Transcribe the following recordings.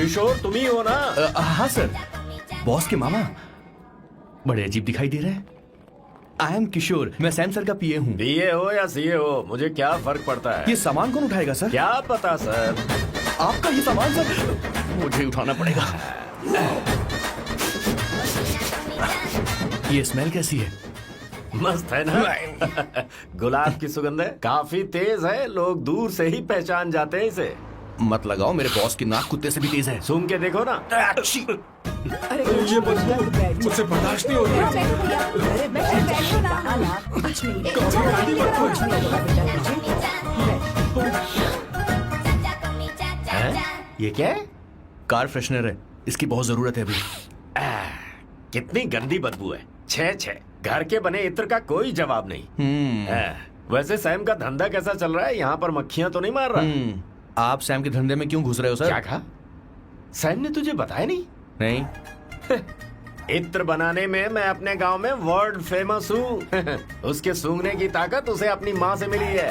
किशोर तुम ही हो ना? हाँ सर, बॉस के मामा बड़े अजीब दिखाई दे रहे हैं। आई एम किशोर, मैं सैम सर का पीए हूँ। बीए हो या सीए हो, मुझे क्या फर्क पड़ता है? ये सामान कौन उठाएगा सर? क्या पता सर। आपका ये सामान सर मुझे उठाना पड़ेगा। ये स्मेल कैसी है? मस्त है ना? गुलाब की सुगंध है, काफी तेज है, लोग दूर से ही पहचान जाते हैं इसे। मत लगाओ, मेरे बॉस की नाक कुत्ते से भी तेज है। सूंघ के देखो ना। अरे ये मुझसे बर्दाश्त नहीं हो रही है? ये क्या है? कार फ्रेशनर है, इसकी बहुत जरूरत है अभी। कितनी गंदी बदबू है। छे छे, घर के बने इत्र का कोई जवाब नहीं। वैसे सैम का धंधा कैसा चल रहा है? यहाँ पर मक्खियां तो नहीं मार रहा? आप सैम के धंधे में क्यों घुस रहे हो सर? क्या कहा? सैम ने तुझे बताया नहीं? नहीं। इत्र बनाने में मैं अपने गांव में वर्ल्ड फेमस हूँ। उसके सूंघने की ताकत उसे अपनी माँ से मिली है।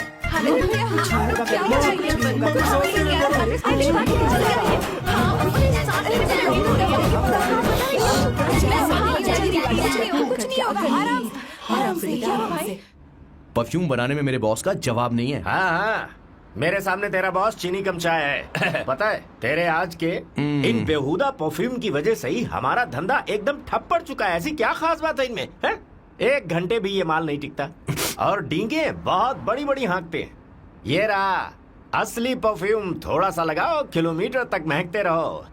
परफ्यूम बनाने में मेरे बॉस का जवाब नहीं है। हाँ हाँ, मेरे सामने तेरा बॉस चीनी कम चाय है। पता है, तेरे आज के इन बेहुदा परफ्यूम की वजह से ही हमारा धंधा एकदम ठप पड़ चुका है। ऐसी क्या खास बात है इनमें? है? 1 घंटे भी ये माल नहीं टिकता और डींगे बहुत बड़ी बड़ी हाँकते हैं। ये रहा असली परफ्यूम, थोड़ा सा लगाओ, किलोमीटर तक महकते रहो।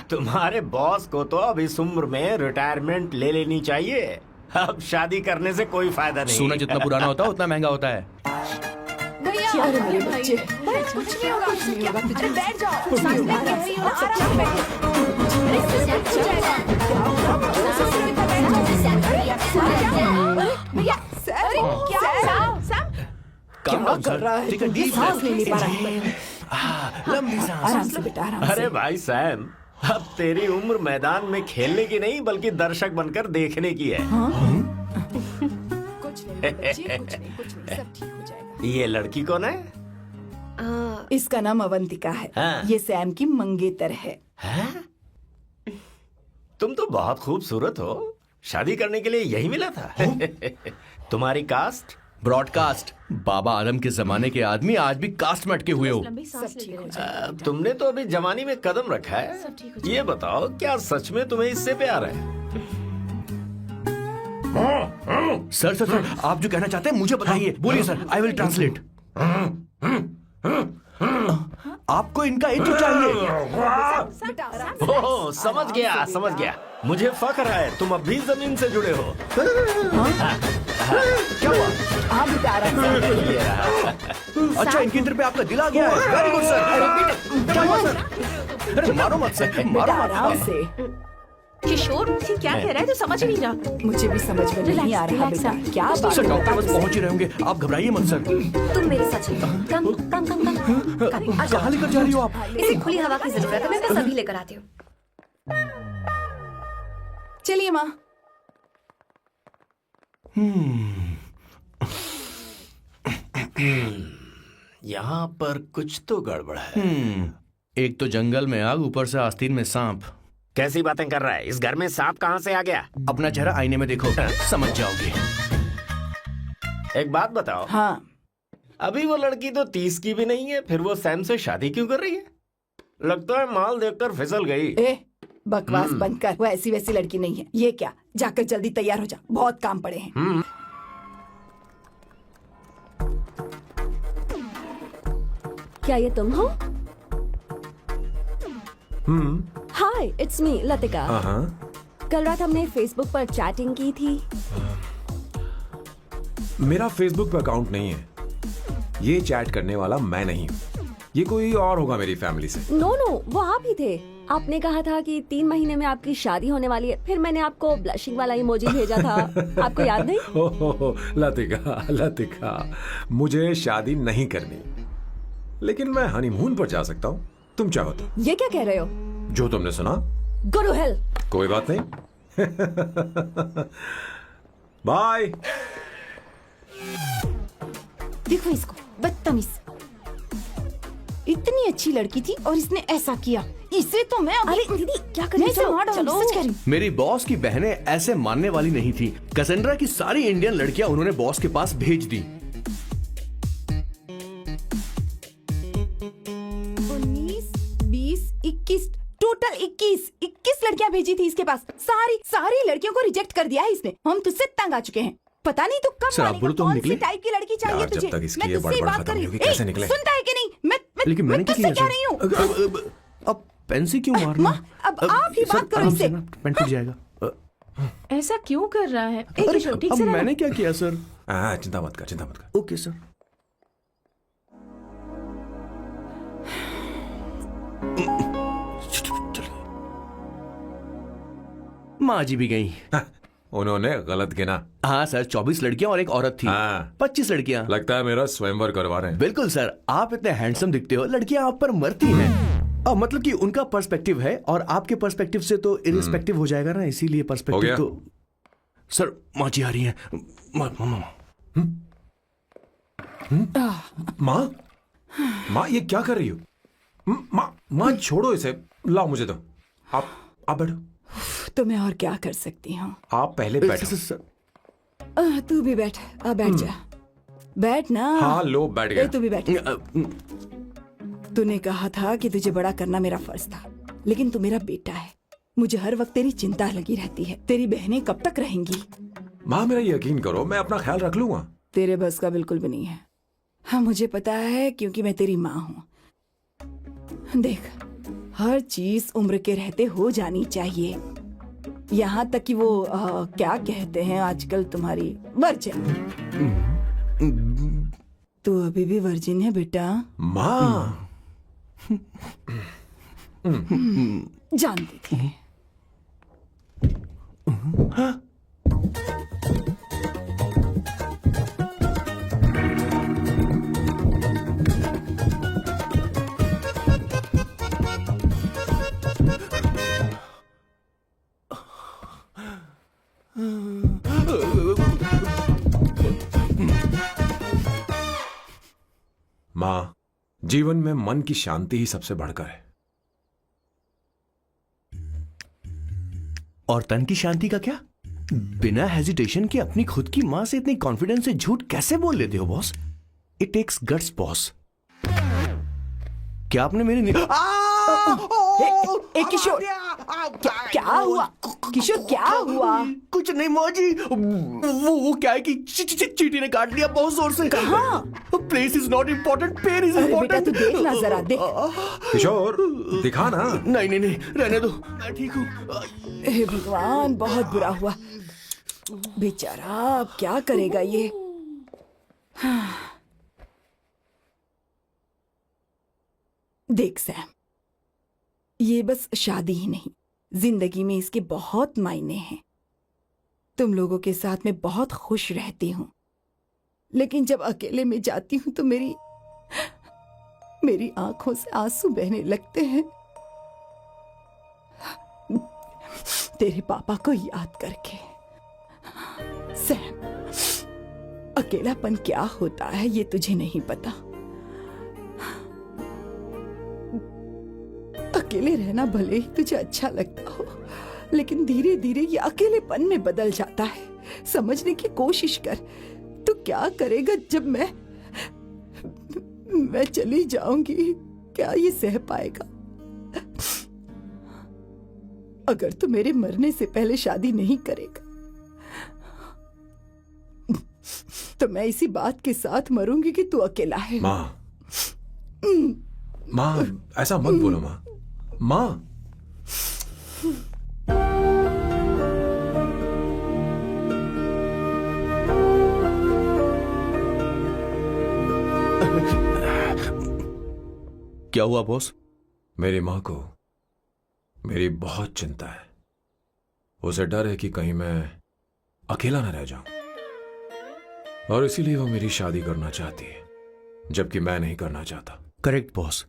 तुम्हारे बॉस को तो अब इस उम्र में रिटायरमेंट ले लेनी चाहिए। अब शादी करने से कोई फायदा नहीं। सोना जितना पुराना होता है उतना महंगा होता है। क्या रे मेरे बच्चे? कुछ नहीं होगा, कुछ नहीं होगा। अरे बैठ जाओ, सांस ले रही हो, आराम क्या कर रहा है? सांस नहीं ले पा रहा है। लंबी सांस। आराम से बेटा, आराम से। अरे भाई सैम, अब तेरी उम्र मैदान में खेलने की नहीं बल्कि दर्शक बनकर देखने की है। कुछ नहीं बच्चे, कुछ नहीं, सब ठीक हो जाएगा। ये लड़की कौन है? इसका नाम अवंतिका है। हाँ। ये सैम की मंगेतर है। हैं? तुम तो बहुत खूबसूरत हो, शादी करने के लिए यही मिला था। तुम्हारी कास्ट? ब्रॉडकास्ट। बाबा आदम के जमाने के आदमी आज भी कास्ट में अटके हुए हो। सब ठीक हो जाएगा। तुमने तो अभी जवानी में कदम रखा है। ये बताओ, क्या सच में तुम्हें इससे प्यार है? सर सर सर, आप जो कहना चाहते हैं मुझे बताइए। बोलिए सर, आई विल ट्रांसलेट। आपको इनका इत्र चाहिए? ओह, समझ गया समझ गया। मुझे फख्र है तुम अब भी जमीन से जुड़े हो। क्या हुआ? हाँ बेटा, आराम से। अच्छा, इनके इत्र पे आपका दिल आ गया है। Very good sir. अरे बेटे, क्या हुआ सर? अरे मारो मत सर, मारो बेटा, मत। आराम से। किशोर ये क्या कह रहा है? तो समझ नहीं रहा। मुझे भी समझ में नहीं आ रहा बेटा, क्या बात सर है? डॉक्टर बस पहुंच ही रहे होंगे, आप घबराइए मत सर। तुम मेरे साथ चलो। कम कम कम कम कहाँ लेकर जा रही हो आप? इसे खुली हवा की जरूरत है, मैं बस अभी लेकर आती हूँ। चलिए माँ। यहाँ पर कुछ तो गड़बड़ है। एक तो जंगल में आग, ऊपर से आस्तीन में सांप। कैसी बातें कर रहा है? इस घर में सांप कहाँ से आ गया? अपना चेहरा आईने में देखो, समझ जाओगे। एक बात बताओ। हाँ, अभी वो लड़की तो 30 की भी नहीं है, फिर वो सैम से शादी क्यों कर रही है? लगता है माल देखकर फिसल गई। ए बकवास बंद कर, वो ऐसी वैसी लड़की नहीं है। ये क्या, जाकर जल्दी तैयार हो जा, बहुत काम पड़े हैं। क्या ये तुम हो? हाय, इट्स मी लतिका। कल रात हमने फेसबुक पर चैटिंग की थी। मेरा फेसबुक पे अकाउंट नहीं है। ये चैट करने वाला मैं नहीं हूँ। ये कोई और होगा मेरी फैमिली से। नो नो, वो आप ही थे। आपने कहा था कि 3 महीने में आपकी शादी होने वाली है। फिर मैंने आपको ब्लशिंग वाला इमोजी भेजा था। आपको याद नहीं? हो, लतिका लतिका, मुझे शादी नहीं करनी, लेकिन मैं हनीमून पर जा सकता हूँ। तुम चाहो तो। ये क्या कह रहे हो? जो तुमने सुना। Go to hell. कोई बात नहीं। बाय। देखो इसको, बदतमीज। इतनी अच्छी लड़की थी और इसने ऐसा किया। इसे तो मैं अभी अरे दीदी क्या कर मैं रही इसे हो? मार डालूंगी, सच कह रही हूँ। मेरी बॉस की बहनें ऐसे मानने वाली नहीं थी। कैसेंड्रा की सारी इंडियन लड़कियां उन्होंने बॉस के पास भेज दी। 19, 20, 21 टोटल 21 लड़कियां भेजी थी इसके पास। सारी लड़कियों को रिजेक्ट कर दिया है इसने। हम तुझसे तंग आ चुके हैं। पता नहीं तू कब सर, आप मानेगा, बोलो तो हम कौन सी निकले? टाइप की लड़की चाहिए यार, जब तुझे। तक इसकी मैं ये तुझसे ही बड़बड़ बात खत्म कर रही नहीं हूँ। होगी, कैसे ए, निकले? सुनता है कि नहीं? लेकिन मैंने क्या तुझसे किया कह रही हूँ। सर? अब पेंसी क्यों मारना? अब आप ही सर, बात करो आराम इससे। से ना, पेन टूट जाएगा। ऐसा क्यों कर रहा है? ए, किशोर, ठीक अब से रहना। मैंने क्या किया सर? चिंता मत कर। Okay sir. चलिए। माँ जी भी गई। उन्होंने गलत गिना। हाँ सर, 24 लड़कियां और एक औरत थी। हाँ। 25 लड़कियां। लगता है मेरा स्वयंवर करवा रहे हैं। बिल्कुल सर, आप इतने हैंडसम दिखते हो, लड़कियां आप पर मरती हैं। मतलब कि उनका पर्सपेक्टिव है और आपके पर्सपेक्टिव से तो इरिस्पेक्टिव हो जाएगा ना, इसीलिए हो पर्सपेक्टिव गया? तो। सर माँ जी आ रही हैं। माँ ये क्या कर रही हो? माँ छोड़ो इसे, लाओ मुझे दो। आप बैठो। तो मैं और क्या कर सकती हूँ। आप पहले बैठो। सर, तू भी बैठ। बैठ जा। बैठ ना। हाँ लो, बैठ ए, गया। तू भी बैठ। तूने कहा था कि तुझे बड़ा करना मेरा फर्ज था, लेकिन तू मेरा बेटा है। मुझे हर वक्त तेरी चिंता लगी रहती है। तेरी बहनें कब तक रहेंगी? माँ मेरा यकीन करो, मैं अपना ख्याल रख लूंगा। तेरे बस का बिल्कुल भी नहीं है। हाँ मुझे पता है, क्योंकि मैं तेरी माँ हूँ। देख, हर चीज उम्र के रहते हो जानी चाहिए, यहाँ तक कि वो क्या कहते हैं आजकल तुम्हारी वर्जिन। तू अभी भी वर्जिन है बेटा। माँ जानती थी। माँ, जीवन में मन की शांति ही सबसे बढ़कर है। और तन की शांति का क्या? बिना हेजिटेशन के अपनी खुद की मां से इतनी कॉन्फिडेंस से झूठ कैसे बोल लेते हो boss? It takes guts boss. क्या आपने मेरी किशोर, क्या हुआ? किशोर क्या हुआ? कुछ नहीं मौजी, वो क्या है कि चींटी ने काट लिया बहुत जोर से। कहाँ? Place is not important, pain is अरे बेटा इम्पोर्टेंट। तू देख ना जरा, देख। किशोर दिखा ना। नहीं रहने दो, मैं ठीक हूँ। हे भगवान, बहुत बुरा हुआ बेचारा। अब क्या करेगा ये? देख सैम, ये बस शादी ही नहीं, जिंदगी में इसके बहुत मायने हैं। तुम लोगों के साथ मैं बहुत खुश रहती हूँ, लेकिन जब अकेले में जाती हूँ तो मेरी आंखों से आंसू बहने लगते हैं, तेरे पापा को याद करके। सैम, अकेलापन क्या होता है ये तुझे नहीं पता। अकेले रहना भले ही तुझे अच्छा लगता हो, लेकिन धीरे धीरे ये अकेलेपन में बदल जाता है। समझने की कोशिश कर। तू क्या करेगा जब मैं चली जाऊंगी? क्या ये सह पाएगा? अगर तू मेरे मरने से पहले शादी नहीं करेगा तो मैं इसी बात के साथ मरूंगी कि तू अकेला है। माँ ऐसा मत बोलो माँ। माँ क्या हुआ बॉस? मेरी माँ को मेरी बहुत चिंता है। उसे डर है कि कहीं मैं अकेला न रह जाऊं, और इसीलिए वो मेरी शादी करना चाहती है, जबकि मैं नहीं करना चाहता। Correct boss.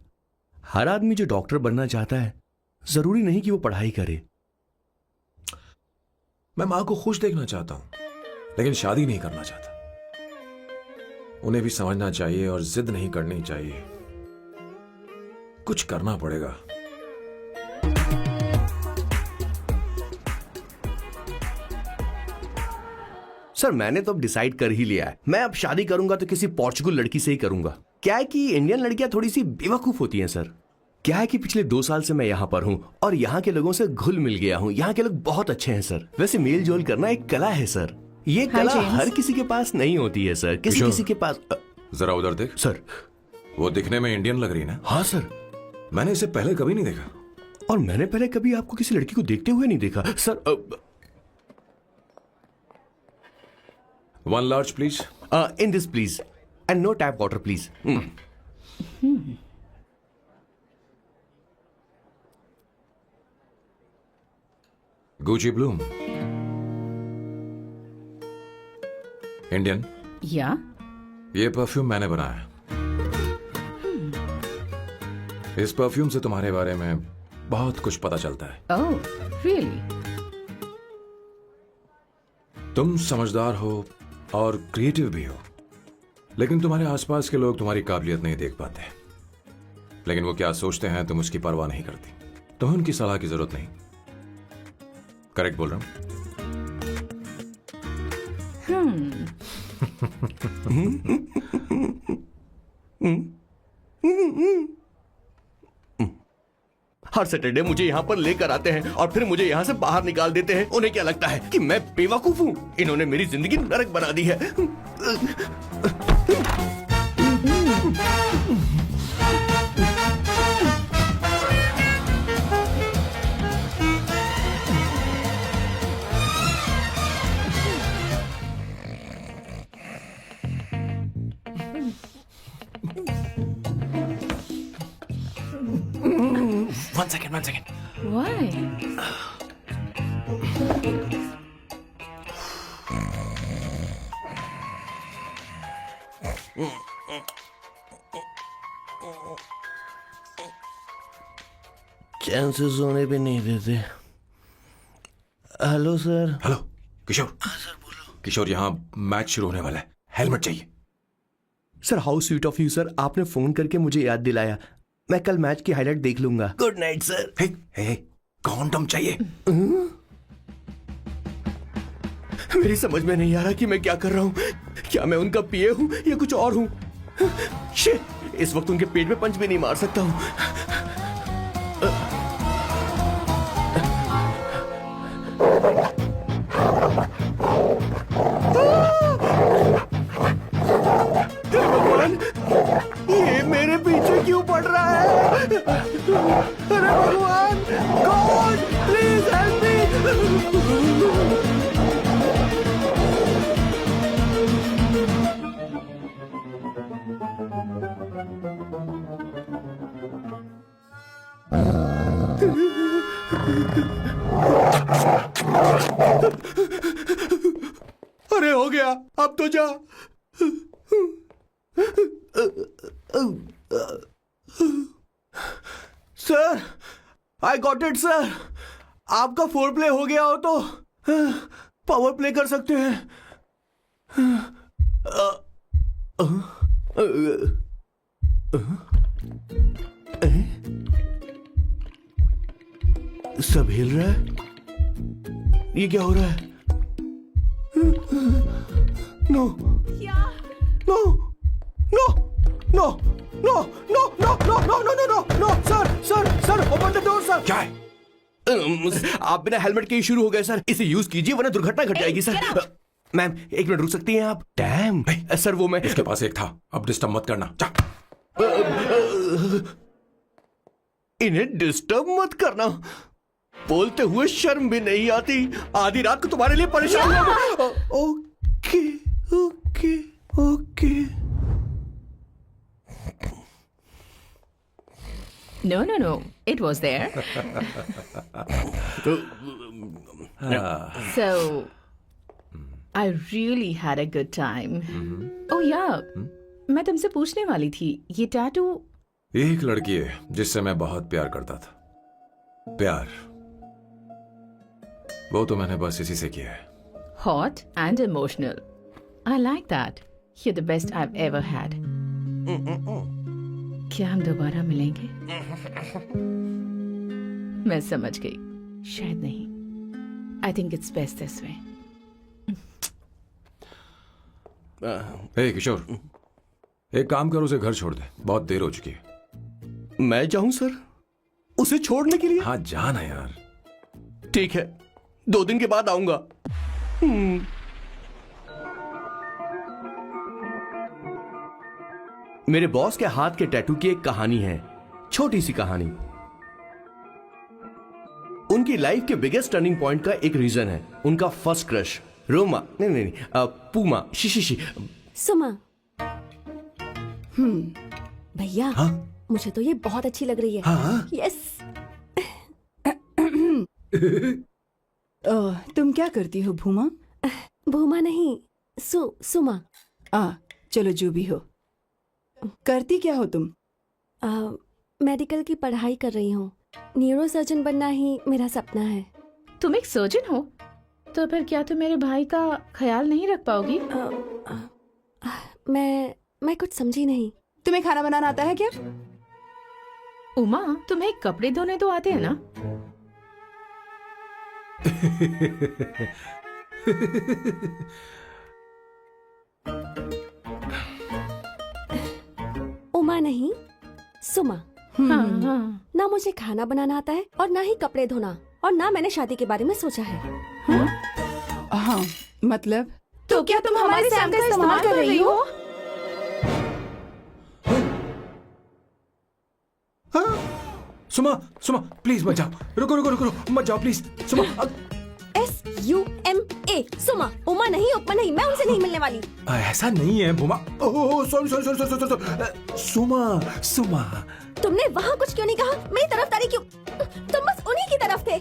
हर आदमी जो डॉक्टर बनना चाहता है, जरूरी नहीं कि वो पढ़ाई करे। मैं माँ को खुश देखना चाहता हूं, लेकिन शादी नहीं करना चाहता। उन्हें भी समझना चाहिए और जिद नहीं करनी चाहिए। कुछ करना पड़ेगा। सर मैंने तो अब डिसाइड कर ही लिया है, मैं अब शादी करूंगा तो किसी पोर्चुगल लड़की से ही करूंगा। क्या है कि इंडियन लड़कियां थोड़ी सी बेवकूफ होती हैं सर। क्या है कि पिछले 2 साल से मैं यहाँ पर हूँ और यहाँ के लोगों से घुल मिल गया हूँ। यहाँ के लोग बहुत अच्छे हैं सर। वैसे मेल जोल करना एक कला है सर। ये कला जेम्स। हर किसी के पास नहीं होती है सर। किसी किशोर। किसी के पास जरा उधर देख। सर। वो दिखने में इंडियन लग रही ना? हाँ सर। मैंने इसे पहले कभी नहीं देखा। और मैंने पहले कभी आपको किसी लड़की को देखते हुए नहीं देखा sir. 1 large please. In this please and no tap water please. Gucci Bloom. Indian. या ये परफ्यूम मैंने बनाया। इस परफ्यूम से तुम्हारे बारे में बहुत कुछ पता चलता है। Oh really? तुम समझदार हो और क्रिएटिव भी हो, लेकिन तुम्हारे आसपास के लोग तुम्हारी काबिलियत नहीं देख पाते। लेकिन वो क्या सोचते हैं तुम उसकी परवाह नहीं करती। तुम्हें उनकी सलाह की जरूरत नहीं। करेक्ट बोल रहा हूं? हर सैटरडे मुझे यहाँ पर लेकर आते हैं और फिर मुझे यहाँ से बाहर निकाल देते हैं। उन्हें क्या लगता है कि मैं बेवकूफ हूँ? इन्होंने मेरी जिंदगी नरक बना दी है। One second. व्हाई? चैन से सोने पे नहीं देते। Hello sir. हेलो किशोर। सर बोलो। किशोर, यहाँ मैच शुरू होने वाला है, हेलमेट चाहिए। Sir how sweet of you sir, आपने फोन करके मुझे याद दिलाया। मैं कल मैच की हाईलाइट देख लूंगा। Good night sir. Hey, condom चाहिए। मेरी समझ में नहीं आ रहा कि मैं क्या कर रहा हूँ। क्या मैं उनका पीए हूँ या कुछ और हूँ? शिट, इस वक्त उनके पेट में पंच भी नहीं मार सकता हूँ। हे भगवान, ये मेरे पीछे क्यों पड़ रहा है? अरे भगवान, गॉड प्लीज हेल्प मी। अरे हो गया, अब तो जा। Sir, I got it sir. आपका फोर प्ले हो गया हो तो पावर प्ले कर सकते हैं। सब हिल रहा है। ये क्या हो रहा है? No no no no no no no no no no no no no sir open the door sir. क्या है? आप बिना हेलमेट के ही शुरू हो गए सर। इसे यूज कीजिए वरना दुर्घटना घट जाएगी सर। मैम 1 मिनट रुक सकती हैं आप? डैम सर, वो मैं उसके पास एक था, अब डिस्टर्ब मत करना। जा। इन्हें डिस्टर्ब मत करना। बोलते हुए शर्म भी नहीं आती। आधी रात को तुम्हारे लिए परेशान हो। Okay okay okay. No. It was there. So, I really had a good time. Oh yeah, मैं तुमसे पूछने वाली थी, ये टैटू। एक लड़की है जिससे मैं बहुत प्यार करता था। प्यार, वो तो मैंने बस इसी से किया है। Hot and emotional. I like that. You're the best I've ever had. क्या हम दोबारा मिलेंगे? मैं समझ गई, शायद नहीं। I think it's best this way. हे किशोर, एक काम कर, उसे घर छोड़ दे, बहुत देर हो चुकी है। मैं जाऊं सर उसे छोड़ने के लिए? हाँ जाना यार। ठीक है, 2 दिन के बाद आऊंगा। मेरे बॉस के हाथ के टैटू की एक कहानी है, छोटी सी कहानी। उनकी लाइफ के बिगेस्ट टर्निंग पॉइंट का एक रीजन है उनका फर्स्ट क्रश रोमा, नहीं, पूमा, शिशिशी। सुमा। भैया, मुझे तो ये बहुत अच्छी लग रही है। हाँ? यस। तुम क्या करती हो भूमा? भूमा नहीं, सुमा। चलो जो भी हो। करती क्या हो तुम? मेडिकल की पढ़ाई कर रही हूँ। न्यूरो सर्जन बनना ही मेरा सपना है। तुम एक सर्जन हो तो फिर क्या तुम मेरे भाई का ख्याल नहीं रख पाओगी? मैं कुछ समझी नहीं। तुम्हें खाना बनाना आता है क्या? उमा, तुम्हें कपड़े धोने तो आते हैं ना? उमा नहीं, सुमा। हाँ। ना मुझे खाना बनाना आता है और ना ही कपड़े धोना, और ना मैंने शादी के बारे में सोचा है। हाँ, मतलब तो क्या तुम हमारे सैम का इस्तेमाल कर रही हो? सुमा प्लीज मत जाओ, रुको मत जाओ प्लीज। सुमा, SUMA, सुमा। उमा नहीं, उपमा नहीं, मैं उनसे नहीं मिलने वाली। ऐसा नहीं है भूमा। Oh sorry. सुमा। तुमने वहाँ कुछ क्यों नहीं कहा? मेरी तरफदारी क्यों? तुम बस उन्हीं की तरफ थे।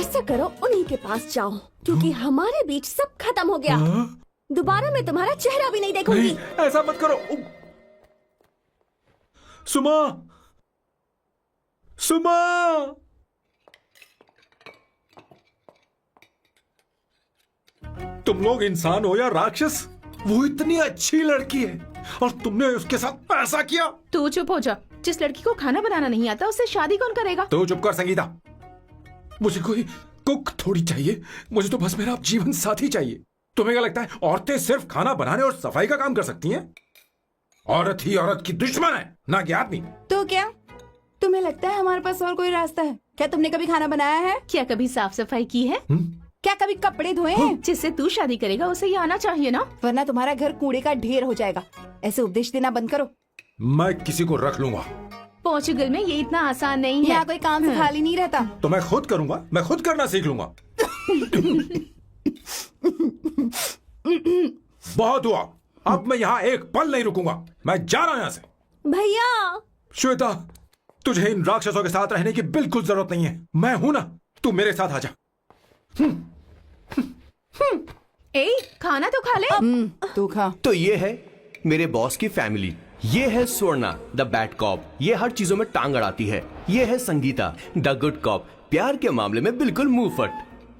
ऐसा करो, उन्हीं के पास जाओ, क्योंकि हमारे बीच सब खत्म हो गया। दोबारा मैं तुम्हारा चेहरा भी नहीं देखूंगी। ऐसा मत करो सुमा। तुम लोग इंसान हो या राक्षस? वो इतनी अच्छी लड़की है और तुमने उसके साथ ऐसा किया। तू चुप हो जा। जिस लड़की को खाना बनाना नहीं आता उससे शादी कौन करेगा? तो चुप कर संगीता। मुझे कोई कुक थोड़ी चाहिए, मुझे तो बस मेरा जीवन साथी चाहिए। तुम्हें क्या लगता है औरतें सिर्फ खाना बनाने और सफाई का काम कर सकती हैं? औरत ही औरत की दुश्मन है, ना कि आदमी। तो क्या तुम्हें लगता है हमारे पास और कोई रास्ता है? क्या तुमने कभी खाना बनाया है? क्या कभी साफ सफाई की है? क्या कभी कपड़े धोए हैं? जिससे तू शादी करेगा उसे ये आना चाहिए ना? वरना तुम्हारा घर कूड़े का ढेर हो जाएगा। ऐसे उपदेश देना बंद करो। मैं किसी को रख लूंगा। पोर्चुगल में ये इतना आसान नहीं है। यहाँ कोई काम से खाली नहीं रहता। तो मैं खुद करूंगा, मैं खुद करना सीख लूंगा। बहुत हुआ, अब मैं यहाँ एक पल नहीं रुकूंगा। मैं जा रहा हूँ यहाँ से। भैया। श्वेता, तुझे इन राक्षसों के साथ रहने की बिल्कुल जरूरत नहीं है। मैं हूं ना, तू मेरे साथ आ जा। खाना तो खा ले। तू खा। तो ये है मेरे बॉस की फैमिली। ये है स्वर्णा द बैड कॉप, ये हर चीजों में टांग अड़ाती है। ये है संगीता द गुड कॉप, प्यार के मामले में बिल्कुल मुंह फट,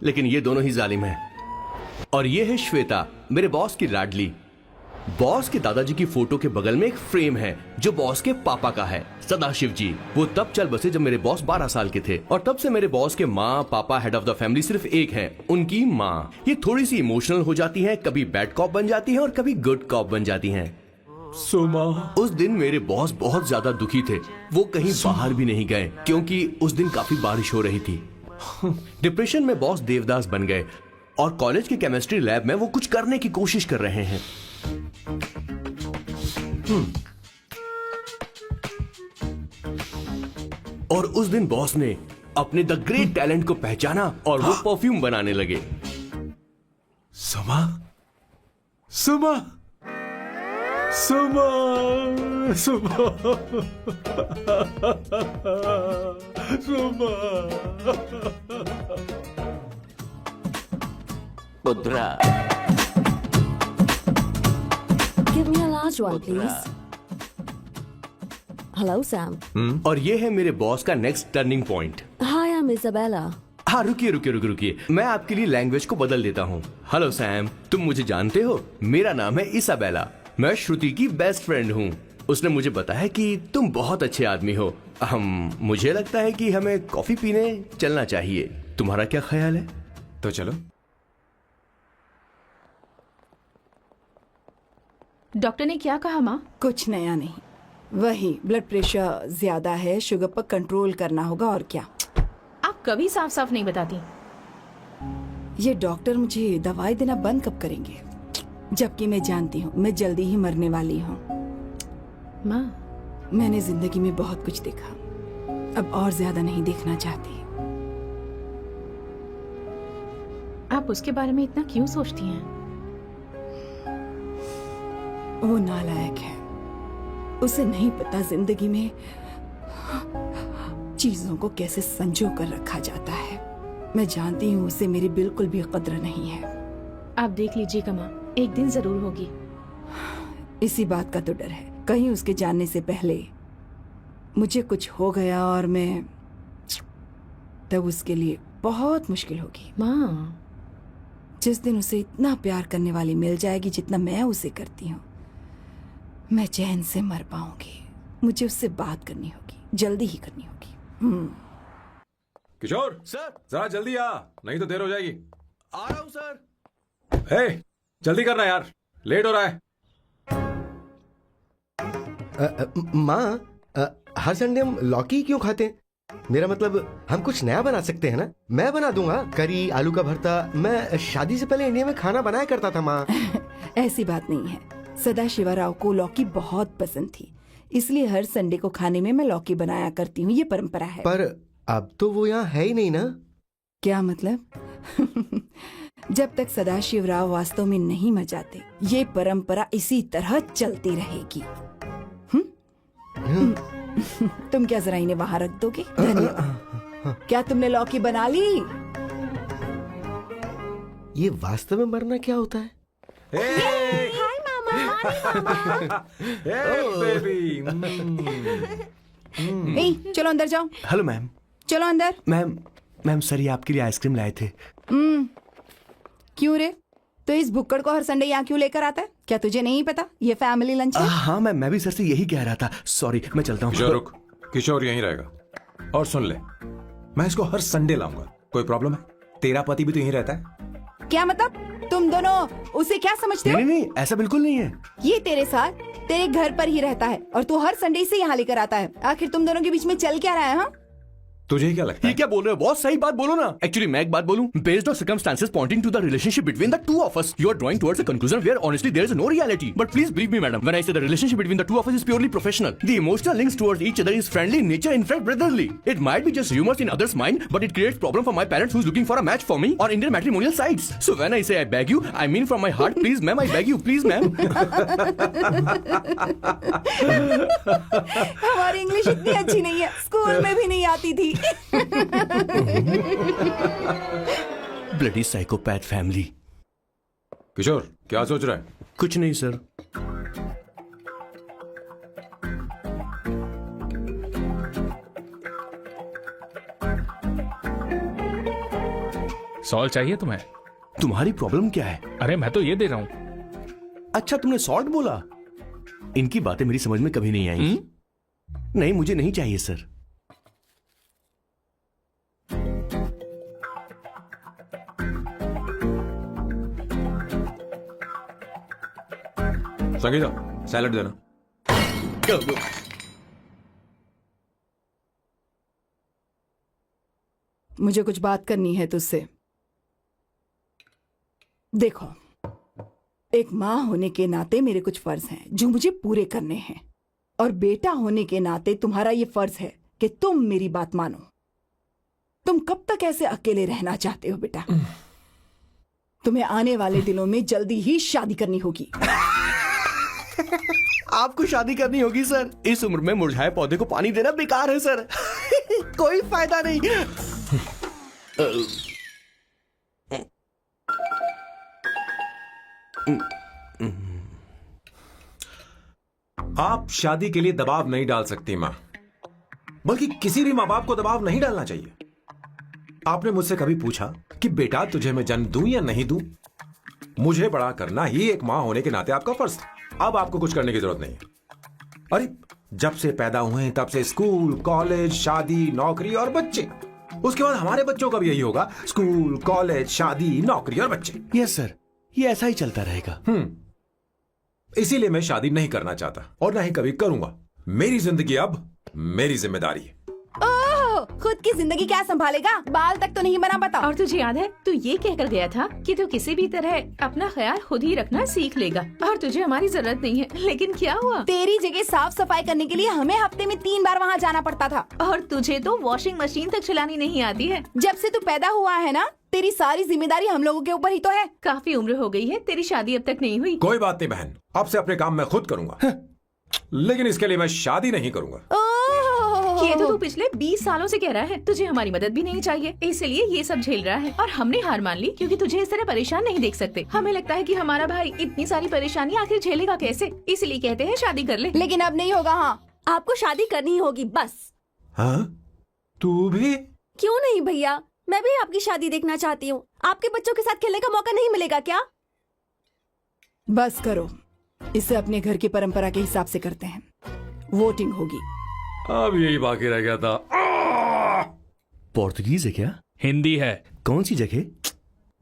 लेकिन ये दोनों ही जालिम हैं। और ये है श्वेता, मेरे बॉस की लाडली। बॉस के दादाजी की फोटो के बगल में एक फ्रेम है जो बॉस के पापा का है, सदाशिव जी। वो तब चल बसे जब मेरे बॉस 12 साल के थे, और तब से मेरे बॉस के माँ पापा हेड ऑफ द फैमिली सिर्फ एक है, उनकी माँ। ये थोड़ी सी इमोशनल हो जाती हैं, कभी बैड कॉप बन जाती हैं और कभी गुड कॉप बन जाती हैं। सुमा, उस दिन मेरे बॉस बहुत ज्यादा दुखी थे। वो कहीं बाहर भी नहीं गए क्योंकि उस दिन काफी बारिश हो रही थी। डिप्रेशन में बॉस देवदास बन गए और कॉलेज के केमिस्ट्री लैब में वो कुछ करने की कोशिश कर रहे हैं। और उस दिन बॉस ने अपने द ग्रेट टैलेंट को पहचाना और वो परफ्यूम बनाने लगे। सुमा, सुमा, सुमा, सुमा, सुमा। पुत्रा, Give me a large one, please. Hello, Sam. और ये है मेरे बॉस का next turning point. Hi, I'm Isabella. हाँ, रुकिए, मैं आपके लिए लैंग्वेज को बदल देता हूँ। हेलो सैम, तुम मुझे जानते हो? मेरा नाम है इसाबेला। मैं श्रुति की बेस्ट फ्रेंड हूँ। उसने मुझे बताया कि तुम बहुत अच्छे आदमी हो। मुझे लगता है कि हमें कॉफी पीने चलना चाहिए। तुम्हारा क्या ख्याल है? तो चलो। डॉक्टर ने क्या कहा माँ? कुछ नया नहीं, वही ब्लड प्रेशर ज्यादा है, शुगर पर कंट्रोल करना होगा और क्या। आप कभी साफ साफ नहीं बताती। ये डॉक्टर मुझे दवाई देना बंद कब करेंगे, जबकि मैं जानती हूँ मैं जल्दी ही मरने वाली हूँ। माँ, मैंने जिंदगी में बहुत कुछ देखा, अब और ज्यादा नहीं देखना चाहती। आप उसके बारे में इतना क्यों सोचती हैं? वो नालायक है, उसे नहीं पता जिंदगी में चीजों को कैसे संजो कर रखा जाता है। मैं जानती हूँ उसे मेरी बिल्कुल भी कद्र नहीं है। आप देख लीजिएगा माँ, एक दिन जरूर होगी। इसी बात का तो डर है, कहीं उसके जानने से पहले मुझे कुछ हो गया और मैं, तब उसके लिए बहुत मुश्किल होगी। माँ, जिस दिन उसे इतना प्यार करने वाली मिल जाएगी जितना मैं उसे करती हूँ, मैं चैन से मर पाऊंगी। मुझे उससे बात करनी होगी, जल्दी ही करनी होगी। किशोर सर, जरा जल्दी आ, नहीं तो देर हो जाएगी। आ रहा हूँ सर। हे, जल्दी करना यार, लेट हो रहा है। माँ, हर संडे हम लौकी क्यों खाते हैं? मेरा मतलब हम कुछ नया बना सकते हैं ना। मैं बना दूंगा करी, आलू का भरता। मैं शादी से पहले इंडिया में खाना बनाया करता था माँ। ऐसी बात नहीं है, सदाशिवराव को लौकी बहुत पसंद थी, इसलिए हर संडे को खाने में मैं लौकी बनाया करती हूँ। ये परंपरा है। पर अब तो वो यहाँ है ही नहीं ना। क्या मतलब? जब तक सदाशिवराव वास्तव में नहीं मर जाते, ये परंपरा इसी तरह चलती रहेगी। तुम क्या जरा इन्हें वहां रख दोगे? धन्यवाद। क्या तुमने लौकी बना ली? ये वास्तव में मरना क्या होता है? हाय मामा। बेबी। ए, चलो अंदर जाओ। Hello ma'am. चलो अंदर। मैम सर, ये आपके लिए आइसक्रीम लाए थे। क्यों रे? तो इस भुक्कड़ को हर संडे यहाँ क्यों लेकर आता है? क्या तुझे नहीं पता ये फैमिली लंच है? हाँ मैम, मैं भी सर से यही कह रहा था। सॉरी, मैं चलता हूँ। किशोर रुक, किशोर यहीं रहेगा। और सुन ले, मैं इसको हर संडे लाऊंगा। कोई प्रॉब्लम है? तेरा पति भी तो यहीं रहता है। क्या मतलब? तुम दोनों उसे क्या समझते हो? नहीं, ऐसा बिल्कुल नहीं है। ये तेरे साथ तेरे घर पर ही रहता है और तू हर संडे से यहाँ लेकर आता है। आखिर तुम दोनों के बीच में चल क्या रहा है? हाँ, तुझे क्या लगता ये है? क्या बोल रहे हो? बहुत सही बात बोलो ना। एक्चुअली मैं एक बात बोलूं, based on circumstances pointing to the relationship between the two of us, you are drawing towards a conclusion where honestly there is no reality. But please believe me madam, when I say the relationship between the two of us is purely professional. The emotional links towards each other is friendly in nature, in fact brotherly. It might be just rumors in others' mind, but it creates problem for my parents who's looking for a match for me on Indian matrimonial sites. So when I say I beg you, I mean from my heart, please ma'am, I beg you, please ma'am. हमारी English इतनी अच्छी नहीं है, school में भी नहीं आती थी। Bloody psychopath family. किशोर क्या सोच रहा है? कुछ नहीं सर। सॉल्ट चाहिए तुम्हें? तुम्हारी प्रॉब्लम क्या है? अरे मैं तो ये दे रहा हूं। अच्छा, तुमने सॉल्ट बोला। इनकी बातें मेरी समझ में कभी नहीं आई। नहीं, मुझे नहीं चाहिए सर। संगीता, सैलड देना। मुझे कुछ बात करनी है तुझसे। देखो, एक माँ होने के नाते मेरे कुछ फर्ज हैं जो मुझे पूरे करने हैं, और बेटा होने के नाते तुम्हारा ये फर्ज है कि तुम मेरी बात मानो। तुम कब तक ऐसे अकेले रहना चाहते हो बेटा? तुम्हें आने वाले दिनों में जल्दी ही शादी करनी होगी। आपको शादी करनी होगी सर। इस उम्र में मुरझाए पौधे को पानी देना बेकार है सर। कोई फायदा नहीं। आप शादी के लिए दबाव नहीं डाल सकती मां, बल्कि किसी भी मां बाप को दबाव नहीं डालना चाहिए। आपने मुझसे कभी पूछा कि बेटा तुझे मैं जन्म दूं या नहीं दूं? मुझे बड़ा करना ही एक मां होने के नाते आपका फर्ज था। अब आपको कुछ करने की जरूरत नहीं है। अरे जब से पैदा हुए तब से स्कूल, कॉलेज, शादी, नौकरी और बच्चे। उसके बाद हमारे बच्चों का भी यही होगा, स्कूल, कॉलेज, शादी, नौकरी और बच्चे। यस सर, ये ऐसा ही चलता रहेगा। इसीलिए मैं शादी नहीं करना चाहता और ना ही कभी करूंगा। मेरी जिंदगी अब मेरी जिम्मेदारी है। ओह, खुद की जिंदगी क्या संभालेगा? बाल तक तो नहीं बना, बताओ। और तुझे याद है तू ये कहकर गया था कि तू किसी भी तरह अपना ख्याल खुद ही रखना सीख लेगा और तुझे हमारी जरूरत नहीं है, लेकिन क्या हुआ? तेरी जगह साफ सफाई करने के लिए हमें हफ्ते में 3 बार वहाँ जाना पड़ता था। और तुझे तो वॉशिंग मशीन तक चलानी नहीं आती है। जब से तू पैदा हुआ है ना, तेरी सारी जिम्मेदारी हम लोगों के ऊपर ही तो है। काफी उम्र हो गई है, तेरी शादी अब तक नहीं हुई। कोई बात नहीं बहन, अब से अपने काम मैं खुद करूंगा, लेकिन इसके लिए मैं शादी नहीं करूंगा। ये तो तू पिछले 20 सालों से कह रहा है। तुझे हमारी मदद भी नहीं चाहिए, इसलिए ये सब झेल रहा है। और हमने हार मान ली क्योंकि तुझे इस तरह परेशान नहीं देख सकते। हमें लगता है कि हमारा भाई इतनी सारी परेशानी आखिर झेलेगा कैसे, इसलिए कहते हैं शादी कर ले। लेकिन अब नहीं होगा। हाँ, आपको शादी करनी होगी बस। हाँ? तू भी? क्यों नहीं भैया, मैं भी आपकी शादी देखना चाहती हूँ। आपके बच्चों के साथ खेलने का मौका नहीं मिलेगा क्या? बस करो, इसे अपने घर की परंपरा के हिसाब से करते हैं। वोटिंग होगी। अब यही बाकी रह गया था। पोर्तुगीज है क्या? हिंदी है। कौन सी जगह?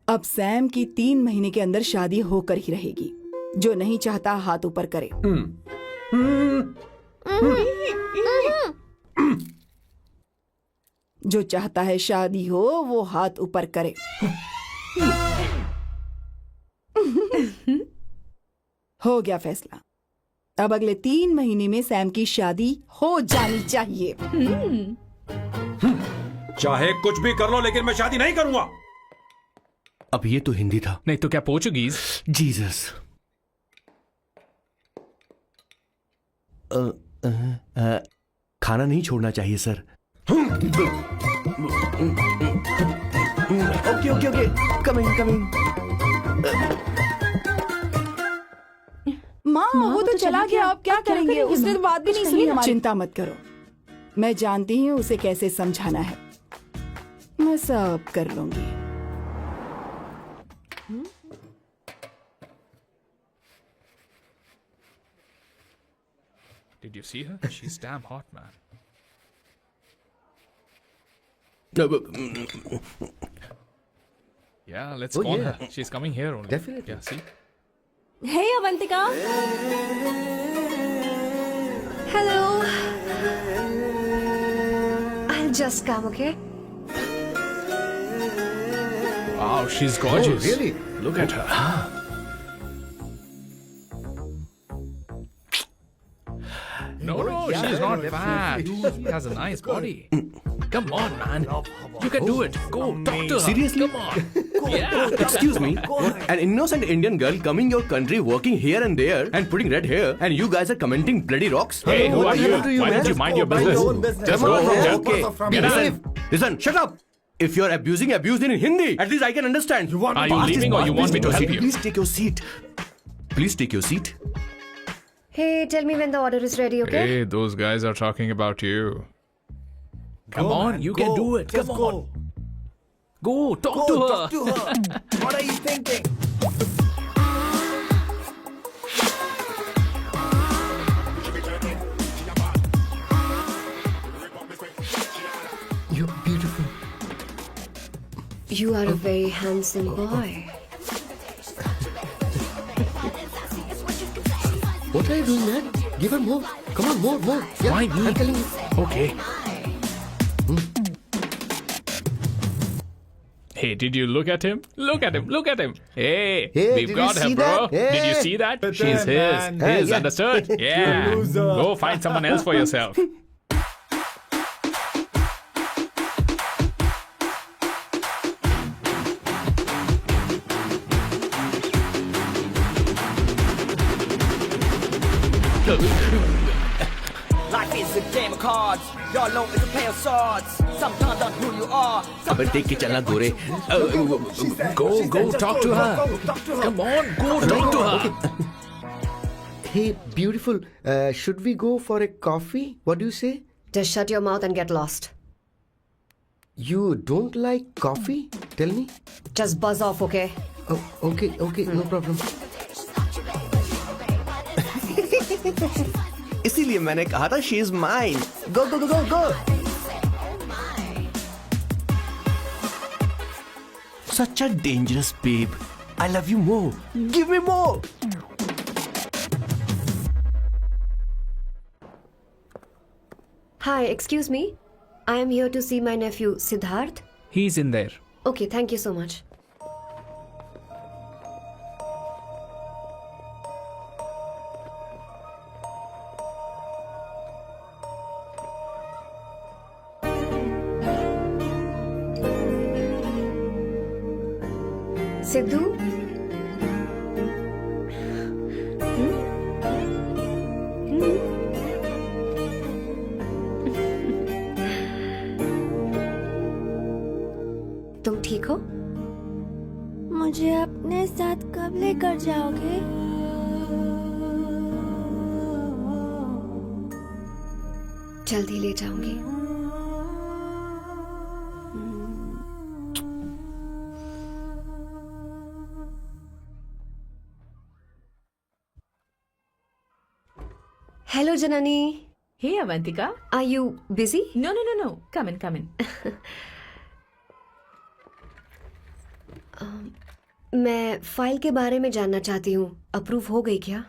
अब सैम की 3 महीने के अंदर शादी होकर ही रहेगी। जो नहीं चाहता हाथ ऊपर करे। जो चाहता है शादी हो वो हाथ ऊपर करे। हो गया फैसला। अब अगले 3 महीने में सैम की शादी हो जानी चाहिए। चाहे कुछ भी कर लो, लेकिन मैं शादी नहीं करूंगा। अब ये तो हिंदी था। नहीं तो क्या पोर्चुगीज? जीसस। खाना नहीं छोड़ना चाहिए sir. Okay okay okay, coming coming. माँ वो तो चला गया, अब क्या करेंगे? उसने तो बात भी नहीं सुनी हमारी। चिंता मत करो, मैं जानती हूँ उसे कैसे समझाना है। मैं सब कर लूंगी। Did you see her? She's damn hot, man. Yeah, let's Oh, call yeah. her. She's coming here only. Definitely. Yeah, see? Hey Avantika. Hello. I'll just come, okay? Wow, she's gorgeous. Oh, really? Look at her. No, she's not fat. She has a nice body. Come on, man. You can do it. Go, talk to her. Seriously? Come on. Yeah. Excuse me, an innocent Indian girl coming your country, working here and there, and putting red hair, and you guys are commenting bloody rocks? Hey, who are you? happened to you, Why man? don't you mind your business? Just go from here. Okay, Get out. listen, shut up. If you're abusing in Hindi, at least I can understand. Are you leaving or you want me to help you? Please take your seat. Please take your seat. Hey, tell me when the order is ready, okay? Hey, those guys are talking about you. Come on, you can do it. Come on. Go, talk to her. What are you thinking? You're beautiful. You are a very handsome boy. What are you doing, man? Give her more. Come on, more, more. Yeah, Why me? I'm telling you. Okay. Hey, did you look at him? Look at him. Look at him. Hey, Hey, we've did got you her, see bro. that? Did you Hey. see that? But She's then, his. man. His, Yeah. understood? Yeah. loser. Go find someone else for yourself. Life is a game of cards. Your loan is a play of swords. Sometimes on who you are. अबे देख के चलना गोरे. Go, talk to her. Come on, go talk to her. Hey, beautiful. Should we go for a coffee? What do you say? Just shut your mouth and get lost. You don't like coffee? Tell me. Just buzz off, okay? Oh, okay, no problem. इसीलिए मैंने कहा था she is mine. Go, go, go, go, go. Such a dangerous babe. I love you more. Give me more. Hi, excuse me. I am here to see my nephew Siddharth. He's in there. Okay, thank you so much. Sidhu तुम ठीक हो? मुझे अपने साथ कब लेकर जाओगे? जल्दी ले जाऊंगी। Hello, Janani. Hey, Avantika. Are you busy? No. Come in. मैं फाइल के बारे में जानना चाहती हूँ। अप्रूव हो गई क्या?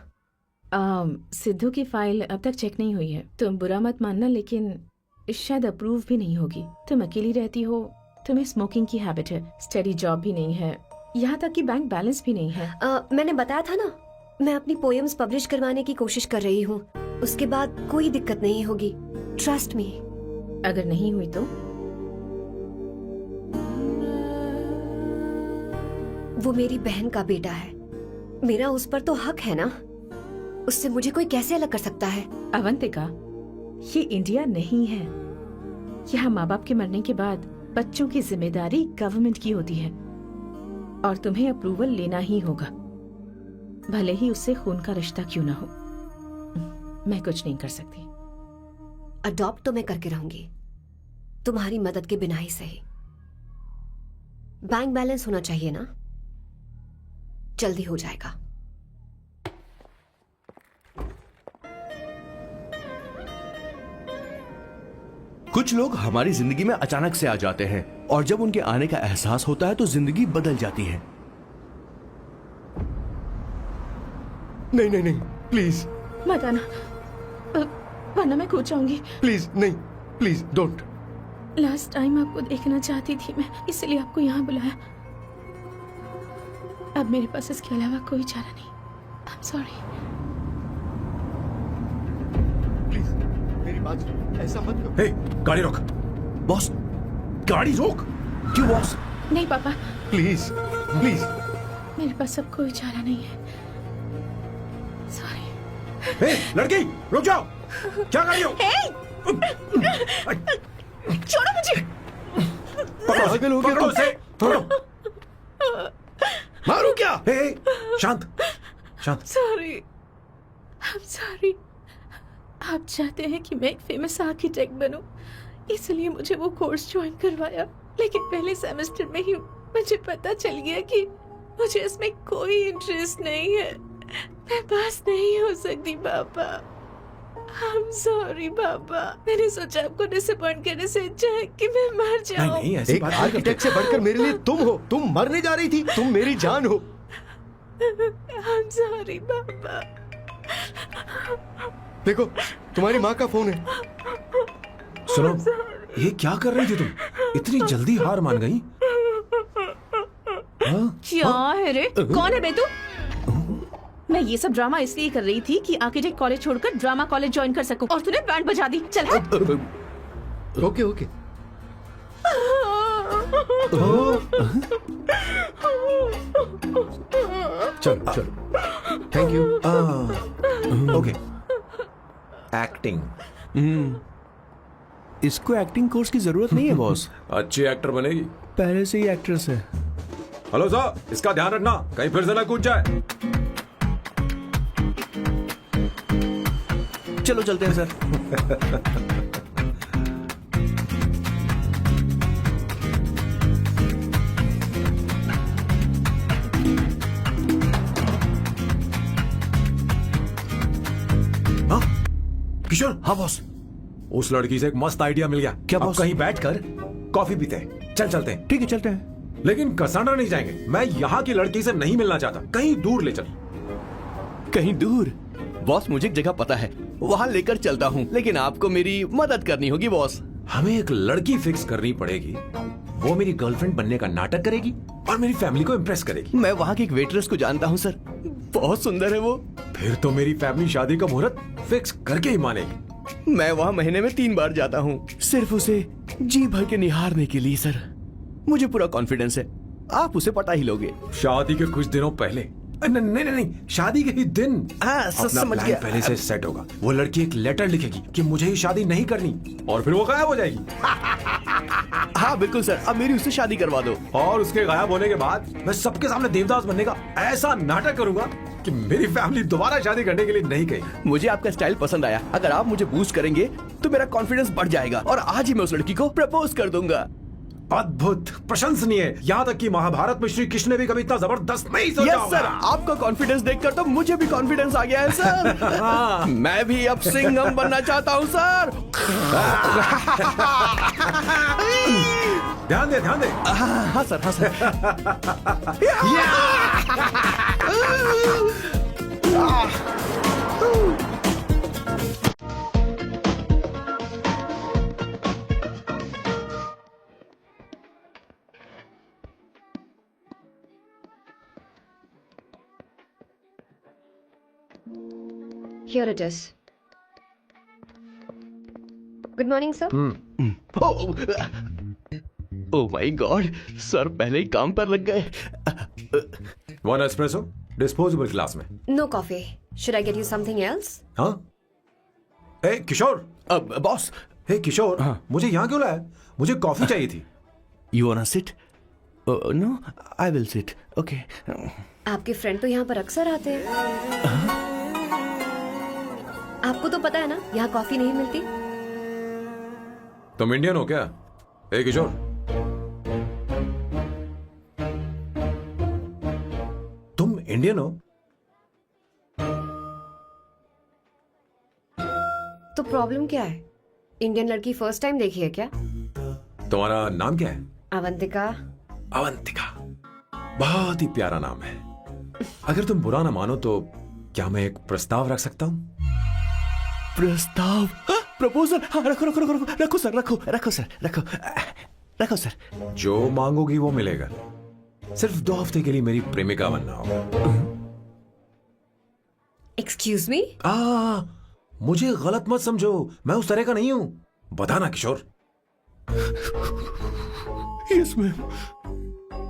सिद्धू की फाइल अब तक चेक नहीं हुई है। तुम बुरा मत मानना, लेकिन शायद अप्रूव भी नहीं होगी। तुम अकेली रहती हो, तुम्हें स्मोकिंग की हैबिट है, स्टडी जॉब भी नहीं है, यहाँ तक कि बैंक बैलेंस भी नहीं है। मैंने बताया था ना, मैं अपनी पोएम्स पब्लिश करवाने की कोशिश कर रही हूँ। उसके बाद कोई दिक्कत नहीं होगी। Trust me. अगर नहीं हुई तो? वो मेरी बहन का बेटा है, मेरा उस पर तो हक है ना। उससे मुझे कोई कैसे अलग कर सकता है? अवंतिका, ये इंडिया नहीं है। यहाँ माँ बाप के मरने के बाद बच्चों की जिम्मेदारी गवर्नमेंट की होती है और तुम्हें अप्रूवल लेना ही होगा, भले ही उससे खून का रिश्ता क्यों ना हो। मैं कुछ नहीं कर सकती। अडॉप्ट तो मैं करके रहूंगी, तुम्हारी मदद के बिना ही सही। बैंक बैलेंस होना चाहिए ना, जल्दी हो जाएगा। कुछ लोग हमारी जिंदगी में अचानक से आ जाते हैं और जब उनके आने का एहसास होता है तो जिंदगी बदल जाती है। नहीं, प्लीज मत आना, वरना मैं कूद जाऊंगी। प्लीज नहीं, प्लीज डोंट। लास्ट टाइम आपको देखना चाहती थी मैं, इसलिए आपको यहाँ बुलाया। अब मेरे पास इसके अलावा कोई चारा नहीं। आई एम सॉरी। प्लीज मेरी बात सुनो, ऐसा मत करो। हे, गाड़ी रोक। बॉस, गाड़ी रोक। क्यों बॉस? नहीं पापा, प्लीज प्लीज। मेरे पास अब कोई चारा नहीं है। सॉरी। हे, लड़की रुक जाओ। क्या कर रही हो? छोड़ो मुझे। पागल हो गया पकड़ो उसे, पकड़ो। मारू क्या? हे, शांत। Sorry, I am sorry. आप चाहते हैं कि मैं एक फेमस आर्किटेक्ट बनूं, इसलिए मुझे वो कोर्स ज्वाइन करवाया, लेकिन पहले सेमेस्टर में ही मुझे पता चल गया कि मुझे इसमें कोई इंटरेस्ट नहीं है। मैं पास नहीं हो सकती पापा। आई एम सॉरी पापा। मैंने सोचा आपको डिसअपॉइंट करने से अच्छा है कि मैं मर जाऊं। नहीं, ऐसी एक बात नहीं आर्किटेक्ट से बढ़कर मेरे लिए तुम हो। तुम मरने जा रही थी, तुम मेरी जान हो। आई एम सॉरी पापा। देखो, तुम्हारी माँ का फोन है। सुनो, ये क्या कर रही थी तुम? इतनी जल्दी हार मान गई? क्या है रे? कौन है बे तू? मैं ये सब ड्रामा इसलिए कर रही थी कि आर्किटेक्ट कॉलेज छोड़कर ड्रामा कॉलेज ज्वाइन कर सकूं, और तूने बैंड बजा दी। चल हट। ओके। चलो। Thank you. ओके। एक्टिंग। इसको एक्टिंग कोर्स की जरूरत नहीं है बॉस। अच्छी एक्टर बनेगी। पहले से ही एक्ट्रेस है। हेलो सर, इसका ध्यान रखना, कहीं फिर से ना कूद जाए। चलो चलते हैं सर। हाँ किशोर। हाँ बॉस। उस लड़की से एक मस्त आइडिया मिल गया। क्या अब बॉस? कहीं बैठकर कॉफी पीते हैं। चलते हैं। ठीक है, चलते हैं। लेकिन कसांड्रा नहीं जाएंगे। मैं यहाँ की लड़की से नहीं मिलना चाहता, कहीं दूर ले चल। कहीं दूर? बॉस मुझे एक जगह पता है, वहाँ लेकर चलता हूँ, लेकिन आपको मेरी मदद करनी होगी बॉस। हमें एक लड़की फिक्स करनी पड़ेगी, वो मेरी गर्लफ्रेंड बनने का नाटक करेगी और मेरी फैमिली को इम्प्रेस करेगी। मैं वहाँ की एक वेट्रेस को जानता हूँ सर, बहुत सुंदर है वो। फिर तो मेरी फैमिली शादी का मुहूर्त फिक्स करके ही मानेगी। मैं वहाँ महीने में 3 बार जाता हूँ, सिर्फ उसे जी भर के निहारने के लिए सर। मुझे पूरा कॉन्फिडेंस है आप उसे पटा ही लोगे। शादी के कुछ दिनों पहले, नहीं, शादी के ही दिन हाँ, अपना समझ प्लान गया। पहले से सेट होगा। वो लड़की एक लेटर लिखेगी कि मुझे ही शादी नहीं करनी, और फिर वो गायब हो जाएगी। हाँ बिल्कुल सर, अब मेरी उससे शादी करवा दो। और उसके गायब होने के बाद मैं सबके सामने देवदास बनने का ऐसा नाटक करूंगा कि मेरी फैमिली दोबारा शादी करने के लिए नहीं कहेगी। मुझे आपका स्टाइल पसंद आया, अगर आप मुझे बूस्ट करेंगे तो मेरा कॉन्फिडेंस बढ़ जाएगा और आज ही मैं उस लड़की को प्रपोज कर दूंगा। अद्भुत, प्रशंसनीय। यहाँ तक कि महाभारत में श्री कृष्ण ने भी कभी इतना जबरदस्त नहीं सोचा यस सर, आपका कॉन्फिडेंस देखकर तो मुझे भी कॉन्फिडेंस आ गया है सर। मैं भी अब सिंघम बनना चाहता हूँ सर। ध्यान दे, ध्यान दे। हाँ सर, हाँ sir. Here it is. Good morning, sir. Oh my God, sir पहले ही काम पर लग गए। 1 एस्प्रेसो डिस्पोजेबल ग्लास में। No coffee. Should I get you something else? हाँ? ए किशोर। अब बॉस। हे किशोर, मुझे यहाँ क्यों लाया? मुझे कॉफी चाहिए थी। You want to sit? No, I will sit. Okay. आपके फ्रेंड तो यहाँ पर अक्सर आते हैं। आपको तो पता है ना, यहाँ कॉफी नहीं मिलती। तुम इंडियन हो क्या? ए किशोर, तुम इंडियन हो? तो प्रॉब्लम क्या है? इंडियन लड़की फर्स्ट टाइम देखी है क्या? तुम्हारा नाम क्या है? अवंतिका। अवंतिका, बहुत ही प्यारा नाम है। अगर तुम बुरा ना मानो तो क्या मैं एक प्रस्ताव रख सकता हूँ? प्रस्ताव? प्रपोजल? हाँ, रखो रखो रखो रखो रखो सर, रखो रखो सर, रखो रखो सर। जो मांगोगी वो मिलेगा। सिर्फ 2 हफ्ते के लिए मेरी प्रेमिका बनना होगा। Excuse me? मुझे गलत मत समझो, मैं उस तरह का नहीं हूं। बताना Kishore. Yes ma'am,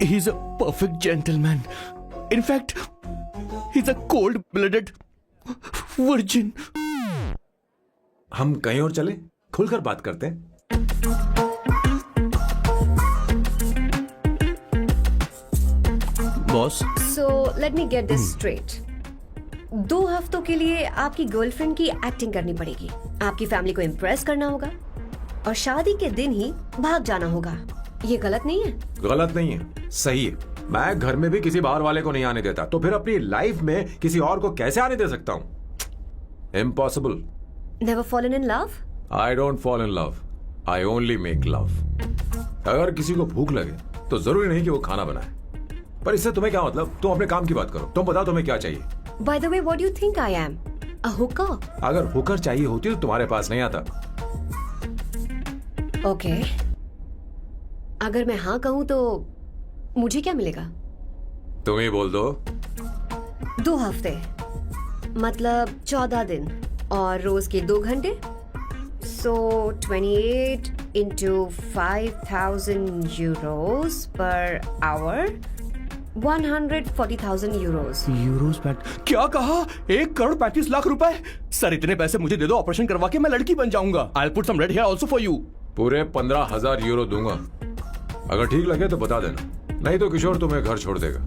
he is a perfect gentleman. In fact he is a cold blooded virgin. हम कहीं और चले, खुलकर बात करते हैं। Boss, So let me get this straight. 2 हफ्तों के लिए आपकी गर्लफ्रेंड की एक्टिंग करनी पड़ेगी, आपकी फैमिली को इम्प्रेस करना होगा और शादी के दिन ही भाग जाना होगा। ये गलत नहीं है? गलत नहीं है, सही है। मैं घर में भी किसी बाहर वाले को नहीं आने देता, तो फिर अपनी लाइफ में किसी और को कैसे आने दे सकता हूं? Impossible. Never fallen in love? I don't fall in love. I only make love. अगर किसी को भूख लगे तो जरूरी नहीं कि वो खाना बनाए, पर इससे तुम्हें क्या मतलब? तुम अपने काम की बात करो। तुम बताओ तुम्हें क्या चाहिए? By the way, what do you think I am? A hooker? अगर हुकर चाहिए होती तो तुम्हारे पास नहीं आता। Okay. अगर मैं हाँ कहूँ तो मुझे क्या मिलेगा? तुम ही बोल दो। 2 हफ्ते मतलब 14 दिन और रोज के 2 घंटे। So 28 into 5,000 euros per hour, 140,000 euros. Euros PAT? क्या कहा? 1,35,00,000 रुपए? सर इतने पैसे मुझे दे दो, ऑपरेशन करवा के मैं लड़की बन जाऊंगा। I'll put some red hair also for you. पूरे 15,000 यूरो दूंगा। अगर ठीक लगे तो बता देना, नहीं तो किशोर तुम्हें घर छोड़ देगा।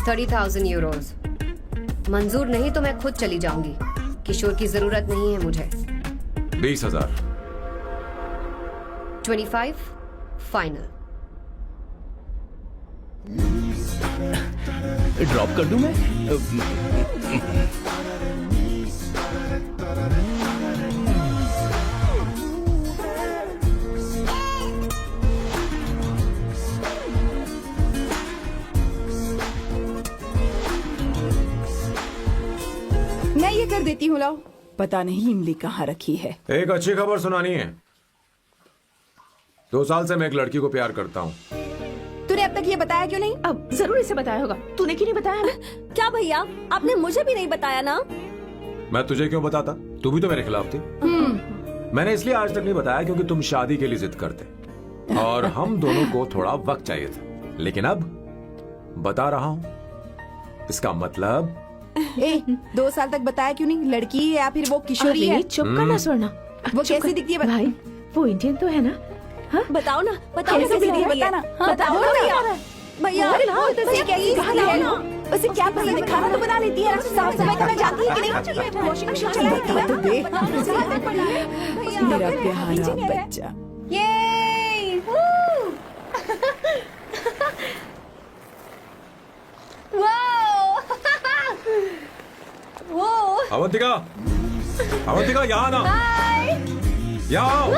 30,000 euros. मंजूर नहीं तो मैं खुद चली जाऊंगी। किशोर की जरूरत नहीं है मुझे। 20,000। 25 फाइनल। ड्रॉप कर दूं मैं? ये कर देती हूँ, लाओ। पता नहीं इमली कहाँ रखी है। एक अच्छी खबर सुनानी है। 2 साल से मैं एक लड़की को प्यार करता हूँ। तूने अब तक ये बताया क्यों नहीं? अब जरूर इसे बताया होगा, तूने क्यों नहीं बताया हमें? क्या भैया, आपने मुझे भी नहीं बताया ना? मैं तुझे क्यों बताता, तू भी तो मेरे खिलाफ थी। मैंने इसलिए आज तक नहीं बताया क्योंकि तुम शादी के लिए जिद करते और हम दोनों को थोड़ा वक्त चाहिए था। लेकिन अब बता रहा हूँ। इसका मतलब 2 साल तक बताया क्यों नहीं? लड़की है या फिर वो किशोरी है? चुप करना स्वर्णा। वो कैसी दिखती है? भाई वो इंडियन तो है ना? हाँ? बताओ ना, बताओ कैसे कैसी दिखती है? दिखती है? बताना। हाँ, बताओ ना भैया। भैया, उसे कैसी दिखती है ना? उसे क्या पसंद है? खाना तो बना लेती है, साफ सफाई करना जानती है कि नहीं? वॉशिंग मशीन चलाती है तो देख। मेरा प्यारा बच्चा। ये वो अवंतिका, अवंतिका यहाँ ना, यहाँ आओ।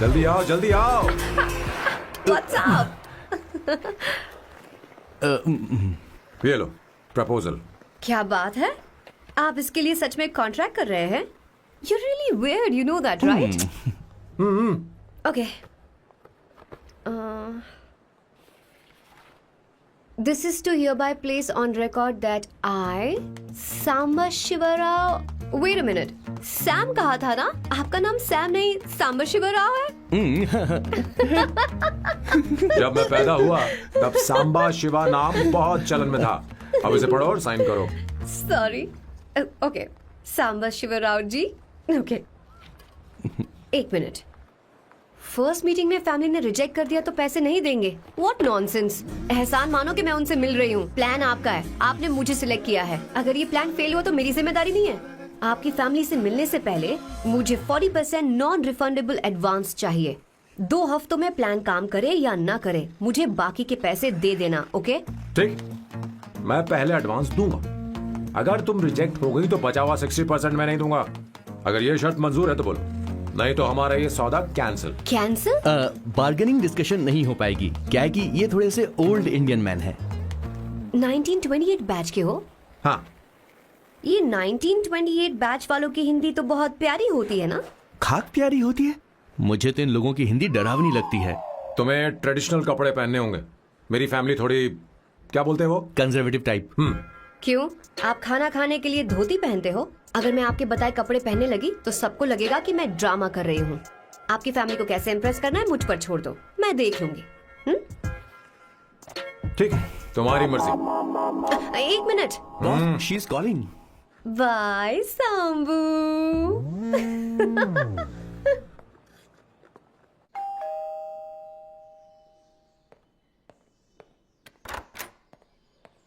जल्दी आओ, जल्दी आओ। What's up? ये लो प्रपोजल। क्या बात है? आप इसके लिए सच में कॉन्ट्रैक्ट कर रहे हैं? You're really weird, you know that, right? Okay. This is to hereby place on record that I, Samba Shivarao. Wait a minute. Sam कहा था ना? आपका नाम सैम नहीं सांबा शिवराव है? जब मैं पैदा हुआ तब सांबा शिवा नाम बहुत चलन में था। अब इसे पढ़ो और साइन करो। सॉरी। ओके, सांबा शिवराव जी। ओके, एक मिनट। फर्स्ट मीटिंग में फैमिली ने रिजेक्ट कर दिया तो पैसे नहीं देंगे? What nonsense. एहसान मानो कि मैं उनसे मिल रही हूँ। प्लान आपका है, आपने मुझे सिलेक्ट किया है। अगर ये प्लान फेल हुआ तो मेरी जिम्मेदारी नहीं है। आपकी फैमिली से मिलने से पहले मुझे 40% नॉन रिफंडेबल एडवांस चाहिए। 2 हफ्तों में प्लान काम करे या ना करे, मुझे बाकी के पैसे दे देना। ओके? ठीक, मैं पहले एडवांस दूंगा। अगर तुम रिजेक्ट हो गई तो बचा हुआ 60% मैं नहीं दूंगा। अगर ये शर्त मंजूर है तो बोलो, नहीं तो हमारा ये सौदा कैंसिल। कैंसिल? बार्गेनिंग डिस्कशन नहीं हो पाएगी। क्या है कि ये थोड़े से ओल्ड इंडियन मैन है। 1928 बैच के हो? हाँ। ये 1928 बैच वालों की हिंदी तो बहुत प्यारी होती है ना? खाक प्यारी होती है? मुझे तो इन लोगों की हिंदी डरावनी लगती है। तुम्हें ट्रेडिशनल कपड़े पहनने होंगे। मेरी फैमिली थोड़ी, क्या बोलते हैं वो, कंजर्वेटिव टाइप। क्यों? आप खाना खाने के लिए धोती पहनते हो? अगर मैं आपके बताए कपड़े पहनने लगी तो सबको लगेगा कि मैं ड्रामा कर रही हूँ। आपकी फैमिली को कैसे इम्प्रेस करना है मुझ पर छोड़ दो, मैं देख लूंगी। ठीक, तुम्हारी मर्जी। 1 minute. She is calling. Bye Sambu.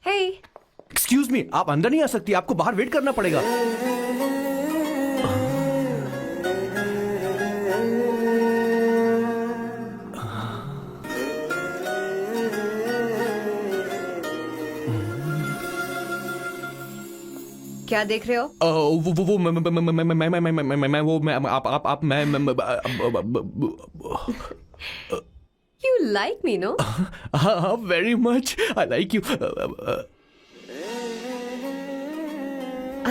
Hey, excuse me, आप अंदर नहीं आ सकती, आपको बाहर वेट करना पड़ेगा। क्या देख रहे हो? वो मैं वो मैं आप मैं यू लाइक मी नो? हाँ, very much, I like you.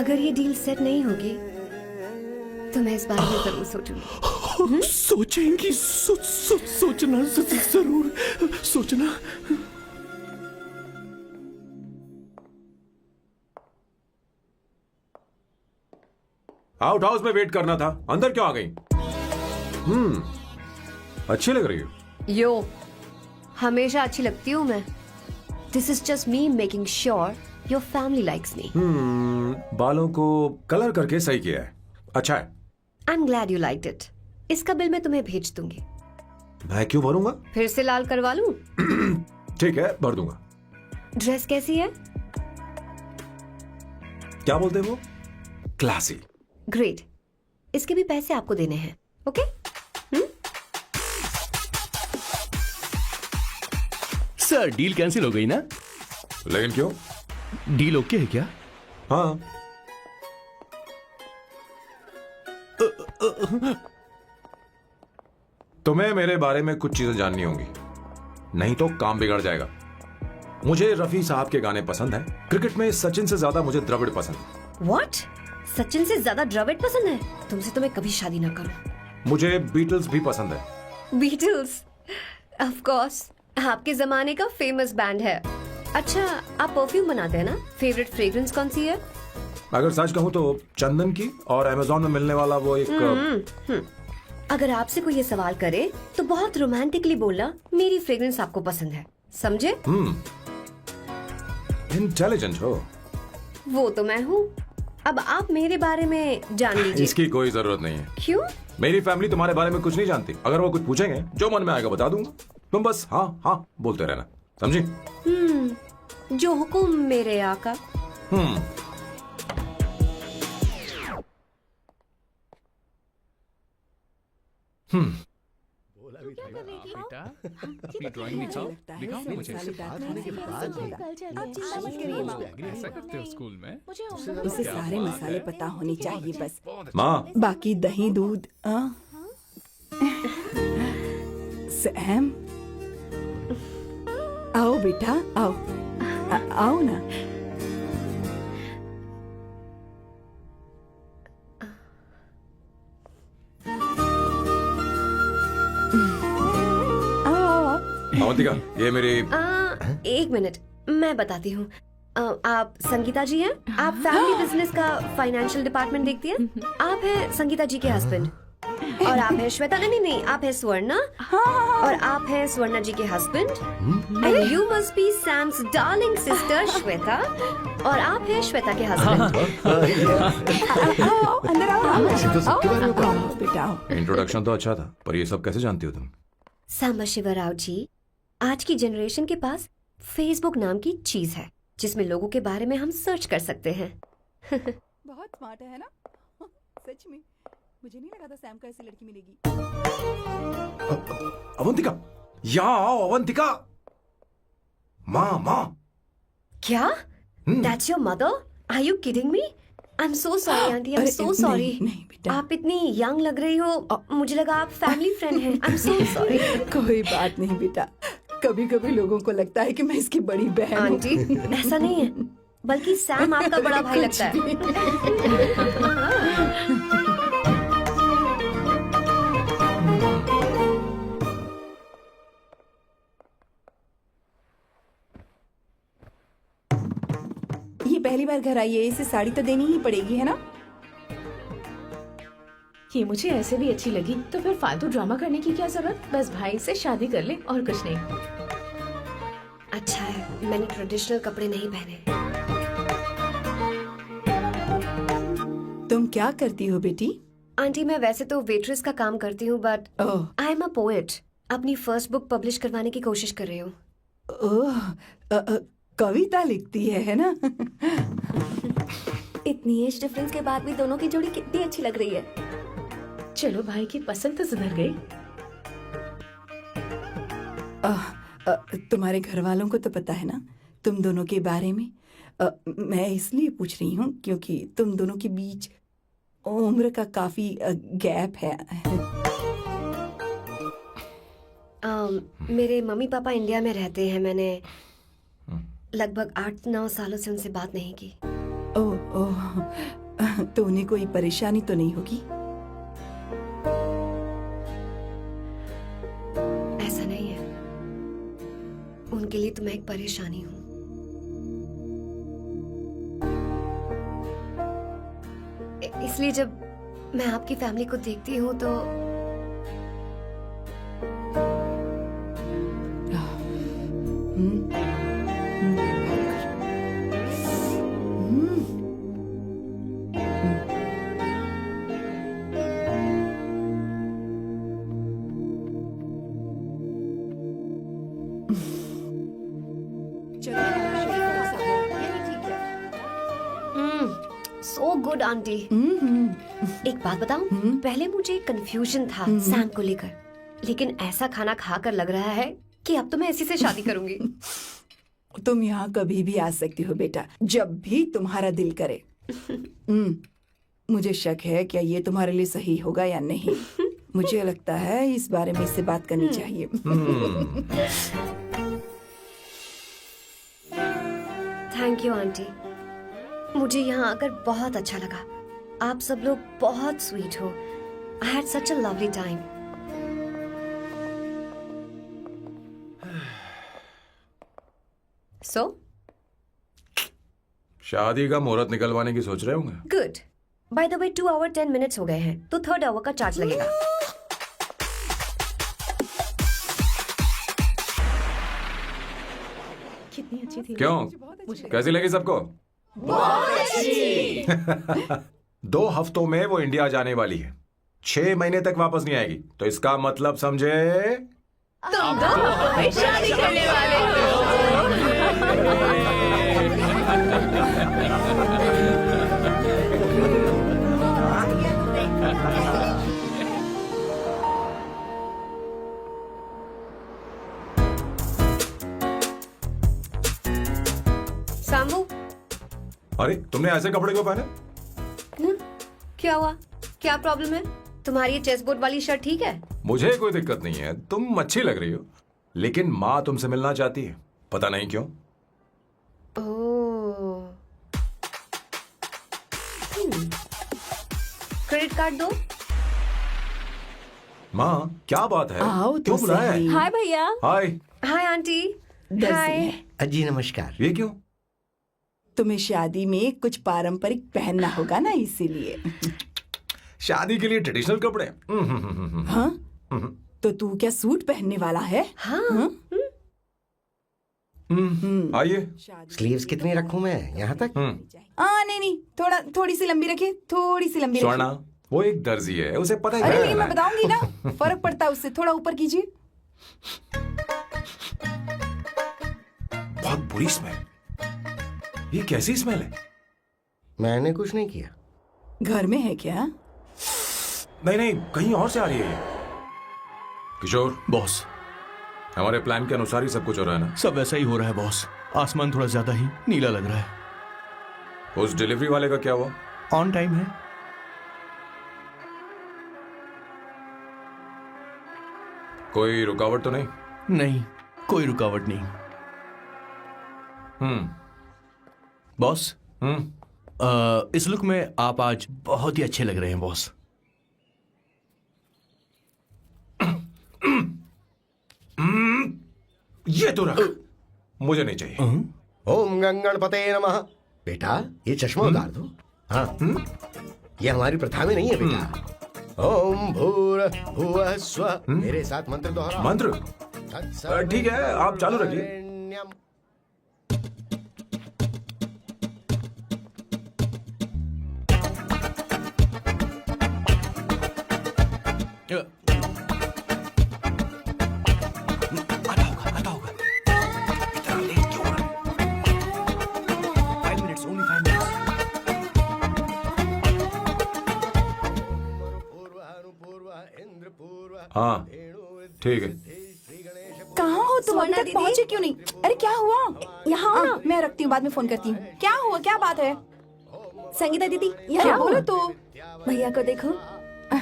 अगर ये डील सेट नहीं होगी तो मैं इस बारे में जरूर सोचूंगी। सोचेंगी, सोचना जरूर सोचना। आउट हाउस में वेट करना था, अंदर क्यों आ गई? अच्छी लग रही हो। यो, हमेशा अच्छी लगती हूँ मैं। This is just me making sure your family likes me. बालों को कलर करके सही किया है, अच्छा है। I am glad you liked it. इसका बिल मैं तुम्हें भेज दूंगी। मैं क्यों भरूंगा? फिर से लाल करवा लूं? ठीक है, भर दूंगा। ड्रेस कैसी है? क्या बोलते हैं वो? क्लासी। ग्रेट, इसके भी पैसे आपको देने हैं। ओके? सर, डील कैंसिल हो गई ना? लेकिन क्यों? डील ओके है क्या? हाँ। तुम्हें मेरे बारे में कुछ चीजें जाननी होंगी, नहीं तो काम बिगड़ जाएगा। मुझे रफी साहब के गाने पसंद हैं। क्रिकेट में सचिन से ज्यादा मुझे द्रविड़ पसंद है। व्हाट? सचिन से ज्यादा द्रविड़ पसंद है? तुमसे तो मैं कभी शादी ना करूं। मुझे बीटल्स भी पसंद है। बीटल्स? ऑफ कोर्स, आपके जमाने का फेमस बैंड है। अच्छा, आप परफ्यूम बनाते हैं ना? फेवरेट फ्रेग्रेंस कौन सी है? अगर सच कहूँ तो चंदन की, और अमेजोन में मिलने वाला वो एक अगर आपसे कोई ये सवाल करे तो बहुत रोमांटिकली बोलना मेरी फ्रेग्रेंस आपको पसंद है, समझे? इंटेलिजेंट हो। वो तो मैं हूँ। अब आप मेरे बारे में जान लीजिए। इसकी कोई जरूरत नहीं है। क्यों? मेरी फैमिली तुम्हारे बारे में कुछ नहीं जानती। अगर वो कुछ पूछेंगे, जो मन में आएगा बता दूंगा। तुम बस हाँ हाँ बोलते रहना, समझी? जो हुकुम मेरे आका। बेटा अपनी ड्राइंग दिखाओ मुझे। ऐसा करते हो स्कूल में? उसे सारे मसाले पता होने चाहिए बस। माँ, बाकी दही दूध। सैम, आओ बेटा, आओ। आओ ना। अवंतिका, ये मेरी एक मिनट, मैं बताती हूँ। आप संगीता जी हैं? आप फैमिली बिजनेस का फाइनेंशियल डिपार्टमेंट देखती हैं? आप हैं संगीता जी के हस्बैंड। और आप हैं श्वेता। नहीं, आप हैं स्वर्णा। और आप हैं स्वर्णा जी के husband. And you must be Sam's darling sister Shweta. और आप हैं श्वेता के हस्बैंड। आओ, अंदर आओ। ये तो सबके बारे में पता है। आओ बेटा, आओ। इंट्रोडक्शन तो अच्छा था, पर ये सब कैसे जानती हो तुम? सांबा शिवराव जी, आज की जनरेशन के पास फेसबुक नाम की चीज है जिसमें लोगों के बारे में हम सर्च कर सकते हैं। बहुत स्मार्ट है ना? सच में मुझे नहीं लगा था सैम को ऐसी लड़की मिलेगी। अवंतिका, यहाँ आओ अवंतिका। माँ। क्या? That's your mother? Are you kidding me? I'm so sorry, auntie. I'm so sorry. नहीं बेटा, आप इतनी यंग लग रही हो, मुझे लगा आप फैमिली फ्रेंड हैं। I'm so sorry. कोई बात नहीं बेटा। कभी कभी लोगों को लगता है कि मैं इसकी बड़ी बहन हूँ। आंटी, ऐसा नहीं है, बल्कि सैम आपका बड़ा भाई लगता है। ये पहली बार घर आई है, इसे साड़ी तो देनी ही पड़ेगी, है ना? ये मुझे ऐसे भी अच्छी लगी, तो फिर फालतू ड्रामा करने की क्या जरूरत? बस भाई से शादी कर ले और कुछ नहीं। अच्छा है, मैंने ट्रेडिशनल कपड़े नहीं पहने। तुम क्या करती हो बेटी? आंटी, मैं वैसे तो वेट्रेस का काम करती हूँ, but oh, I am a poet. अपनी फर्स्ट बुक पब्लिश करवाने की कोशिश कर रही हूँ। ओह, कविता लिखती है ना? इतनी एज डिफरेंस के बाद भी दोनों की जोड़ी कितनी अच्छी लग रही है। चलो, भाई की पसंद तो सुधर गई। तुम्हारे घर वालों को तो पता है ना तुम दोनों के बारे में? मैं इसलिए पूछ रही हूँ क्योंकि तुम दोनों के बीच उम्र का काफी गैप है। मेरे मम्मी पापा इंडिया में रहते हैं। मैंने लगभग 8-9 सालों से उनसे बात नहीं की। ओह, तो उन्हें कोई परेशानी तो नहीं होगी? ऐसा नहीं है, उनके लिए तो मैं एक परेशानी हूँ। इसलिए जब मैं आपकी फैमिली को देखती हूँ तो सो गुड आंटी। एक बात बताऊं, पहले मुझे कंफ्यूजन था सैम को लेकर, लेकिन ऐसा खाना खाकर लग रहा है कि अब तो मैं इसी से शादी करूंगी। तुम यहाँ कभी भी आ सकती हो बेटा, जब भी तुम्हारा दिल करे। मुझे शक है क्या ये तुम्हारे लिए सही होगा या नहीं। मुझे लगता है इस बारे में इससे बात करनी चाहिए। थैंक यू आंटी, मुझे यहाँ आकर बहुत अच्छा लगा। आप सब लोग बहुत स्वीट हो। I had such a lovely time. So शादी का मुहूर्त निकलवाने की सोच रहे होंगे। Good. By the way 2 hour 10 minutes हो गए हैं, तो 3rd आवर का चार्ज लगेगा। कितनी अच्छी थी। क्यों, कैसी लगी सबको? बहुत अच्छी। 2 हफ्तों में वो इंडिया जाने वाली है, 6 महीने तक वापस नहीं आएगी। तो इसका मतलब समझे, तुम दो शादी करने वाले हो। सांबू, अरे तुमने ऐसे कपड़े क्यों पहने? क्या हुआ? क्या प्रॉब्लम है? तुम्हारी ये चेस बोर्ड वाली शर्ट ठीक है? मुझे कोई दिक्कत नहीं है, तुम अच्छी लग रही हो, लेकिन माँ तुमसे मिलना चाहती है, पता नहीं क्यों। ओह। क्रेडिट कार्ड दो। माँ क्या बात है, आओ तो क्यों बुलाया है? सही। हाय भैया। हाय। Hi aunty. दस हाय। है। जी नमस्कार। ये क्यों? तुम्हें शादी में कुछ पारंपरिक पहनना होगा ना, इसीलिए। शादी के लिए ट्रेडिशनल कपड़े? हाँ? तो तू क्या सूट पहनने वाला है? हाँ। आइए। स्लीव्स कितनी रखूं मैं यहाँ तक? नहीं, थोड़ी सी लंबी रखिए, थोड़ी सी लंबी स्वर्णा, रखिए। वो एक दर्जी है, उसे पता है अरे क्या नहीं, करना मैं है। बताऊंगी ना, फर्क पड़ता है उससे। थोड़ा ऊपर कीजिए। बहुत बुरी स्मेल। ये कैसी स्मेल है? मैंने कुछ नहीं किया। घर में है क्या? नहीं नहीं, कहीं और से आ रही है ये। किशोर, बॉस, हमारे प्लान के अनुसार ही सब कुछ हो रहा है ना? सब ऐसा ही हो रहा है बॉस। आसमान थोड़ा ज्यादा ही नीला लग रहा है। उस डिलीवरी वाले का क्या हुआ? ऑन टाइम है। कोई रुकावट तो नहीं? नहीं, कोई रुकावट नहीं। बॉस, इस लुक में आप आज बहुत ही अच्छे लग रहे हैं बॉस। ये तो रख, मुझे नहीं चाहिए। ओम गंगणपते नमः। बेटा ये चश्मा उतार दो। हाँ, ये हमारी प्रथा में नहीं है बेटा। ओम भूर भुवः स्वः। मेरे साथ मंत्र दोहराओ। मंत्र? ठीक है, आप चालू रखिए। आता होगा। इतना लेट क्यों हो रहा है? 5 मिनट्स, only 5 मिनट्स। हाँ ठीक है। कहाँ हो तुम? अभी स्वर्णा तक दीदी? पहुँचे क्यों नहीं? अरे क्या हुआ? यहाँ आओ ना। मैं रखती हूँ, बाद में फोन करती हूँ। क्या हुआ? क्या बात है? संगीता दीदी, क्या यहाँ बोलो बोलो। तो। भैया को देखो,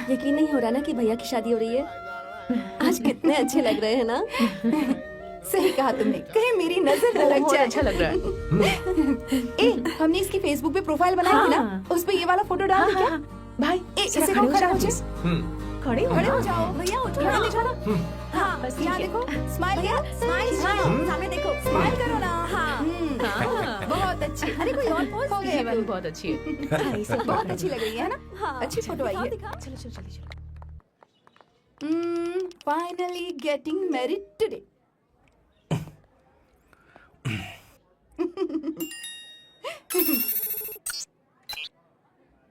यकीन नहीं हो रहा ना कि भैया की शादी हो रही है। आज कितने अच्छे लग रहे हैं ना। सही कहा तुमने, कहीं मेरी नजर न लग बहुत जाए। अच्छा लग रहा है। ए, हमने इसकी फेसबुक पे प्रोफाइल बनाई थी हाँ। ना, उस पे ये वाला फोटो डाल दे क्या? भाई, ए, जरा इसे खड़े हो खड़ा जाओ हो जाओ। please। खड़े हो खड़े हो जाओ। जाओ। भैया उठो यहाँ ना। देखो ना। हाँ, बस यहाँ ठीक है। देखो। स्माइल भैया किया? स्माइल सामने देखो। स्माइल करो ना। हाँ। बहुत अच्छी। अरे कोई और पोज हो गया। ये वाली बहुत अच्छी है। बहुत अच्छी लग रही है ना? हाँ। अच्छी फोटो आई है। दिखाओ। चलो चलो चलो चलो। Finally getting married today.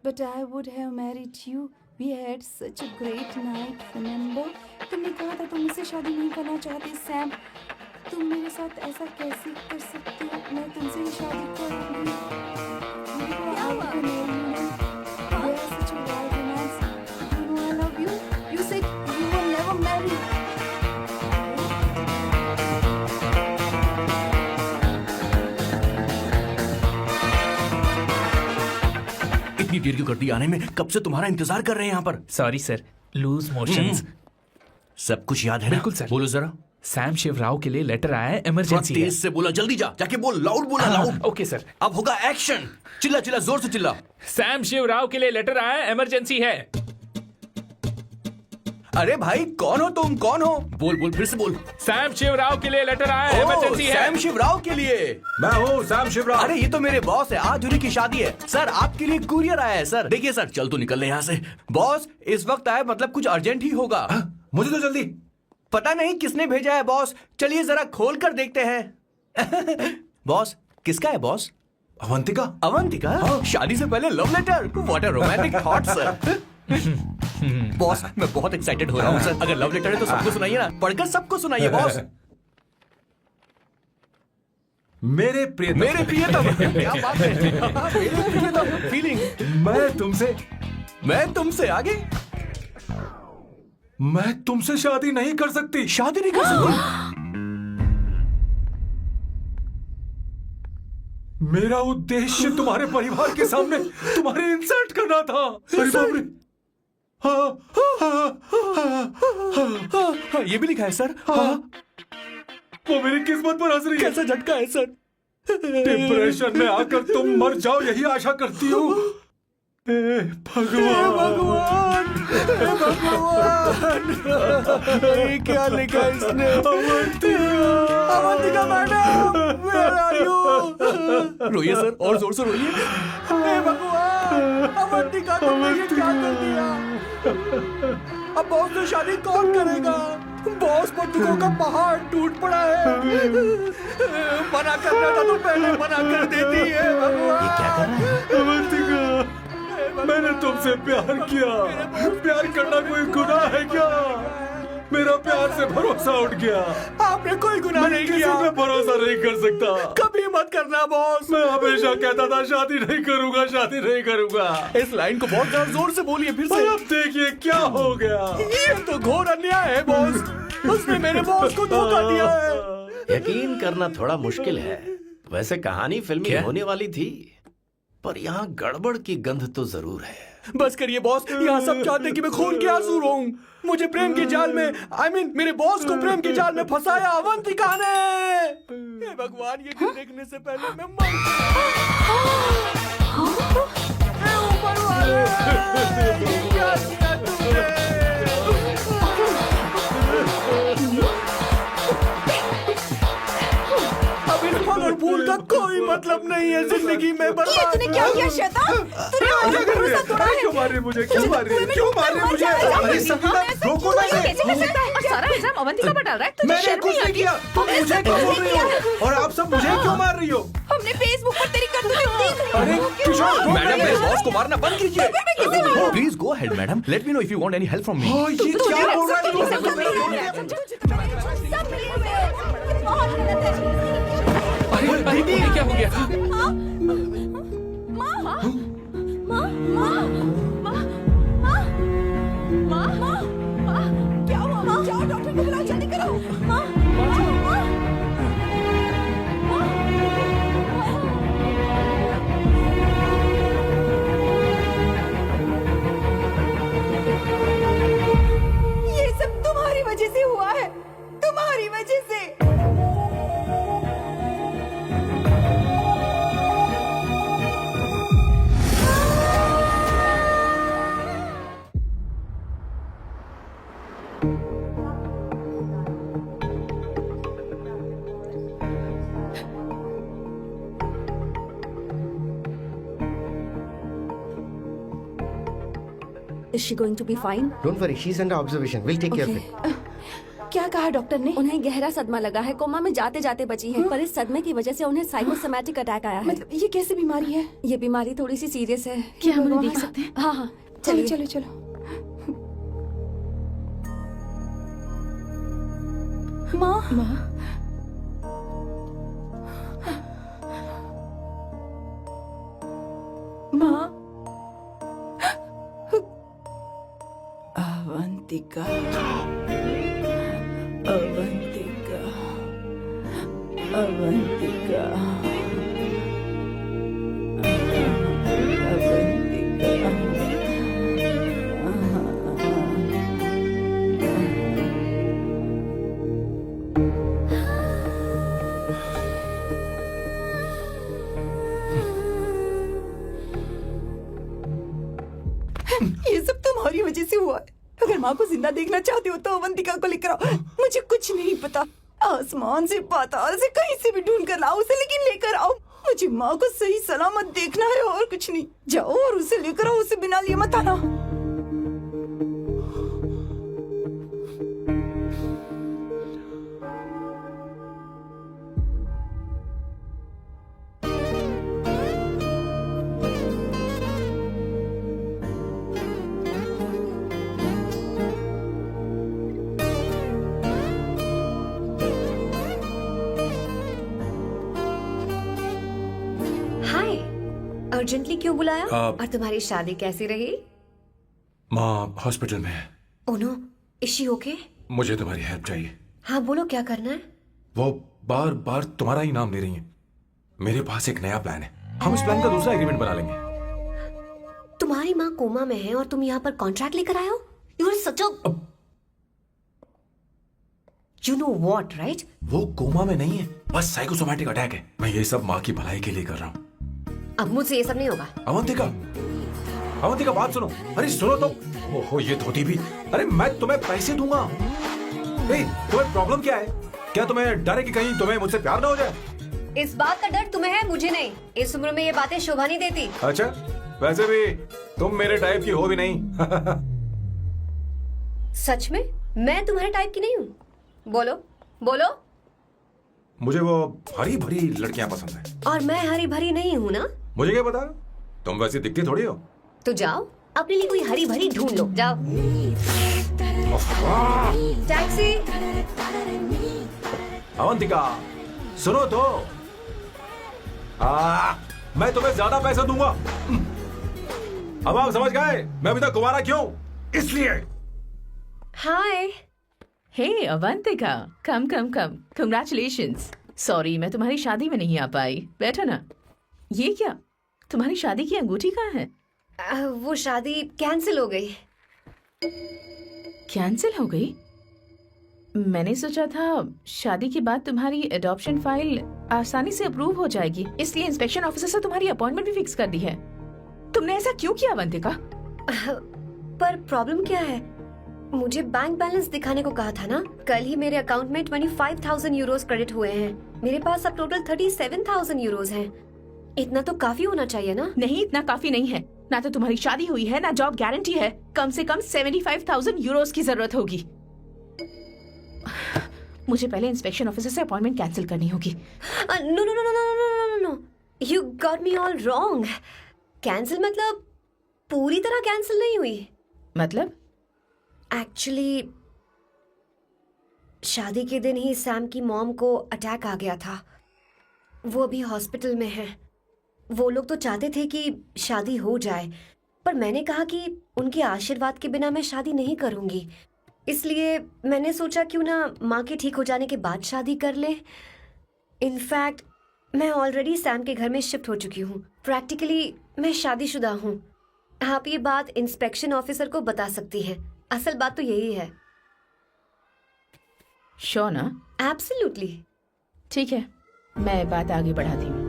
But I would have married you. We had such a great night. Remember? तुमने कहा था तुम मुझसे शादी नहीं करना चाहते सैम। तुम मेरे साथ ऐसा कैसे कर सकते हो? मैं तुमसे ही शादी करूंगी। क्या हुआ? We are such a wild romance. You know I love you. You said you will never marry. इतनी देर क्यों कर दी आने में? कब से तुम्हारा इंतजार कर रहे हैं यहाँ पर। Sorry sir, loose motions. सब कुछ याद है ना? बिल्कुल, सर। बोलो जरा। सैम शिवराव के लिए लेटर आया है, थोड़ा इमरजेंसी है। तेज से बोला, जल्दी जा, जाके बोल, लाउड बोला, लाउड। Okay sir. अब होगा एक्शन। चिल्ला चिल्ला, जोर से चिल्ला। सैम शिवराव के लिए लेटर आया है, इमरजेंसी है। अरे भाई, कौन हो तुम, कौन हो? बोल बोल, फिर से बोल। सैम शिवराव के लिए लेटर आया है, इमरजेंसी है। सैम शिवराव के लिए। मैं हूँ सैम शिवराव। अरे ये तो मेरे बॉस है, आज उन्हीं की शादी है। सर आपके लिए कुरियर आया है सर। देखिए सर, चल तो निकल ले यहाँ से। बॉस इस वक्त आए, मतलब कुछ अर्जेंट ही होगा। मुझे तो जल्दी। पता नहीं किसने भेजा है बॉस, चलिए जरा खोल कर देखते हैं। बॉस, किसका है बॉस? अवंतिका। अवंतिका? शादी से पहले love letter? What a romantic thought sir. Boss मैं बहुत एक्साइटेड हो रहा हूँ सर। अगर लव लेटर है तो सबको सुनाइए ना, पढ़कर सबको सुनाइए बॉस। मेरे प्रियतम। मेरे प्रियतम, क्या बात है। मेरे प्रियतम, फीलिंग। मैं तुमसे आगे। मैं तुमसे शादी नहीं कर सकती। शादी नहीं कर सकती? मेरा उद्देश्य तुम्हारे परिवार के सामने तुम्हारे इंसल्ट करना था। अरे बाप रे। हाँ, ये भी लिखा है सर। वो मेरी किस्मत पर हंस रही है। कैसा झटका है सर। डिप्रेशन में आकर तुम मर जाओ, यही आशा करती हूँ। भगवान भगवान, ये क्या लिखा है इसने? Avantika madam, where are you? रोइए सर, और जोर से रोइए। हे भगवान, अवंतिका तुमने ये क्या कर दिया? अब बॉस से शादी कौन करेगा? बॉस बंदूकों का पहाड़ टूट पड़ा है। मना करना था तो पहले मना कर देती है। भगवान, ये क्या कर रहा है? अवंतिका, मैंने तुमसे प्यार किया। प्यार करना कोई गुनाह है क्या? मेरा प्यार से भरोसा उठ गया। आपने कोई गुनाह नहीं किसी किया। पे भरोसा नहीं कर सकता। कभी मत करना बॉस। मैं हमेशा कहता था शादी नहीं करूंगा, शादी नहीं करूंगा। इस लाइन को बहुत ज्यादा जोर से बोलिए फिर से। अब देखिए क्या हो गया। ये तो घोर अन्याय है बॉस। उसने मेरे बॉस को धोखा दिया है। यकीन करना थोड़ा मुश्किल है। वैसे कहानी फिल्मी होने वाली थी, पर यहाँ गड़बड़ की गंध तो जरूर है। बस करिए बॉस, यहाँ सब चाहते हैं कि मैं खून के आंसू रोऊं। मुझे प्रेम के जाल में, मेरे बॉस को प्रेम के जाल में फंसाया अवंतिका ने। हे भगवान, ये दिन देखने से पहले मैं मर हे ऊपर वाले, ये क्या किया तुमने? अब इन फल और फूल का कोई मतलब नहीं है जिंदगी में। ये तूने क्या किया शैतान? तूने हमारा भरोसा तोड़ा है। क्यों मार रही मुझे? क्यों मार रही? क्यों मार रही मुझे? अरे संगीता, रोको ना इसे। कैसे कर सकता है? और सारा इल्जाम अवंतिका पर डाल रहा है। तुझे मैंने शर्म कुछ नहीं नहीं आती? किया। तुम हमने मुझे सब क्यों कुछ बोल रही किया है। हो? और आप सब मुझे क्यों मार रही हो? हमने फेसबुक पर तेरी करतूतें देख ली। अरे किशोर, मैडम, मेरे बॉस को मारना बंद कीजिए। Please go ahead madam, let me know if you want any help from me. ये क्या बोल रहा है? सब मिले हुए हैं। बहुत गलत है। अरे ये क्या हो गया? माँ, माँ, माँ, माँ, माँ, माँ, माँ, माँ, माँ, क्या हुआ? माँ, जाओ डॉक्टर को बुलाओ, जल्दी करो। माँ, माँ, माँ, ये सब तुम्हारी वजह से हुआ है, तुम्हारी वजह से। Is she going to be fine? Don't worry, she's under observation. We'll take care of it. क्या कहा डॉक्टर ने? उन्हें गहरा सदमा लगा है, कोमा में जाते जाते बची है, पर इस सदमे की वजह से उन्हें साइकोसोमैटिक अटैक आया है। मतलब ये कैसी बीमारी है? ये बीमारी थोड़ी सी सीरियस है। क्या हम उन्हें देख सकते हैं? हाँ हाँ, चलो चलिए। चलो चलो। माँ, माँ, माँ, अवंतिका, अवंतिका, अवंतिका, अवंतिका। माँ को जिंदा देखना चाहते हो तो अवंतिका को लेकर आओ। मुझे कुछ नहीं पता, आसमान से पाताल से कहीं से भी ढूंढ कर लाओ उसे, लेकिन लेकर आओ। मुझे माँ को सही सलामत देखना है और कुछ नहीं। जाओ और उसे लेकर आओ, उसे बिना लिए मत आना। हाय, अर्जेंटली क्यों बुलाया? आप- और तुम्हारी शादी कैसी रही? माँ हॉस्पिटल में है। Oh no, is she okay? मुझे तुम्हारी हेल्प चाहिए। हाँ बोलो, क्या करना है? वो बार बार तुम्हारा ही नाम ले रही है। मेरे पास एक नया प्लान है, हम इस प्लान का दूसरा एग्रीमेंट बना लेंगे। तुम्हारी माँ कोमा में है और तुम यहाँ पर कॉन्ट्रैक्ट लेकर आए हो? You are such a you know what, right? वो कोमा में नहीं है, बस साइकोसोमैटिक अटैक है। मैं ये सब माँ की भलाई के लिए कर रहा हूँ। अब मुझसे ये सब नहीं होगा। अवंतिका, अवंतिका बात सुनो। अरे सुनो तो। ओहो ये धोती भी। अरे मैं तुम्हें पैसे दूंगा। ए, तुम्हें प्रॉब्लम क्या है? क्या तुम्हें डर है कि कहीं तुम्हें मुझसे प्यार ना हो जाए? इस बात का डर तुम्हें है, मुझे नहीं। इस उम्र में ये बातें शोभा नहीं देती। अच्छा, वैसे भी तुम मेरे टाइप की हो भी नहीं। सच में मैं तुम्हारे टाइप की नहीं हूँ। बोलो बोलो। मुझे वो हरी भरी लड़कियां पसंद है। और मैं हरी भरी नहीं हूँ ना? मुझे क्या पता, तुम वैसी दिखती थोड़ी हो। तो जाओ अपने लिए कोई हरी भरी ढूंढ लो, जाओ। टैक्सी। अवंतिका सुनो तो। मैं तुम्हें ज्यादा पैसा दूंगा। अब आप समझ गए मैं अभी तक कुंवारा क्यों? इसलिए। हाय। हे अवंतिका, कम कम कम, कंग्रेचुलेशंस। सॉरी मैं तुम्हारी शादी में नहीं आ पाई। बैठो ना। ये क्या, तुम्हारी शादी की अंगूठी कहाँ है? वो शादी कैंसिल हो गई। कैंसिल हो गई? मैंने सोचा था शादी के बाद तुम्हारी एडॉप्शन फाइल आसानी से अप्रूव हो जाएगी, इसलिए इंस्पेक्शन ऑफिसर से तुम्हारी अपॉइंटमेंट भी फिक्स कर दी है। तुमने ऐसा क्यों किया अवंतिका? पर प्रॉब्लम क्या है? मुझे बैंक बैलेंस दिखाने को कहा था ना। कल ही मेरे अकाउंट में 25,000 यूरोस क्रेडिट हुए हैं। मेरे पास अब टोटल 37,000 यूरोस हैं। इतना तो काफी होना चाहिए ना? नहीं, इतना काफी नहीं है। ना तो तुम्हारी शादी हुई है, ना जॉब गारंटी है। कम से कम 75,000 यूरोस की जरूरत होगी। मुझे पहले इंस्पेक्शन ऑफिसर से अपॉइंटमेंट कैंसिल करनी होगी। No no no no no no no, you got me all wrong. Cancel मतलब पूरी तरह कैंसिल नहीं हुई। मतलब? एक्चुअली शादी के दिन ही सैम की मॉम को अटैक आ गया था। वो अभी हॉस्पिटल में है। वो लोग तो चाहते थे कि शादी हो जाए, पर मैंने कहा कि उनके आशीर्वाद के बिना मैं शादी नहीं करूंगी। इसलिए मैंने सोचा क्यों ना माँ के ठीक हो जाने के बाद शादी कर ले। इनफैक्ट मैं ऑलरेडी सैम के घर में शिफ्ट हो चुकी हूँ। प्रैक्टिकली मैं शादीशुदा हूँ। आप ये बात इंस्पेक्शन ऑफिसर को बता सकती हैं। असल बात तो यही है। श्योर ना? एब्सोल्युटली। ठीक है, मैं बात आगे बढ़ाती हूँ।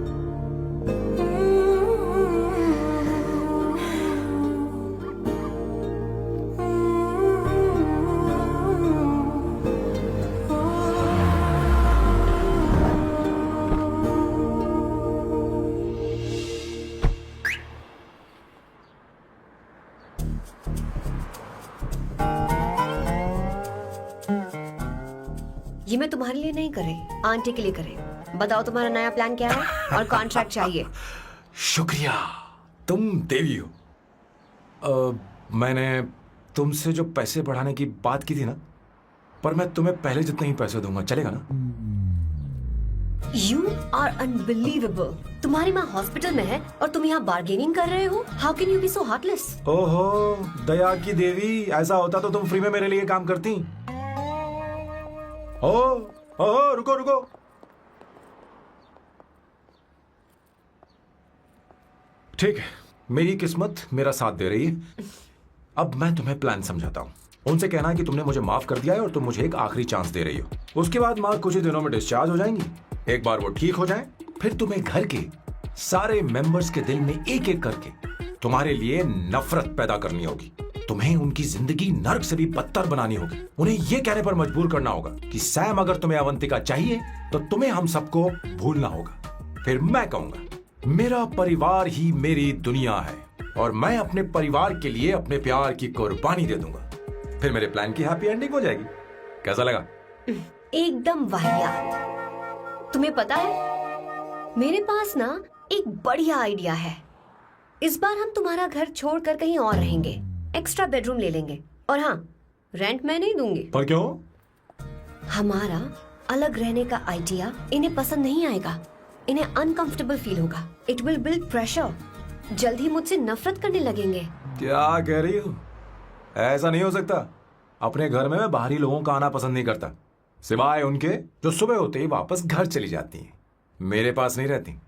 ये मैं तुम्हारे लिए नहीं कर रही, आंटी के लिए कर रही हूँ। बताओ तुम्हारा नया प्लान क्या है और कॉन्ट्रैक्ट चाहिए। शुक्रिया, तुम देवी हो। मैंने तुमसे जो पैसे बढ़ाने की बात की थी ना, पर मैं तुम्हें पहले जितने ही पैसे दूंगा, चलेगा ना? You are unbelievable. तुम्हारी माँ हॉस्पिटल में है और तुम यहाँ बार्गेनिंग कर रहे हो। How can you be so heartless? ओहो दया की देवी, ऐसा होता तो तुम फ्री में मेरे लिए काम करती। ओहो रुको रुको। ठीक है, मेरी किस्मत मेरा साथ दे रही है। अब मैं तुम्हें प्लान समझाता हूँ। उनसे कहना कि तुमने मुझे माफ कर दिया है और तुम मुझे एक आखिरी चांस दे रही हो। उसके बाद माँ कुछ ही दिनों में डिस्चार्ज हो जाएंगी। एक बार वो ठीक हो जाए, फिर तुम्हें घर के सारे मेंबर्स के दिल में एक एक करके तुम्हारे लिए नफरत पैदा करनी होगी। तुम्हें उनकी जिंदगी नर्क से भी बदतर बनानी होगी। उन्हें यह कहने पर मजबूर करना होगा कि सैम अगर तुम्हें अवंतिका चाहिए तो तुम्हें हम सबको भूलना होगा। फिर मैं कहूंगा मेरा परिवार ही मेरी दुनिया है और मैं अपने परिवार के लिए अपने प्यार की कुर्बानी दे दूंगा। फिर मेरे प्लान की हैप्पी एंडिंग हो जाएगी। कैसा लगा? एकदम वाहियात। तुम्हें पता है मेरे पास ना एक बढ़िया आइडिया है। इस बार हम तुम्हारा घर छोड़कर कहीं और रहेंगे, एक्स्ट्रा बेडरूम ले लेंगे और हाँ, रेंट मैं नहीं दूंगी। पर क्यों? हमारा अलग रहने का आइडिया इन्हें पसंद नहीं आएगा। इन्हें अनकंफर्टेबल फील होगा। It will build pressure. जल्द ही मुझसे नफरत करने लगेंगे। क्या कह रही हो? ऐसा नहीं हो सकता। अपने घर में मैं बाहरी लोगों का आना पसंद नहीं करता, सिवाय उनके जो सुबह होते ही वापस घर चली जाती हैं, मेरे पास नहीं रहती।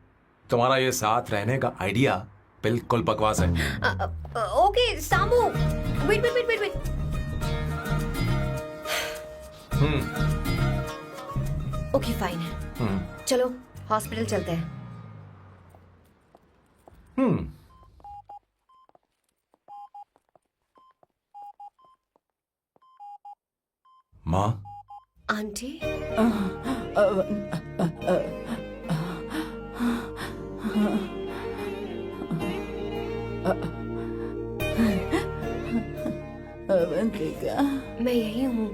तुम्हारा ये साथ रहने का आइडिया बिल्कुल बकवास है। Okay Samu, wait wait wait wait wait. Okay fine, चलो हॉस्पिटल चलते हैं। माँ, आंटी, अवंतिका, मैं यही हूँ।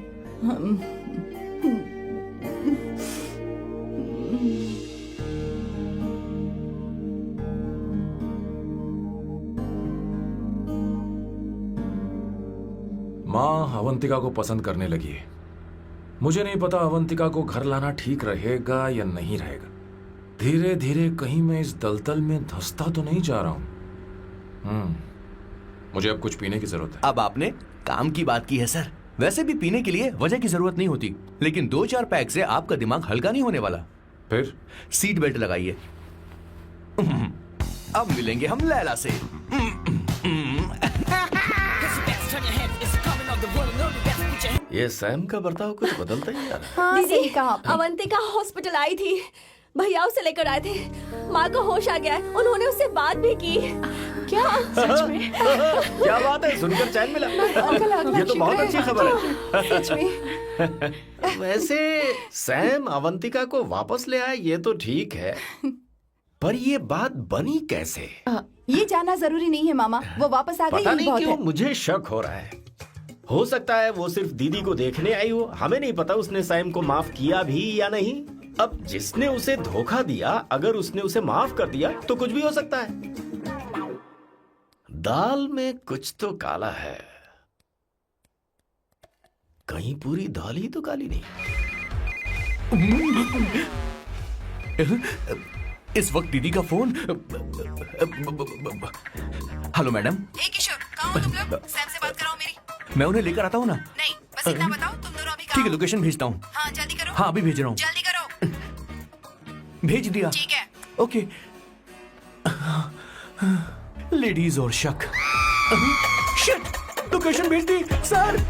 माँ अवंतिका को पसंद करने लगी है। मुझे नहीं पता अवंतिका को घर लाना ठीक रहेगा या नहीं रहेगा। धीरे धीरे कहीं मैं इस दलदल में धंसता तो नहीं जा रहा हूं। मुझे अब कुछ पीने की जरूरत है। अब आपने काम की बात की है सर। वैसे भी पीने के लिए वजह की जरूरत नहीं होती, लेकिन 2-4 पैक से आपका दिमाग हल्का नहीं होने वाला। फिर सीट बेल्ट लगाइए। अब मिलेंगे हम लैला से। ये सैम का बर्ताव कुछ बदलता ही यार। हाँ, सही कहा आपने। अवंतिका हॉस्पिटल आई थी, भैया उसे लेकर आए थे। माँ को होश आ गया है, उन्होंने उससे बात भी की। क्या सच में? क्या बात है, सुनकर चैन मिला। ये तो बहुत अच्छी खबर है। सच में। वैसे सैम अवंतिका को वापस ले आए ये तो ठीक है, पर ये बात बनी कैसे? ये जानना जरूरी नहीं है मामा, वो वापस आ गई पता यही नहीं बहुत क्यों है। मुझे शक हो रहा है। हो सकता है वो सिर्फ दीदी को देखने आई हो। हमें नहीं पता उसने सैम को माफ किया भी या नहीं। अब जिसने उसे धोखा दिया, अगर उसने उसे माफ कर दिया तो कुछ भी हो सकता है। दाल में कुछ तो काला है, कहीं पूरी दाल ही तो काली नहीं। इस वक्त दीदी का फोन। Hello madam. ए किशोर, कहाँ हो तुम लोग? सैम से बात कराओ मेरी। मैं उन्हें लेकर आता हूँ ना। नहीं, बस इतना बताओ तुम दोनों अभी ठीक कहाँ है, हो? लोकेशन भेजता हूँ। हाँ जल्दी करो। हाँ अभी भेज रहा हूँ। जल्दी करो। भेज दिया। ठीक है। ओके। लेडीज और शक। शिट, लोकेशन भेज दी सर।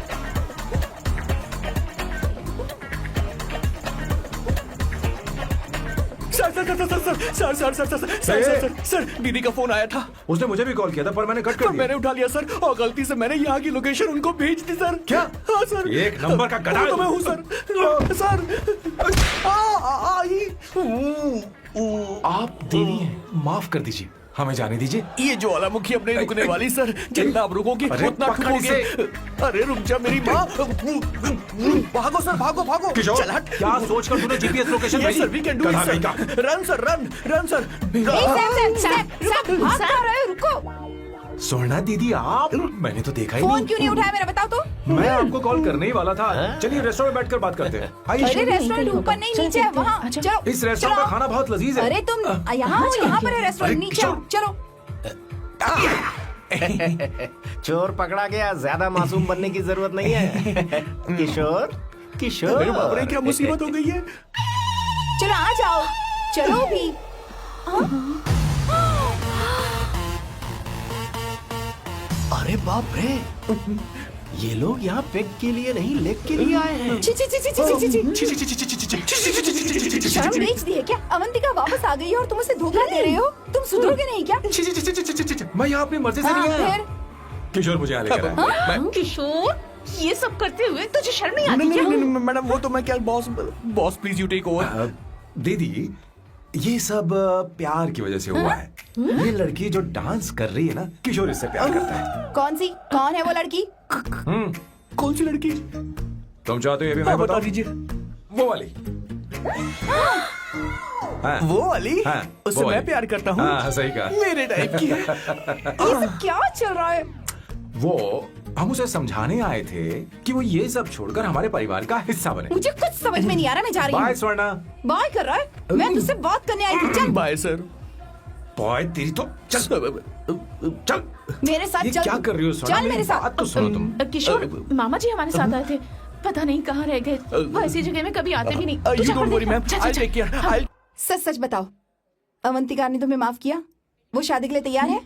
सर दीदी का फोन आया था। उसने मुझे भी कॉल किया था पर मैंने कट कर तो दिया। मैंने उठा लिया सर, और गलती से मैंने यहाँ की लोकेशन उनको भेज दी सर। क्या? हाँ सर। एक नंबर का गधा है तो मैं तू। हूँ सर। सर आप दीदी हैं, माफ कर दीजिए, हमें जाने दीजिए। ये ज्वालामुखी अब नहीं रुकने वाली सर। जितना आप रुकोगे अरे उतना पकड़ ठुकोगे। इसे। अरे रुक जा मेरी माँ। भागो सर, भागो भागो। किशोर, चल हट। क्या सोचकर तूने जीपीएस लोकेशन Yes, भेजी? sir, we can do it, गधा sir. कहीं का। Run, sir, run, run, sir. Sam, भाग कहाँ रहे हो? रुको। सोना दीदी आप, मैंने तो देखा ही फोन नहीं। क्यों नहीं उठाया मेरा, बताओ तो। मैं आपको कॉल करने ही वाला था। चलिए रेस्टोरेंट में बैठकर बात करते हैं। अरे आइए। रेस्टोरेंट ऊपर नहीं, नीचे है, वहाँ। चलो इस रेस्टोरेंट का चलो। खाना बहुत लजीज है। अरे तुम यहाँ हो, यहाँ पर है रेस्टोरेंट, नीचे आओ, चलो। चोर पकड़ा गया, ज्यादा मासूम बनने की जरूरत नहीं है। किशोर, किशोर। अरे बाप रे, क्या मुसीबत हो गई है। चलो आ जाओ, चलो भी। अरे बाप रे, ये लोग यहाँ पेग के लिए नहीं लेग के लिए आए हैं। ची ची ची ची ची ची। शर्म बेच दी है क्या? अवंतिका वापस आ गई है और तुम उसे धोखा दे रहे हो। तुम सुधरोगे नहीं क्या? मैं यहाँ अपनी मर्जी से हाँ, नहीं आया। फिर किशोर मुझे यहाँ लेकर आया। किशोर, ये सब करते हुए तुझे शर्म नहीं आती नहीं क्या? नहीं नहीं मैडम, वो तो मैं क्या, boss please you take over. दीदी, ये सब प्यार की वजह से हुआ है। ये लड़की जो डांस कर रही है ना, किशोर इससे प्यार करता है। कौन है वो लड़की? कौन सी लड़की? तुम चाहते हो ये भी मैं बता बताऊं? दीजिए। वो वाली। हाँ, वो वाली? हाँ, उससे वो मैं वाली। प्यार करता हूँ। हाँ, सही कहा। मेरे टाइप की है। ये सब क्या चल रहा है? वो हम उसे समझाने आए थे कि वो ये सब छोड़कर हमारे परिवार का हिस्सा बने। मुझे कुछ समझ में नहीं आ रहा, मैं जा रही बाय हूँ। स्वर्णा। बाय कर रहा है? मैं तुझसे बात करने आई थी, चल। Bye sir. बॉय तेरी तो चल चल। मेरे साथ ये चल। क्या कर रही हो स्वर्णा? चल मेरे साथ। बात तो सुनो तुम। किशोर, मामा जी हमारे साथ आए थे, पता नहीं कहाँ रह गए। वो ऐसी जगह में कभी आते भी नहीं। तू यू जा डोंट कर वरी देख। मैम, जा, जा, आई जा। Take care. सच सच बताओ, अवंतिका ने तुम्हें माफ किया? वो शादी के लिए तैयार है?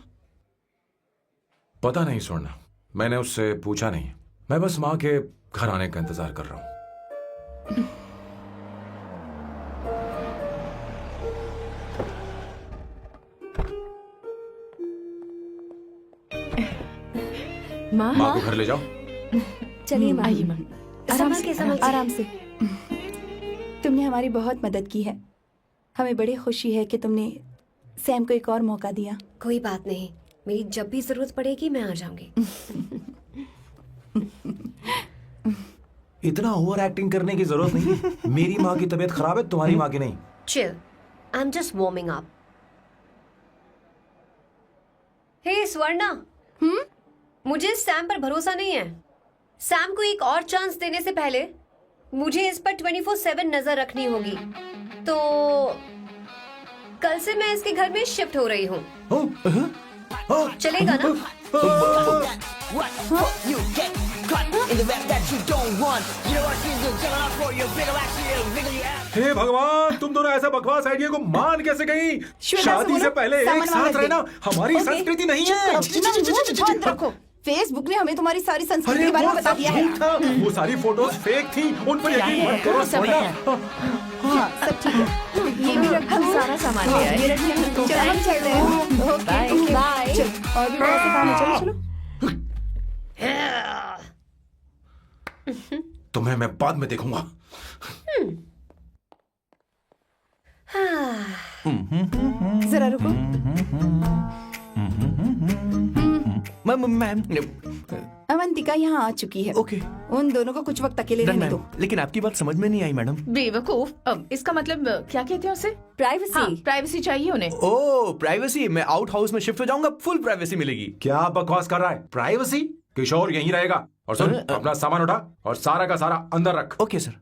पता नहीं स्वर्णा, मैंने उससे पूछा नहीं। मैं बस माँ के घर आने का इंतजार कर रहा हूँ। माँ, माँ को घर ले जाओ। चलिए माँ। आइए माँ। संभल के, संभल के। आराम से। तुमने हमारी बहुत मदद की है। हमें बड़ी खुशी है कि तुमने सैम को एक और मौका दिया। कोई बात नहीं, मेरी जब भी जरूरत पड़ेगी मैं आ जाऊंगी। इतना ओवर एक्टिंग करने की जरूरत नहीं। मेरी माँ की तबीयत खराब है, तुम्हारी माँ की नहीं। Chill, I am just warming up. Hey Swarna, मुझे सैम पर भरोसा नहीं है। सैम को एक और चांस देने से पहले मुझे इस पर 24/7 नजर रखनी होगी। तो कल से मैं इसके घर में शिफ्ट हो रही हूँ। चलेगा ना? What you get caught in the rap that you don't want. You know what you do? Get up for your bigger action, bigger you have. हे भगवान, तुम दोनों ऐसा बकवास आइडिया को मान कैसे गई? श्वेता से शादी बोलो, से पहले एक सामान वहाँ साथ रख दे। रहना हमारी ओके? संस्कृति नहीं चुप है। करो, अपना मुंह बंद रखो। फेसबुक ने हमें तुम्हारी सारी संस्कृति अरे के बारे वो में बता सब दिया है। झूठ था। वो सारी फोटोज फेक थी, उन पर यकीन मत करो स्वर्णा। हाँ, सब ठीक है। ये भी रख, हम सारा सामान ले आए। ये रख लिया। चलो हम चलते हैं। Okay, bye. चल, और भी बहुत से काम है, चलो चलो। तुम्हें मैं बाद में देखूंगा। जरा रुको। मैम अवंतिका यहाँ आ चुकी है। ओके। उन दोनों को कुछ वक्त अकेले रहने दो। लेकिन आपकी बात समझ में नहीं आई मैडम। बेवकूफ, इसका मतलब क्या कहते हैं उसे? प्राइवेसी। हाँ, प्राइवेसी चाहिए उन्हें। ओह प्राइवेसी, मैं आउट हाउस में शिफ्ट हो जाऊंगा, फुल प्राइवेसी मिलेगी। क्या बकवास कर रहा है? प्राइवेसी? किशोर यहीं रहेगा। और सुन, अपना सामान उठा और सारा का सारा अंदर रख। Okay sir.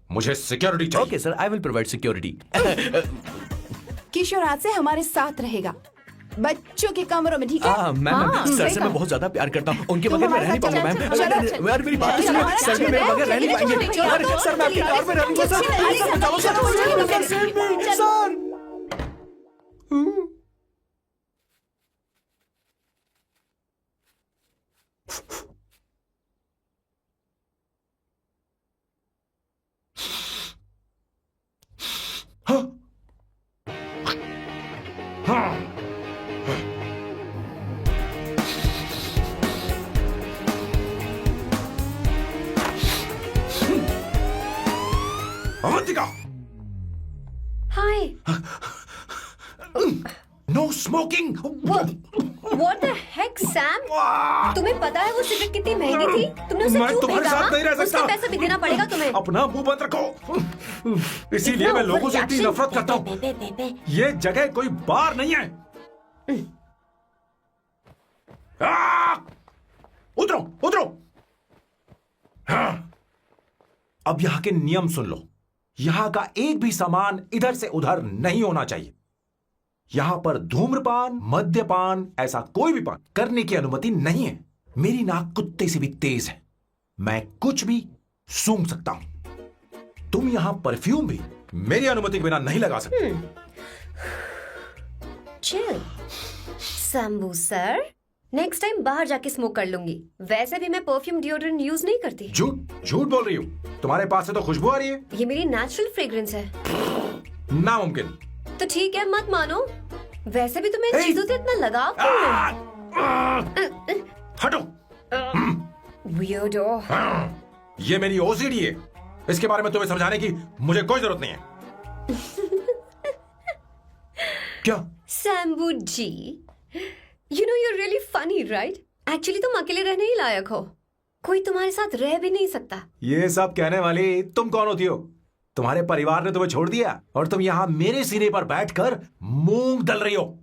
मुझे सिक्योरिटी चाहिए। Okay sir, I will provide security. Kishore आज से हमारे साथ रहेगा, बच्चों के कमरों में, ठीक है? मैम सर सही से कहा। मैं बहुत ज्यादा प्यार करता हूँ, उनके तुम बगैर मैं हमारे रह नहीं साथ पाऊंगा चलो, मैम। चलो, चलो। यार मेरी बात चलो, सुनिए, हमारे सर साथ मेरे चलो, बगैर रह नहीं चलो, पाएंगे। चलो, अरे चलो, सर मैं आपके चलो, कार में रहूंगा सर। चलो, सर बचाओ सर, चलो, चलो, सर चलो, sir. Avantika, hi. No smoking. What the heck, Sam? तुम्हें पता है वो सिगरेट कितनी महंगी थी? तुमने उसे मैं क्यों तुम्हारे खरीदा? साथ नहीं रह सकता। उसका पैसा भी देना पड़ेगा तुम्हें। अपना मुंह बंद रखो। इसीलिए मैं लोगों से इतनी नफरत करता हूँ। ये जगह कोई बार नहीं है। उतरो उतरो। हाँ। अब यहाँ के नियम सुन लो। यहाँ का एक भी सामान इधर से उधर नहीं होना चाहिए। यहाँ पर धूम्रपान, मद्यपान, ऐसा कोई भी पान करने की अनुमति नहीं है। मेरी नाक कुत्ते से भी तेज है, मैं कुछ भी सूंघ सकता हूं। तुम यहाँ परफ्यूम भी मेरी अनुमति के बिना नहीं लगा सकते। Chill Shambhu sir, next time बाहर जाके स्मोक कर लूंगी। वैसे भी मैं परफ्यूम डिओड्रेंट यूज नहीं करती। झूठ झूठ बोल रही हो। तुम्हारे पास से तो खुशबू आ रही है। ये मेरी नेचुरल फ्रेग्रेंस है। नामुमकिन। तो ठीक है, मत मानो। वैसे भी तुम्हें इन चीजों से इतना लगाव क्यों है? हटो। वियर्डो। ये मेरी ओसीडी है, इसके बारे में तुम्हें समझाने की मुझे कोई जरूरत नहीं है। क्या? Sambu ji, you know you're really funny, right? Actually तुम अकेले रहने ही लायक हो, कोई तुम्हारे साथ रह भी नहीं सकता। ये सब कहने वाली तुम कौन होती हो? तुम्हारे परिवार ने तुम्हें छोड़ दिया और तुम यहां मेरे सीने पर बैठकर मूंग दल रही हो।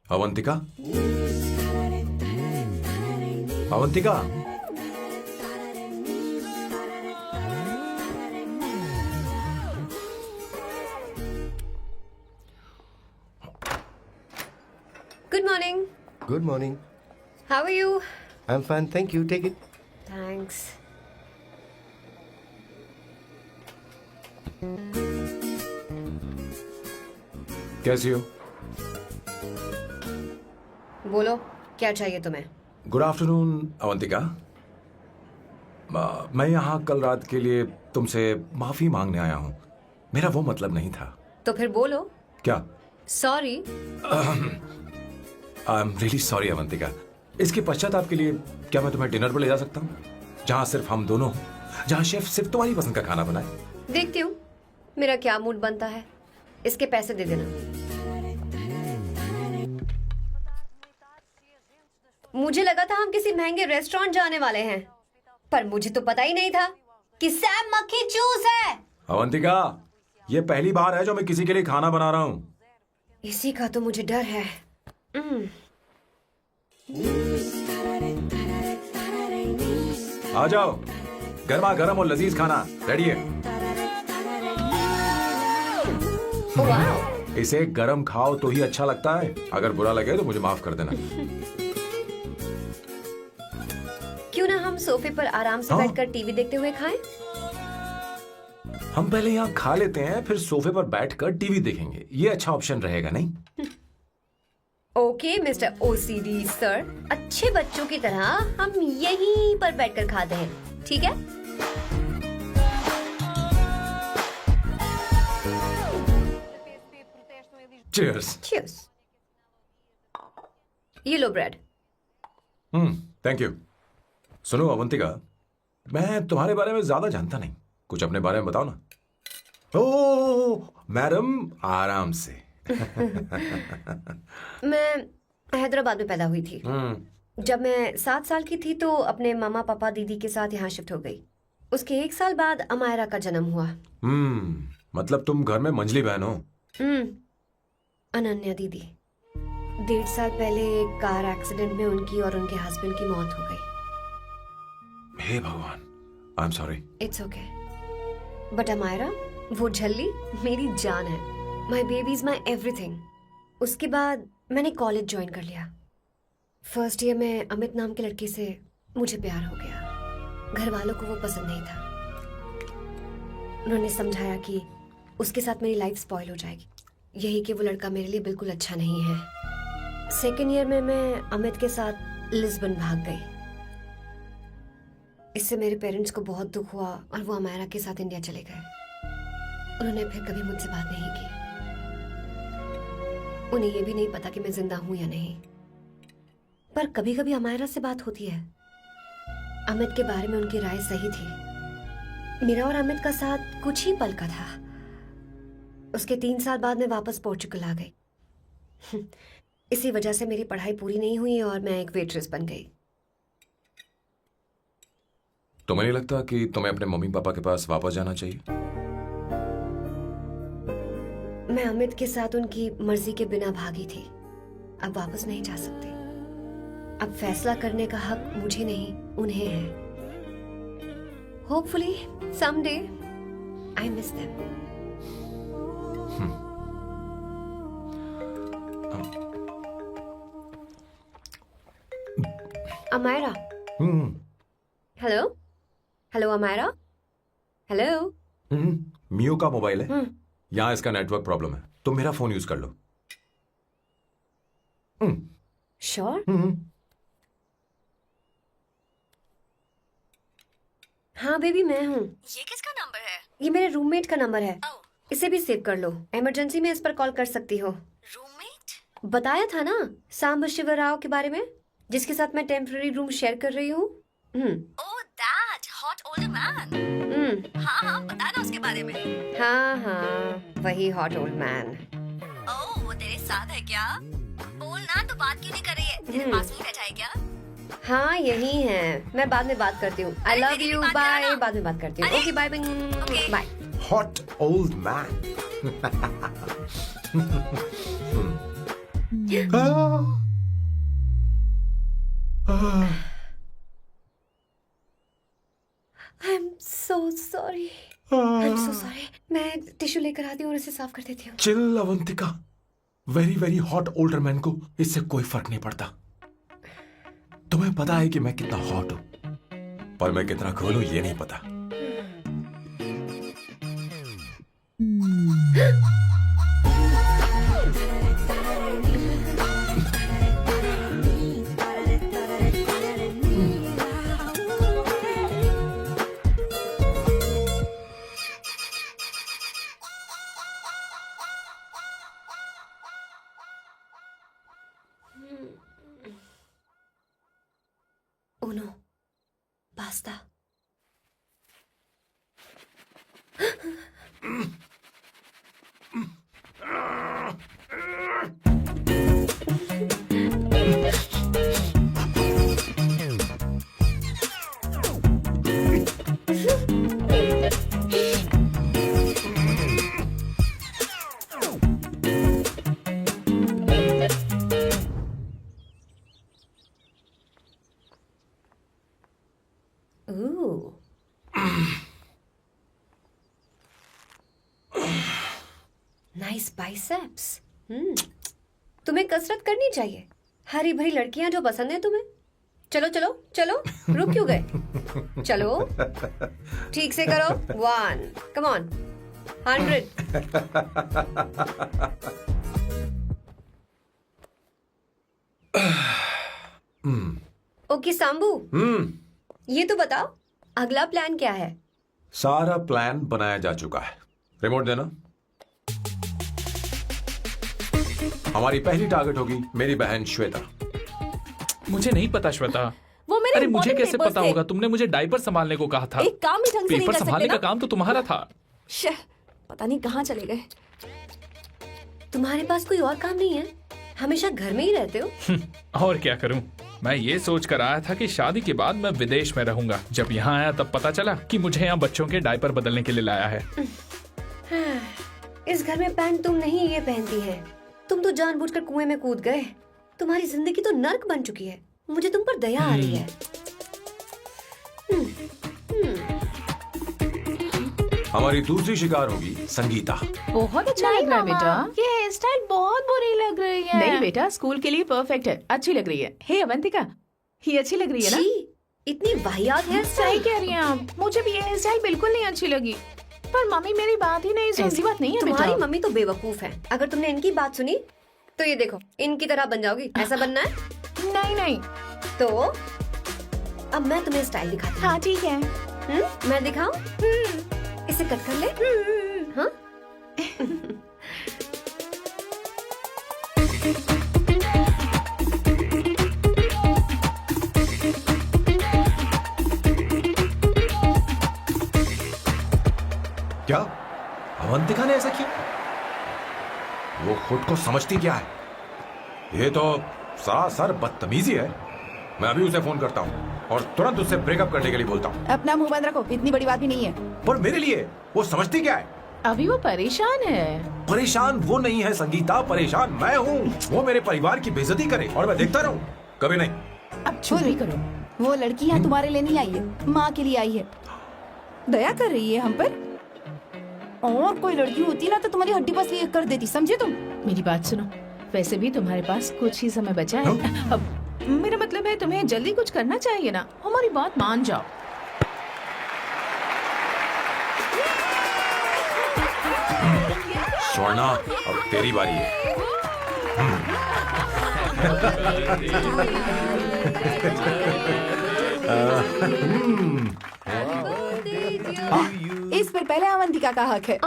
Avantika, Avantika, good morning. Good morning. How are you? I am fine, thank you, take it. Thanks. कैसी हो? बोलो, क्या चाहिए तुम्हें? Good afternoon Avantika. मैं यहाँ कल रात के लिए तुमसे माफी मांगने आया हूँ। मेरा वो मतलब नहीं था। तो फिर बोलो। क्या? Sorry. I am really sorry Avantika. इसके पश्चात आपके लिए क्या मैं तुम्हें डिनर पर ले जा सकता हूँ, जहाँ सिर्फ हम दोनों हों, जहाँ शेफ सिर्फ तुम्हारी पसंद का खाना बनाए? देखती हूँ मेरा क्या मूड बनता है। इसके पैसे दे देना। मुझे लगा था हम किसी महंगे रेस्टोरेंट जाने वाले हैं, पर मुझे तो पता ही नहीं था कि सैम मक्खी चूस है। अवंतिका, ये पहली बार है जो मैं किसी के लिए खाना बना रहा हूँ। इसी का तो मुझे डर है। आ जाओ, गर्मा गर्म और लजीज खाना रेडी है। वाह। इसे गरम खाओ तो ही अच्छा लगता है। अगर बुरा लगे तो मुझे माफ कर देना। क्यों ना हम सोफे पर आराम से बैठकर टीवी देखते हुए खाएं? हम पहले यहाँ खा लेते हैं, फिर सोफे पर बैठकर टीवी देखेंगे। ये अच्छा ऑप्शन रहेगा, नहीं? ओके मिस्टर ओसीडी सर, अच्छे बच्चों की तरह हम यहीं पर बैठकर खाते हैं, ठीक है? Cheers. Cheers. ये लो ब्रेड। Thank you. सुनो अवंतिका, मैं तुम्हारे बारे में ज्यादा जानता नहीं, कुछ अपने बारे में बताओ ना। ओ मैडम, आराम से। मैं हैदराबाद में पैदा हुई थी। जब मैं 7 साल की थी तो अपने मामा पापा दीदी के साथ यहाँ शिफ्ट हो गई। उसके 1 साल बाद अमायरा का जन्म हुआ। मतलब तुम घर में मंझली बहन हो? अनन्या दीदी। 1.5 साल पहले एक कार एक्सीडेंट में उनकी और उनके हस्बैंड की मौत हो गई। हे भगवान, I am sorry. It's okay. But Amayra, वो झल्ली मेरी जान है। My baby is my everything. उसके बाद मैंने कॉलेज ज्वाइन कर लिया। फर्स्ट ईयर में अमित नाम के लड़के से मुझे प्यार हो गया। घर वालों को वो पसंद नहीं था। उन्होंने समझाया कि उसके साथ मेरी लाइफ स्पॉइल हो जाएगी, यही कि वो लड़का मेरे लिए बिल्कुल अच्छा नहीं है। सेकेंड ईयर में मैं अमित के साथ लिस्बन भाग गई। इससे मेरे पेरेंट्स को बहुत दुख हुआ और वो अमायरा के साथ इंडिया चले गए। उन्होंने फिर कभी मुझसे बात नहीं की। उन्हें ये भी नहीं पता कि मैं जिंदा हूं या नहीं। पर कभी कभी अमायरा से बात होती है। अमित के बारे में उनकी राय सही थी। मेरा और अमित का साथ कुछ ही पल का था। उसके 3 साल बाद मैं वापस पोर्चुगल आ गई। इसी वजह से मेरी पढ़ाई पूरी नहीं हुई और मैं एक वेट्रेस बन गई। तुम्हें नहीं लगता कि तुम्हें अपने मम्मी पापा के पास वापस जाना चाहिए? मैं अमित के साथ उनकी मर्जी के बिना भागी थी। अब वापस नहीं जा सकती। अब फैसला करने का हक मुझे नहीं, उन्हें है। Hopefully someday I miss them. Amayra, hello hello Amayra, hello. मियो का मोबाइल है, यहाँ इसका नेटवर्क प्रॉब्लम है, तुम मेरा फोन यूज कर लो। श्योर? हाँ बेबी, मैं हूँ। ये किसका नंबर है? ये मेरे रूममेट का नंबर है, इसे भी सेव कर लो। इमरजेंसी में इस पर कॉल कर सकती हो। रूममेट? बताया था ना सांब शिवराव के बारे में, जिसके साथ मैं टेम्पररी रूम शेयर कर रही हूँ। Oh that hot old man. हाँ हाँ, बता ना उसके बारे में। हाँ हाँ, वही हॉट ओल्ड मैन। ओह, वो तेरे साथ है क्या? बोल ना, तो बात क्यों नहीं कर रही है? तेरे पास ही बैठा है क्या? हाँ यही है, मैं बाद में बात करती हूँ। I love you, bye. बाद में बात करती हूँ। Okay bye bye. Hot old man. I am so sorry, I am so sorry. मैं टिश्यू लेकर आती हूँ और इसे साफ कर देती हूँ। Chill Avantika, very very hot older man को इससे कोई फर्क नहीं पड़ता। तुम्हें पता है कि मैं कितना हॉट हूं, पर मैं कितना कूल हूं ये नहीं पता। Uno, basta. Ooh. Nice biceps. तुम्हें कसरत करनी चाहिए। हरी भरी लड़कियां जो पसंद है तुम्हें। चलो चलो चलो, रुक क्यों गए? चलो, ठीक से करो। 1, come on, 100. ओके सांबू, ये तो बताओ अगला प्लान क्या है? सारा प्लान बनाया जा चुका है। रिमोट देना। हमारी पहली टारगेट होगी मेरी बहन श्वेता। मुझे नहीं पता श्वेता। वो मेरे अरे मुझे important कैसे papers पता थे। होगा? तुमने मुझे डायपर संभालने को कहा था। एक काम भी ढंग से नहीं पेपर कर सकते संभालने ना? का काम तो तुम्हारा था। शह, पता नहीं कहाँ चले गए। तुम्हारे पास कोई और काम नहीं है? हमेशा घर में ही रहते हो। और क्या करूं? मैं ये सोच कर आया था कि शादी के बाद मैं विदेश में रहूंगा। जब यहाँ आया तब पता चला कि मुझे यहाँ बच्चों के डायपर बदलने के लिए लाया है। इस घर में पैंट तुम नहीं ये पहनती है। तुम तो जानबूझकर कुएं में कूद गए। तुम्हारी जिंदगी तो नर्क बन चुकी है। मुझे तुम पर दया आ रही है। हमारी दूसरी शिकार होगी संगीता। बहुत अच्छा लग रहा है बेटा। ये हेयर स्टाइल बहुत बुरी लग रही है। नहीं बेटा, स्कूल के लिए परफेक्ट है, अच्छी लग रही है। हे अवंतिका, ये अच्छी लग रही है ना? छी, इतनी वाहियात हेयर सही स्टाइल। कह रही हैं आप। मुझे भी ये हेयर स्टाइल बिल्कुल नहीं अच्छी लगी। पर मम्मी मेरी बात ही नहीं सुनती। ऐसी बात नहीं है तुम्हारी बेटा। मम्मी तो बेवकूफ है। अगर तुमने इनकी बात सुनी तो ये देखो, इनकी तरह बन जाओगी। ऐसा बनना है? नहीं नहीं। तो अब मैं तुम्हें स्टाइल दिखाती हूँ। हाँ ठीक है। मैं दिखाऊं? इसे कट कर ले। हाँ? क्या अवंतिका ने ऐसा किया? वो खुद को समझती क्या है? ये तो सरासर बदतमीजी है। मैं अभी उसे फोन करता हूँ और तुरंत उससे ब्रेकअप करने के लिए बोलता हूँ। अपना मुंह बंद रखो, इतनी बड़ी बात भी नहीं है। पर मेरे लिए वो समझती क्या है? अभी वो परेशान है। परेशान वो नहीं है संगीता, परेशान मैं हूँ। वो मेरे परिवार की बेइज्जती करे और मैं देखता रहूँ? कभी नहीं। अब चुप ही करो। वो लड़की यहाँ तुम्हारे लिए नहीं आई है, माँ के लिए आई है। दया कर रही है हम पर। और कोई लड़की होती ना तो तुम्हारी हड्डी बस ये कर देती, समझे तुम? मेरी बात सुनो, वैसे भी तुम्हारे पास कुछ ही समय बचा है। अब मेरा मतलब है तुम्हें जल्दी कुछ करना चाहिए ना, हमारी बात मान जाओ। स्वर्णा, अब तेरी बारी है। इस पर पहले अवंतिका का हक है।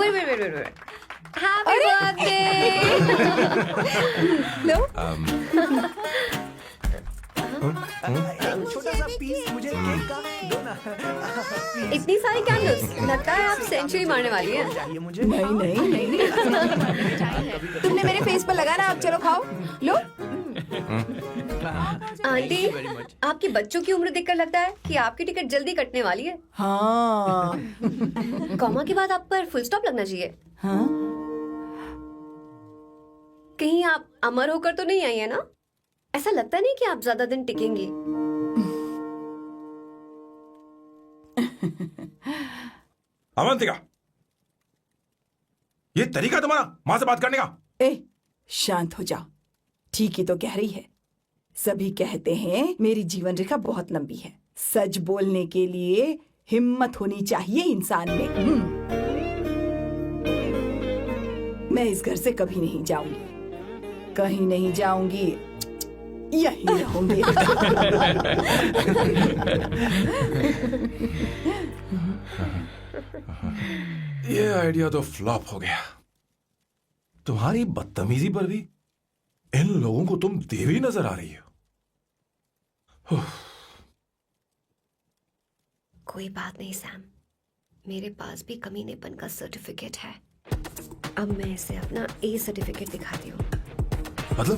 Wait happy birthday. लो छोटा सा पीस मुझे केक का दो ना। इतनी सारी कैंडल्स, लगता है आप सेंचुरी मारने वाली हैं। चाहिए मुझे। नहीं तुमने मेरे फेस पर लगाना, अब चलो खाओ। लो आंटी, आपके बच्चों की उम्र देखकर लगता है कि आपकी टिकट जल्दी कटने वाली है। हाँ कॉमा के बाद आप पर फुल स्टॉप लगना चाहिए। हाँ कहीं आप अमर होकर तो नहीं आई है ना? ऐसा लगता नहीं कि आप ज्यादा दिन टिकेंगी। अवंतिका, ये तरीका तुम्हारा माँ से बात करने का? ए शांत हो जाओ। ठीक ही तो कह रही है। सभी कहते हैं मेरी जीवन रेखा बहुत लंबी है। सच बोलने के लिए हिम्मत होनी चाहिए इंसान में। मैं इस घर से कभी नहीं जाऊंगी, कहीं नहीं जाऊंगी, यहीं रहूंगी। ये आइडिया तो फ्लॉप हो गया। तुम्हारी बदतमीजी पर भी इन लोगों को तुम देवी नजर आ रही हो। कोई बात नहीं सैम, मेरे पास भी कमीनेपन का सर्टिफिकेट है। अब मैं इसे अपना ए सर्टिफिकेट दिखाती हूँ। मतलब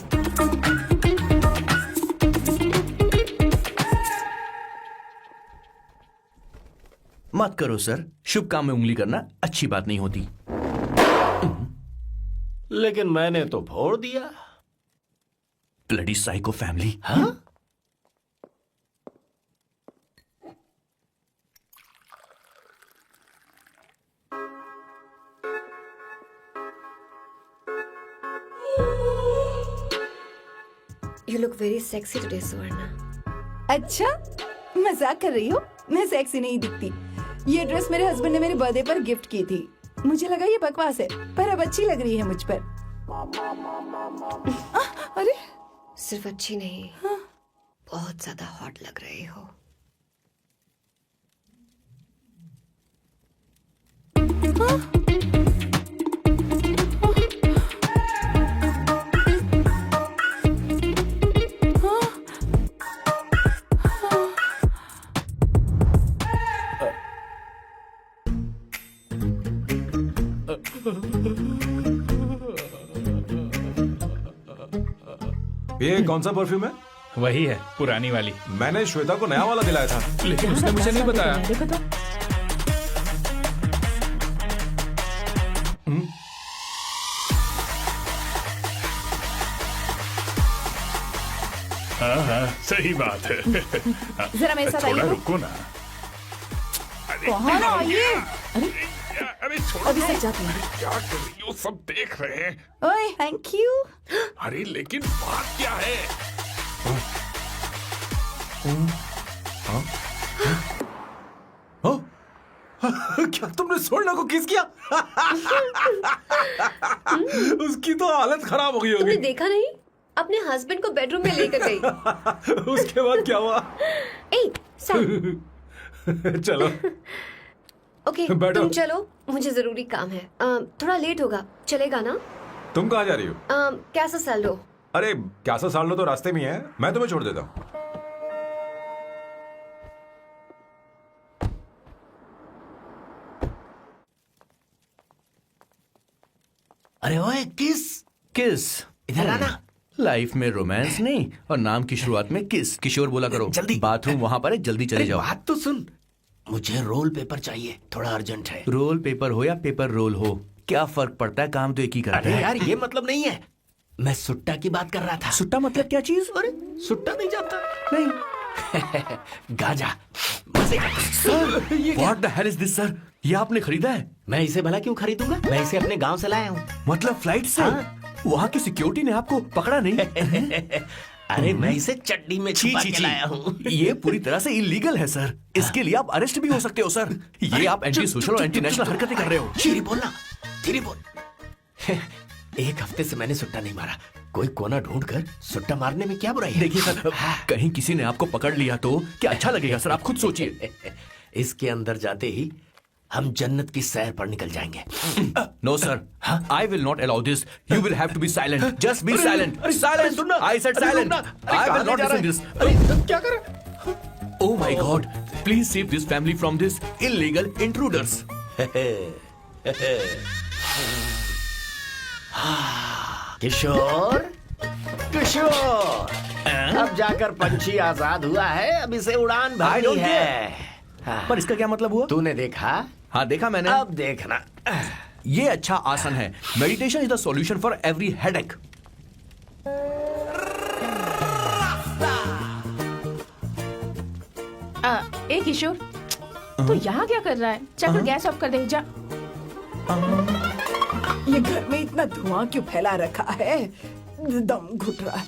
मत करो सर, शुभ काम में उंगली करना अच्छी बात नहीं होती। लेकिन मैंने तो फोड़ दिया। Bloody psycho family. हाँ? You look very sexy today, Suvarna. अच्छा मजाक कर रही हो? मैं सेक्सी नहीं दिखती। ये ड्रेस मेरे हस्बैंड ने मेरे बर्थडे पर गिफ्ट की थी। मुझे लगा ये बकवास है, पर अब अच्छी लग रही है मुझ पर। अरे सिर्फ अच्छी नहीं, बहुत ज्यादा हॉट लग रही हो। ये कौन सा परफ्यूम है? वही है, पुरानी वाली। मैंने श्वेता को नया वाला दिलाया था। लेकिन उसने मुझे नहीं बताया। देखो तो हाँ सही बात है। जरा मेरे साथ थोड़ा आइए। रुको ना। कहाँ ना आइए? अरे छोड़ो। अभी सच जाती हूँ। क्या कर रही हो? सब देख रहे हैं। ओए थैंक यू। अरे लेकिन बात क्या है? क्या तुमने स्वर्णा को किस किया? उसकी तो हालत खराब हो गई तुमने होगी। देखा नहीं? अपने हस्बैंड को बेडरूम में लेकर गई। उसके बाद क्या हुआ? ए सैम, चलो ओके बैठो। तुम चलो, मुझे जरूरी काम है। थोड़ा लेट होगा, चलेगा ना? तुम कहाँ जा रही हो? कैसा सैल्डो? अरे कैसा साल लो तो रास्ते में ही है, मैं तुम्हें छोड़ देता हूँ। अरे ओए किस किस इधर आना। लाइफ में रोमांस नहीं और नाम की शुरुआत में किस। किशोर बोला करो। जल्दी। बाथरूम वहां पर है, जल्दी चले अरे जाओ। बात तो सुन, मुझे रोल पेपर चाहिए, थोड़ा अर्जेंट है। रोल पेपर हो या पेपर रोल हो, क्या फर्क पड़ता है, काम तो एक ही करता अरे है। यार ये मतलब नहीं है। मैं सुट्टा की बात कर रहा था। सुट्टा मतलब क्या चीज? अरे सुट्टा नहीं जानता? नहीं। गांजा। मजे का। Sir, what the hell is this sir? ये आपने खरीदा है? मैं इसे भला क्यों खरीदूंगा? मैं इसे अपने गांव से लाया हूँ। मतलब फ्लाइट से? वहाँ की सिक्योरिटी ने आपको पकड़ा नहीं? अरे मैं इसे चड्डी में छुपा के लाया हूँ। ये पूरी तरह से इलीगल है सर। इसके लिए आप अरेस्ट भी हो सकते हो सर। ये आप एंटी सोशल और एंटी नेशनल हरकतें कर रहे हो। धीरे बोलना, धीरे बोल। एक हफ्ते से मैंने सुट्टा नहीं मारा। कोई कोना ढूंढ कर सुट्टा मारने में क्या बुराई है? देखिए सर, कहीं किसी ने आपको पकड़ लिया तो क्या अच्छा लगेगा सर? आप खुद सोचिए। इसके अंदर जाते ही हम जन्नत की सैर पर निकल जाएंगे। No sir, I will not allow this. You will have to be silent. Just be silent. Silent. I said silent. I will not listen this. क्या कर रहे? Oh my God! Please save this family from this illegal intruders. किशोर, किशोर, अब जाकर पंछी आजाद हुआ है। अब इसे उड़ान I भरनी don't है। पर इसका क्या मतलब हुआ? तूने देखा? हाँ देखा मैंने। अब देखना। ये अच्छा आसन है। Meditation is the solution for every headache. ए किशोर, तू यहाँ क्या कर रहा है? जाकर गैस ऑफ कर दे जा। ये घर में इतना धुआं क्यों फैला रखा है? दम घुट रहा है।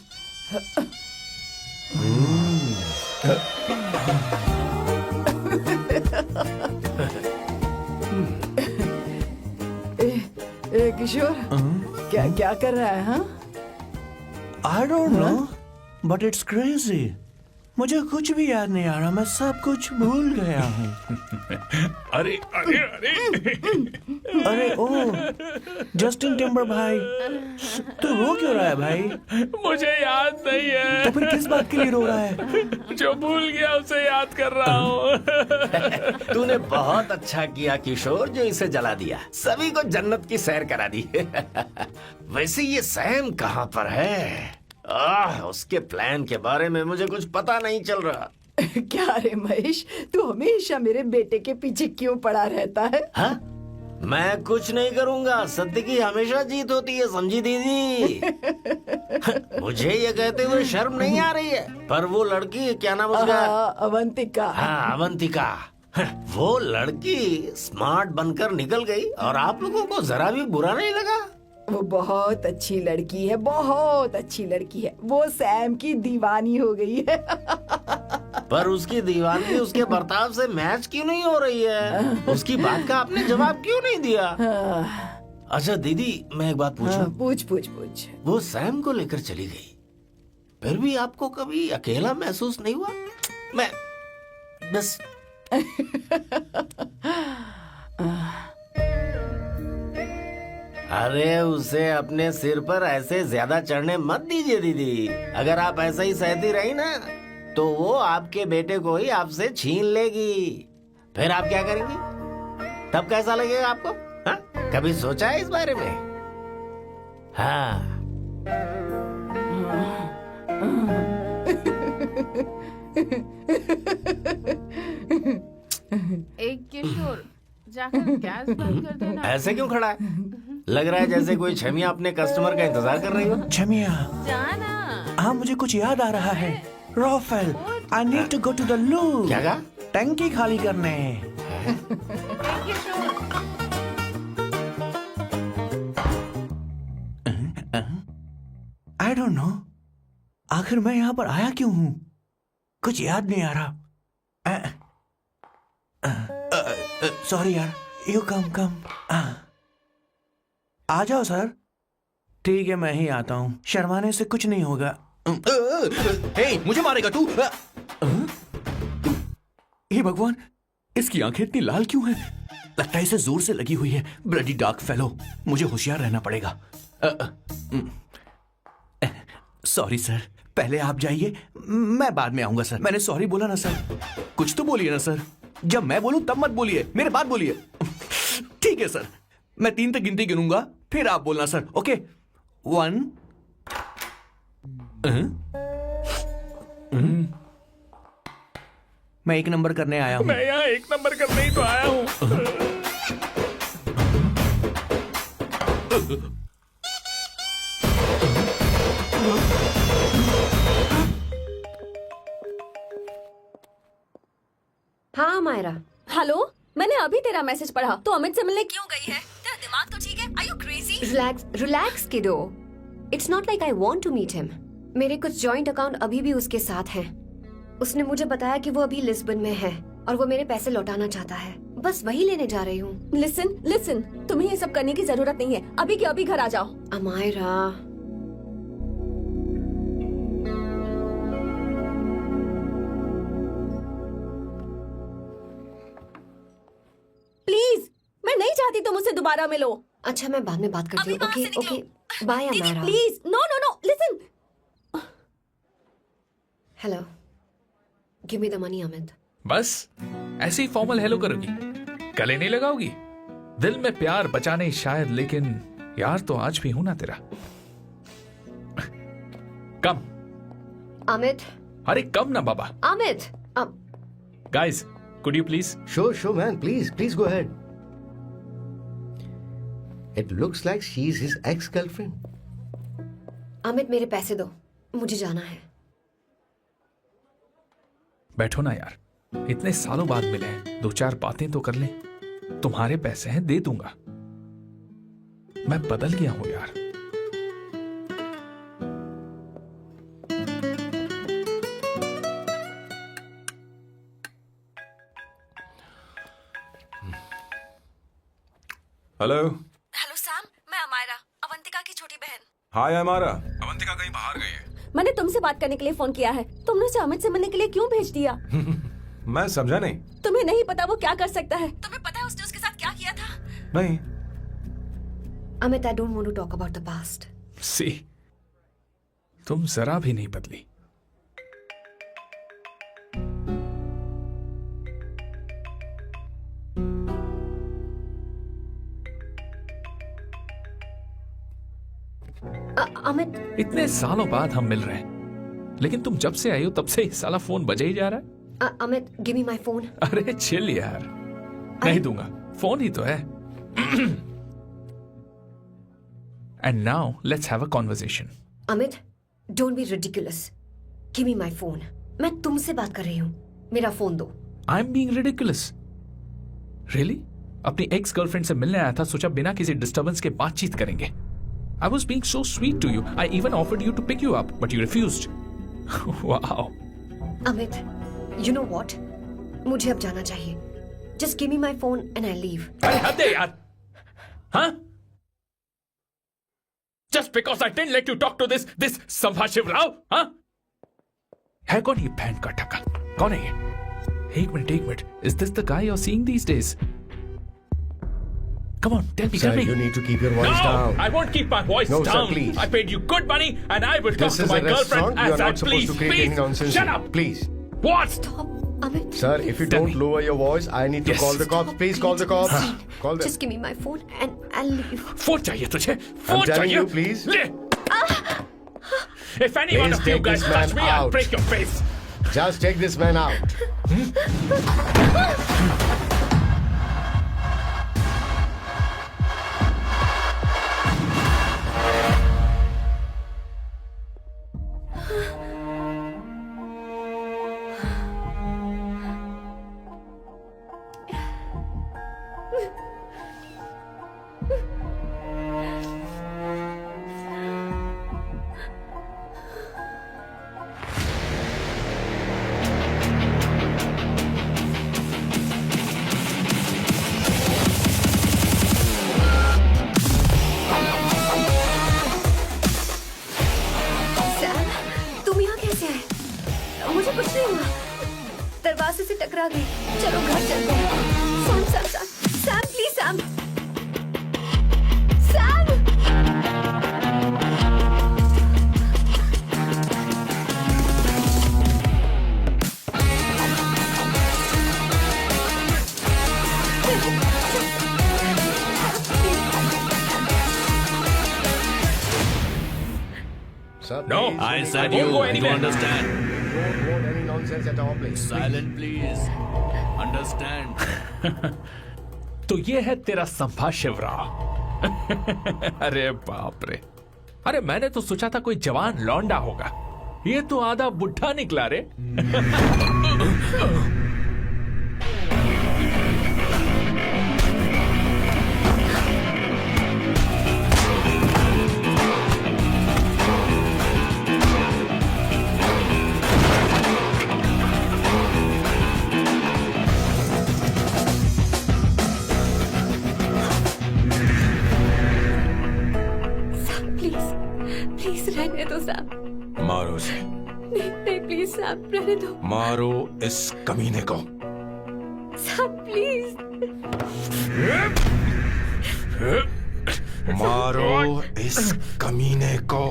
किशोर, क्या क्या कर रहा है? हाँ, I don't know, but it's crazy. मुझे कुछ भी याद नहीं आ रहा। मैं सब कुछ भूल गया हूँ। अरे अरे अरे अरे ओ, जस्टिन टिम्बर भाई, तू रो क्यों रहा है भाई? मुझे याद नहीं है। तो फिर किस बात के लिए रो रहा है? जो भूल गया उसे याद कर रहा हूँ। तूने बहुत अच्छा किया किशोर, जो इसे जला दिया। सभी को जन्नत की सैर करा दी। वैसे ये सैम कहाँ पर है? उसके प्लान के बारे में मुझे कुछ पता नहीं चल रहा। क्या रे महेश, तू हमेशा मेरे बेटे के पीछे क्यों पड़ा रहता है? हाँ? मैं कुछ नहीं करूंगा। सत्य की हमेशा जीत होती है, समझी दीदी? मुझे ये कहते हुए शर्म नहीं आ रही है, पर वो लड़की, क्या नाम उसका? अवंतिका। हाँ, अवंतिका। वो लड़की स्मार्ट बनकर निकल गई और आप लोगों को जरा भी बुरा नहीं लगा? वो बहुत अच्छी लड़की है, बहुत अच्छी लड़की है। वो सैम की दीवानी हो गई है। पर उसकी दीवानगी उसके बर्ताव से मैच क्यों नहीं हो रही है? उसकी बात का आपने जवाब क्यों नहीं दिया? अच्छा दीदी, मैं एक बात पूछूं? पूछ पूछ पूछ। वो सैम को लेकर चली गई, फिर भी आपको कभी अकेला महसूस नहीं हुआ? मैं बस अरे उसे अपने सिर पर ऐसे ज्यादा चढ़ने मत दीजिए दीदी। अगर आप ऐसा ही सहती रही ना, तो वो आपके बेटे को ही आपसे छीन लेगी। फिर आप क्या करेंगी? तब कैसा लगेगा आपको? हा? कभी सोचा है इस बारे में? हाँ। एक किशोर, जाकर गैस बंद कर देना। ऐसे क्यों खड़ा है? लग रहा है जैसे कोई छमिया अपने कस्टमर का इंतजार कर रही हो। छमिया, जाना। हाँ मुझे कुछ याद आ रहा है। Rafael, I need to go to the loo. क्या कहा? टंकी खाली करने। आई डोंट नो, आखिर मैं यहाँ पर आया क्यों हूँ? कुछ याद नहीं आ रहा। सॉरी यार, यू कम कम। आ जाओ सर। ठीक है, मैं ही आता हूँ। शर्माने से कुछ नहीं होगा। हे, मुझे मारेगा तू? हे भगवान, इसकी आंखें इतनी लाल क्यों हैं? लगता है इसे जोर से लगी हुई है। ब्लडी डार्क फेलो, मुझे होशियार रहना पड़ेगा। सॉरी सर, पहले आप जाइए, मैं बाद में आऊंगा सर। मैंने सॉरी बोला ना सर? कुछ तो बोलिए ना सर। जब मैं बोलूं तब मत बोलिए, मेरे बाद बोलिए। ठीक है सर, मैं 3 तक गिनती गिनूंगा, फिर आप बोलना सर। ओके, 1। मैं 1 नंबर करने आया हूँ। मैं यहाँ 1 नंबर करने ही तो आया हूँ। अभी तेरा मैसेज पढ़ा तो अमित से मिलने क्यों गई है? तेरा दिमाग तो ठीक है? Are you crazy? Relax kiddo. It's not like I want to meet him. मेरे कुछ जॉइंट अकाउंट अभी भी उसके साथ हैं। उसने मुझे बताया कि वो अभी लिस्बन में है और वो मेरे पैसे लौटाना चाहता है। बस वही लेने जा रही हूँ। लिसन, तुम्हें ये सब करने की जरूरत नहीं है। अभी के अभी घर आ जाओ। अमायरा, प्लीज, मैं नहीं चाहती तुम मुझसे दोबारा मिलो। अच्छा मैं बाद में बात करती हूँ। अभी वहाँ से ओके निकलो। बाय दीदी Amayra. Please, no, listen. Hello, give me the money Amit. बस ऐसे ही फॉर्मल हेलो करोगी, गले नहीं लगाओगी? दिल में प्यार बचा नहीं शायद, लेकिन यार तो आज भी हूं ना तेरा। कम अमित, अरे कम ना बाबा। Amit, guys could you please? Sure, man. Please go ahead. It looks like she is his ex-girlfriend. Amit मेरे पैसे दो, मुझे जाना है। बैठो ना यार, इतने सालों बाद मिले हैं, 2-4 बातें तो कर लें। तुम्हारे पैसे हैं, दे दूंगा। मैं बदल गया हूं यार। हेलो। हेलो सैम, मैं अमायरा, अवंतिका की छोटी बहन। हाय हमारा। अवंतिका कहीं बाहर गई है। मैंने तुमसे बात करने के लिए फोन किया है। तुमने उसे अमित से मिलने के लिए क्यों भेज दिया? मैं समझा नहीं। तुम्हें नहीं पता वो क्या कर सकता है? तुम्हें पता है उसने उसके साथ क्या किया था? नहीं। Amit, I don't want to talk about the past. See, तुम जरा भी नहीं बदली। अमित, इतने सालों बाद हम मिल रहे हैं, लेकिन तुम जब से आई हो तब से साला फोन बजे ही जा रहा है। Amit, give me my phone. अरे चिल यार, नहीं दूंगा, फोन ही तो है। And now let's have a conversation. Amit, don't be ridiculous. Give me my phone. मैं तुमसे बात कर रही हूँ, मेरा फोन दो। I am being ridiculous? Really? अपनी एक्स गर्लफ्रेंड से मिलने आया था, सोचा बिना किसी डिस्टर्बेंस के बातचीत करेंगे। I was being so sweet to you. I even offered you to pick you up, but you refused. Wow. Amit, you know what? मुझे अब जाना चाहिए। Just give me my phone and I leave. अरे हद है यार, हाँ? Just because I didn't let you talk to this संभाशिव Rao, हाँ? है कौन ये बैंड का टका? कौन है ये? एक minute. Is this the guy you're seeing these days? Come on, tell me. Sir, you need to keep your voice down. I won't keep my voice No, down. sir, please. I paid you good money, and I will talk This to is my a restaurant. girlfriend You are as I not supposed to create any nonsense. Shut here. up. Please. What? Stop, Amit. Sir, if you Tell don't me. lower your voice, I need to Yes. call the cops. Please call the cops. Call them. Just give me my phone and I'll leave. Phone चाहिए तुझे? Phone telling चाहिए? you, please. ले. If any one Please of you take guys this man touch me, I'll out. break your face. Just take this man out. Sam, तुम यहाँ कैसे आए? मुझे कुछ नहीं हुआ, दरवाजे से टकरा गई। चलो घर चलते हैं। Sam, please Sam. Sir, No, please, I don't said go you. anywhere. I don't understand. Don't want any nonsense at our place. Silent please, understand. तो ये है तेरा संभाशिव राव। अरे बाप रे, अरे मैंने तो सोचा था कोई जवान लौंडा होगा, ये तो आधा बुढ़ा निकला रे। रहने दो साहब, मारो उसे, नहीं नहीं प्लीज साहब, रहने दो मारो इस कमीने को। साहब, प्लीज। मारो इस कमीने को।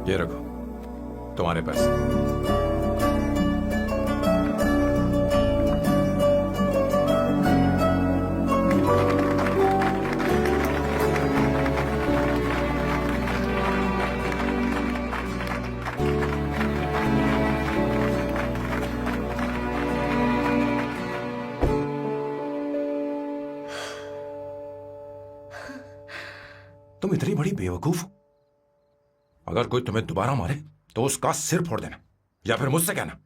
ये रखो तुम्हारे पैसे। तुम इतनी बड़ी बेवकूफ हो। अगर कोई तुम्हें दोबारा मारे तो उसका सिर फोड़ देना, या फिर मुझसे कहना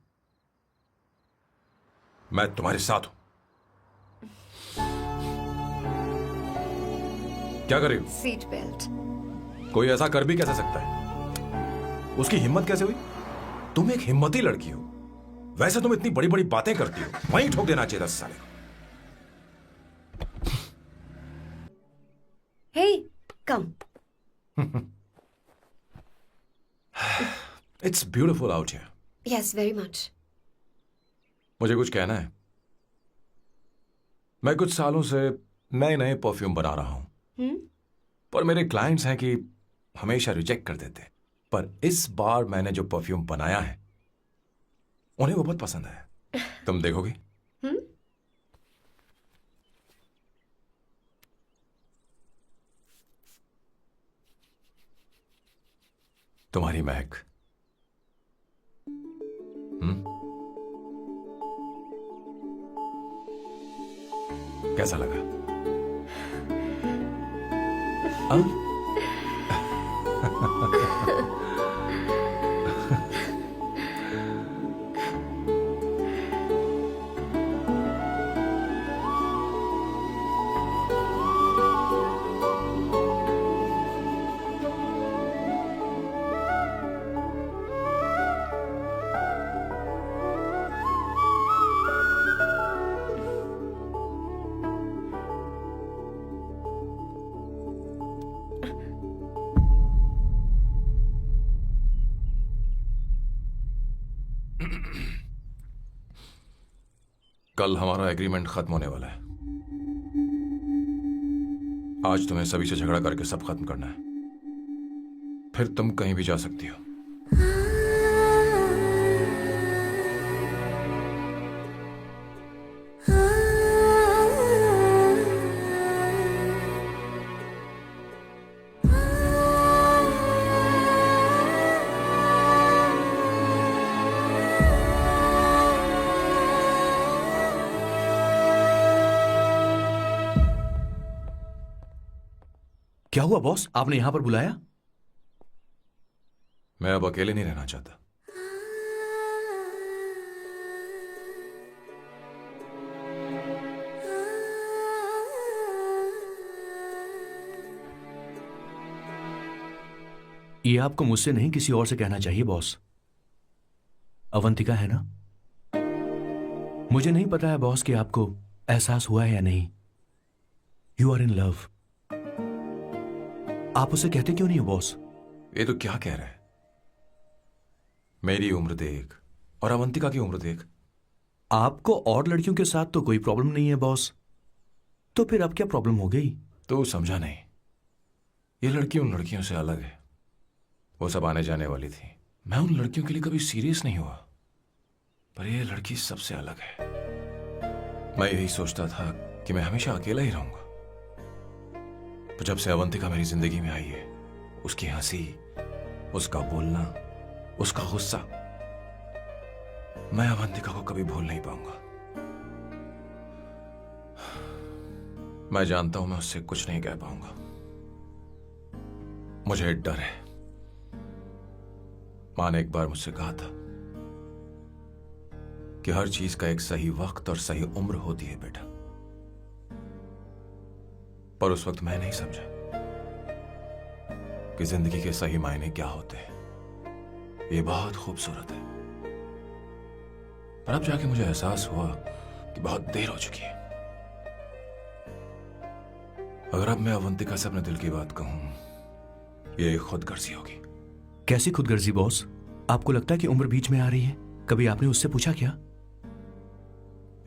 मैं तुम्हारे साथ हूं। क्या कर रही हो? Seat belt. कोई ऐसा कर भी कैसे सकता है? उसकी हिम्मत कैसे हुई? तुम एक हिम्मती लड़की हो, वैसे तुम इतनी बड़ी बड़ी बातें करती हो, वहीं ठोक देना चाहिए 10 साल। Hey come. It's beautiful out here. Yes, very much. मुझे कुछ कहना है। मैं कुछ सालों से नए नए परफ्यूम बना रहा हूं, पर मेरे क्लाइंट्स हैं कि हमेशा रिजेक्ट कर देते। पर इस बार मैंने जो परफ्यूम बनाया है उन्हें वो बहुत पसंद आया। तुम देखोगी? तुम्हारी महक। कैसा लगा? कल हमारा एग्रीमेंट खत्म होने वाला है। आज तुम्हें सभी से झगड़ा करके सब खत्म करना है, फिर तुम कहीं भी जा सकती हो। क्या हुआ बॉस, आपने यहां पर बुलाया? मैं अब अकेले नहीं रहना चाहता। ये आपको मुझसे नहीं किसी और से कहना चाहिए बॉस। अवंतिका है ना? मुझे नहीं पता है बॉस कि आपको एहसास हुआ है या नहीं। You are in love. आप उसे कहते क्यों नहीं हो बॉस? ये तो क्या कह रहा है? मेरी उम्र देख और अवंतिका की उम्र देख। आपको और लड़कियों के साथ तो कोई प्रॉब्लम नहीं है बॉस, तो फिर अब क्या प्रॉब्लम हो गई? तो समझा नहीं। ये लड़की उन लड़कियों से अलग है। वो सब आने जाने वाली थी। मैं उन लड़कियों के लिए कभी सीरियस नहीं हुआ, पर ये लड़की सबसे अलग है। मैं यही सोचता था कि मैं हमेशा अकेला ही रहूंगा, तो जब से अवंतिका मेरी जिंदगी में आई है, उसकी हंसी, उसका बोलना, उसका गुस्सा, मैं अवंतिका को कभी भूल नहीं पाऊंगा। मैं जानता हूं मैं उससे कुछ नहीं कह पाऊंगा। मुझे डर है। मां ने एक बार मुझसे कहा था कि हर चीज का एक सही वक्त और सही उम्र होती है बेटा, पर उस वक्त मैं नहीं समझा कि जिंदगी के सही मायने क्या होते हैं। ये बहुत खूबसूरत है, पर अब जाके मुझे एहसास हुआ कि बहुत देर हो चुकी है। अगर अब मैं अवंतिका से अपने दिल की बात कहूं, ये खुदगर्जी होगी। कैसी खुदगर्जी बॉस? आपको लगता है कि उम्र बीच में आ रही है? कभी आपने उससे पूछा क्या?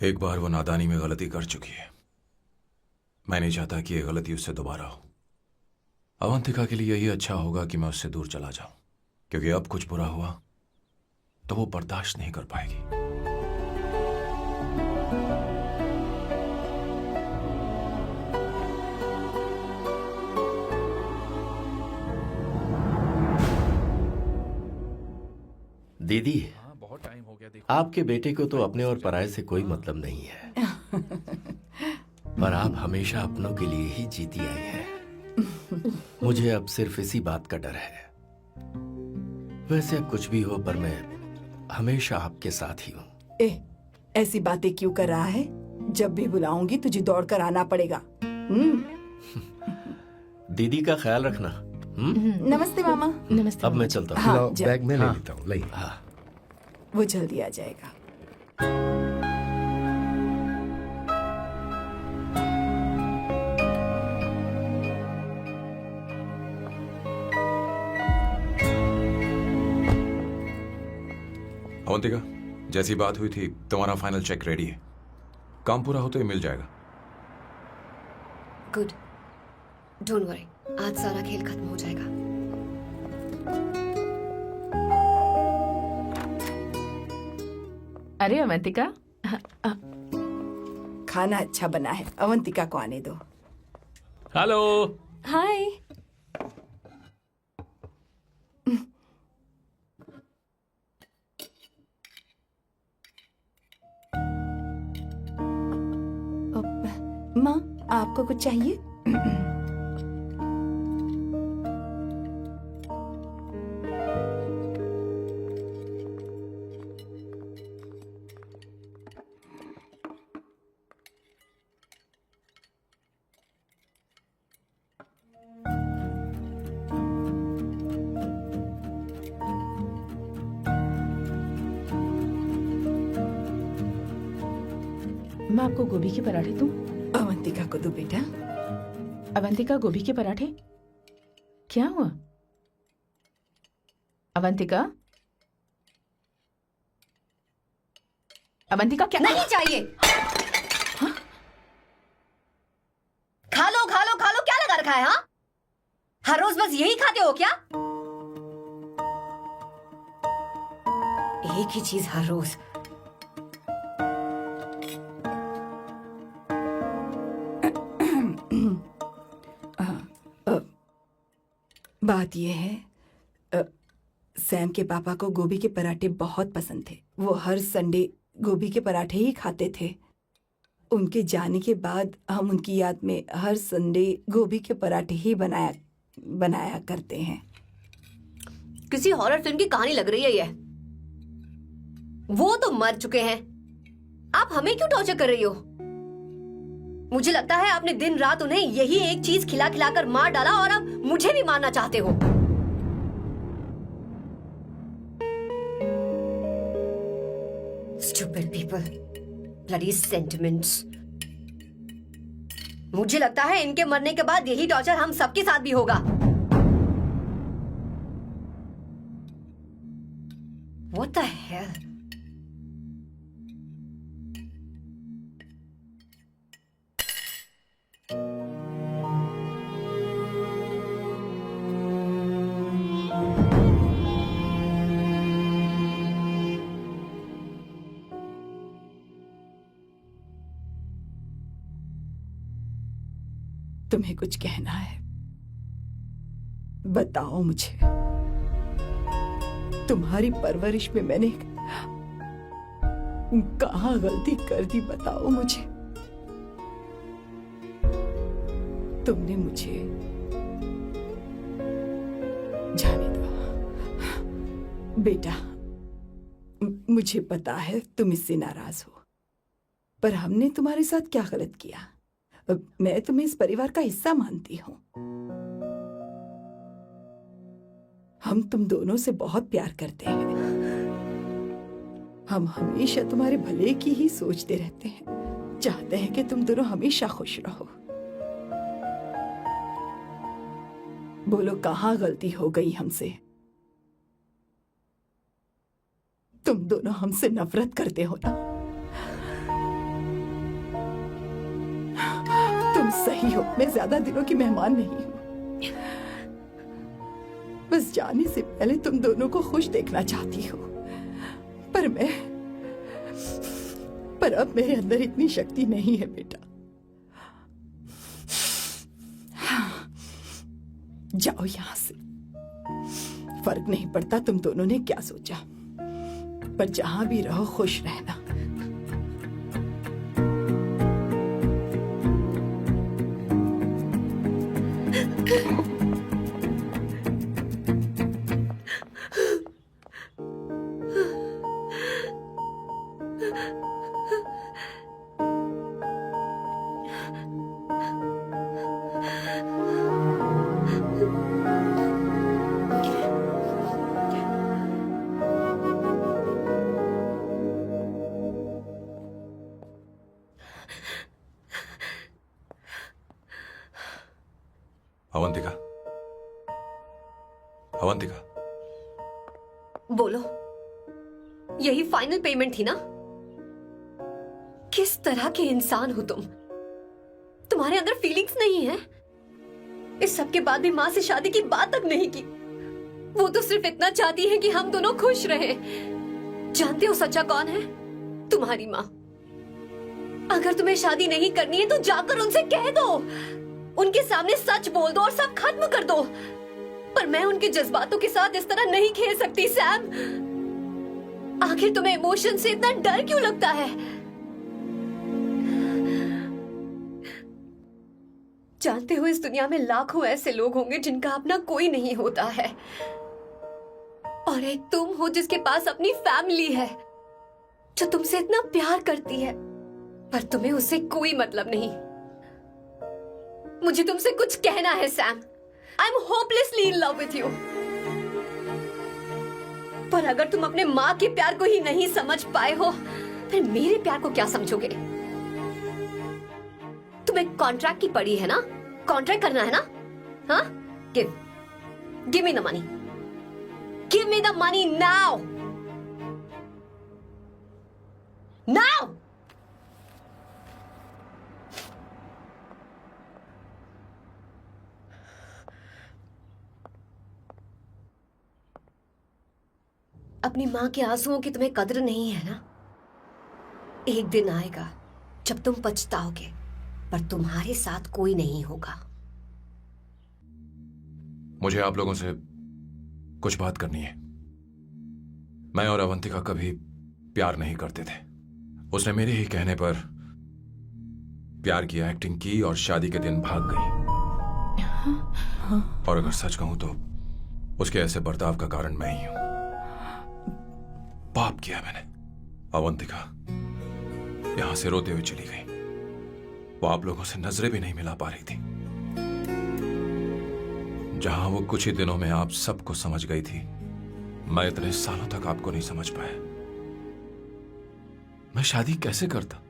एक बार वो नादानी में गलती कर चुकी है। मैं नहीं चाहता कि ये गलती उससे दोबारा हो। अवंतिका के लिए यही अच्छा होगा कि मैं उससे दूर चला जाऊं, क्योंकि अब कुछ बुरा हुआ तो वो बर्दाश्त नहीं कर पाएगी। दीदी, बहुत टाइम हो गया। देखो आपके बेटे को तो अपने और पराये से कोई मतलब नहीं है, पर आप हमेशा अपनों के लिए ही जीती आई हैं। मुझे अब सिर्फ इसी बात का डर है। वैसे अब कुछ भी हो, पर मैं हमेशा आपके साथ ही हूँ। ऐसी बातें क्यों कर रहा है? जब भी बुलाऊंगी तुझे दौड़ कर आना पड़ेगा। दीदी का ख्याल रखना। नमस्ते मामा। नमस्ते। अब मैं चलता हूँ। हाँ, लाओ, जा- बैग में ले हाँ। लेता हूँ। लाइए। हाँ। वो जल्दी आ जाएगा। अवंतिका, जैसी बात हुई थी तुम्हारा फाइनल चेक रेडी है। काम पूरा होते ही मिल जाएगा। गुड, डोंट वरी, आज सारा खेल खत्म हो जाएगा। अरे अवंतिका, खाना अच्छा बना है, अवंतिका को आने दो। हेलो। हाय। माँ, आपको कुछ चाहिए? मैं आपको गोभी के पराठे दूं? अवंतिका को दो बेटा। अवंतिका, गोभी के पराठे? क्या हुआ अवंतिका? अवंतिका क्या? नहीं चाहिए। खा लो खा लो खा लो, क्या लगा रखा है? हाँ, हर रोज बस यही खाते हो क्या? एक ही चीज हर रोज। बात यह है, सैम के पापा को गोभी के पराठे बहुत पसंद थे। वो हर संडे गोभी के पराठे ही खाते थे। उनके जाने के बाद हम उनकी याद में हर संडे गोभी के पराठे ही बनाया करते हैं। किसी हॉरर फिल्म की कहानी लग रही है ये। वो तो मर चुके हैं, आप हमें क्यों टॉर्चर कर रही हो? मुझे लगता है आपने दिन रात उन्हें यही एक चीज खिला खिलाकर मार डाला और अब मुझे भी मारना चाहते हो। Stupid people, bloody sentiments. मुझे लगता है इनके मरने के बाद यही टॉर्चर हम सबके साथ भी होगा। What the hell? तुम्हें कुछ कहना है? बताओ मुझे, तुम्हारी परवरिश में मैंने कहाँ गलती कर दी? बताओ मुझे। तुमने मुझे जाने दो बेटा, मुझे पता है तुम इससे नाराज हो, पर हमने तुम्हारे साथ क्या गलत किया? मैं तुम्हें इस परिवार का हिस्सा मानती हूँ। हम तुम दोनों से बहुत प्यार करते हैं। हम हमेशा तुम्हारे भले की ही सोचते रहते हैं, चाहते हैं कि तुम दोनों हमेशा खुश रहो। बोलो, कहाँ गलती हो गई हमसे? तुम दोनों हमसे नफरत करते हो ना? तुम सही हो, मैं ज्यादा दिनों की मेहमान नहीं हूं। बस जाने से पहले तुम दोनों को खुश देखना चाहती हो, पर अब मेरे अंदर इतनी शक्ति नहीं है बेटा। जाओ यहां से, फर्क नहीं पड़ता तुम दोनों ने क्या सोचा, पर जहां भी रहो खुश रहना। अवंतिका, अवंतिका, बोलो, यही फाइनल पेमेंट थी ना? किस तरह के इंसान हो तुम? तुम्हारे अंदर फीलिंग्स नहीं है? इस सब के बाद भी माँ से शादी की बात तक नहीं की। वो तो सिर्फ इतना चाहती है कि हम दोनों खुश रहें। जानते हो सच्चा कौन है? तुम्हारी माँ। अगर तुम्हें शादी नहीं करनी है तो जाकर उनसे कह दो, उनके सामने सच बोल दो और सब खत्म कर दो। पर मैं उनके जज्बातों के साथ इस तरह नहीं खेल सकती सैम। आखिर तुम्हें इमोशन से इतना डर क्यों लगता है? जानते हो, इस दुनिया में लाखों ऐसे लोग होंगे जिनका अपना कोई नहीं होता है, और एक तुम हो जिसके पास अपनी फैमिली है, जो तुमसे इतना प्यार करती है, पर तुम्हें उससे कोई मतलब नहीं। मुझे तुमसे कुछ कहना है Sam. I am hopelessly in love with you. पर अगर तुम अपने माँ के प्यार को ही नहीं समझ पाए हो, फिर मेरे प्यार को क्या समझोगे? तुम्हें कॉन्ट्रैक्ट की पड़ी है ना? कॉन्ट्रैक्ट करना है ना? हाँ, give me the money. Give me the money now, now. अपनी माँ के आंसुओं की तुम्हें कदर नहीं है ना? एक दिन आएगा जब तुम पछताओगे, पर तुम्हारे साथ कोई नहीं होगा। मुझे आप लोगों से कुछ बात करनी है। मैं और अवंतिका कभी प्यार नहीं करते थे। उसने मेरे ही कहने पर प्यार की एक्टिंग की और शादी के दिन भाग गई। और अगर सच कहूं तो उसके ऐसे बर्ताव का कारण मैं ही हूं। पाप किया मैंने। अवंतिका यहां से रोते हुए चली गई। वो आप लोगों से नजरें भी नहीं मिला पा रही थी। जहां वो कुछ ही दिनों में आप सबको समझ गई थी, मैं इतने सालों तक आपको नहीं समझ पाया। मैं शादी कैसे करता?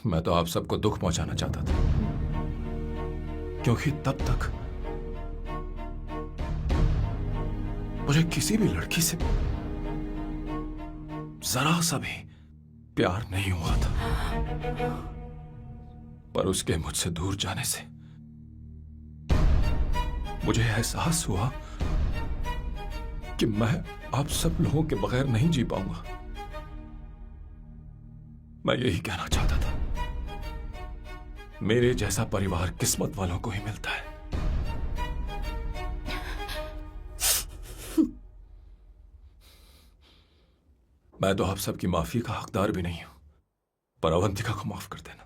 मैं तो आप सबको दुख पहुंचाना चाहता था, क्योंकि तब तक मुझे किसी भी लड़की से जरा सा भी प्यार नहीं हुआ था। पर उसके मुझसे दूर जाने से मुझे एहसास हुआ कि मैं आप सब लोगों के बगैर नहीं जी पाऊंगा। मैं यही कहना चाहता था, मेरे जैसा परिवार किस्मत वालों को ही मिलता है। मैं तो आप सबकी माफी का हकदार भी नहीं हूं, पर अवंतिका को माफ कर देना।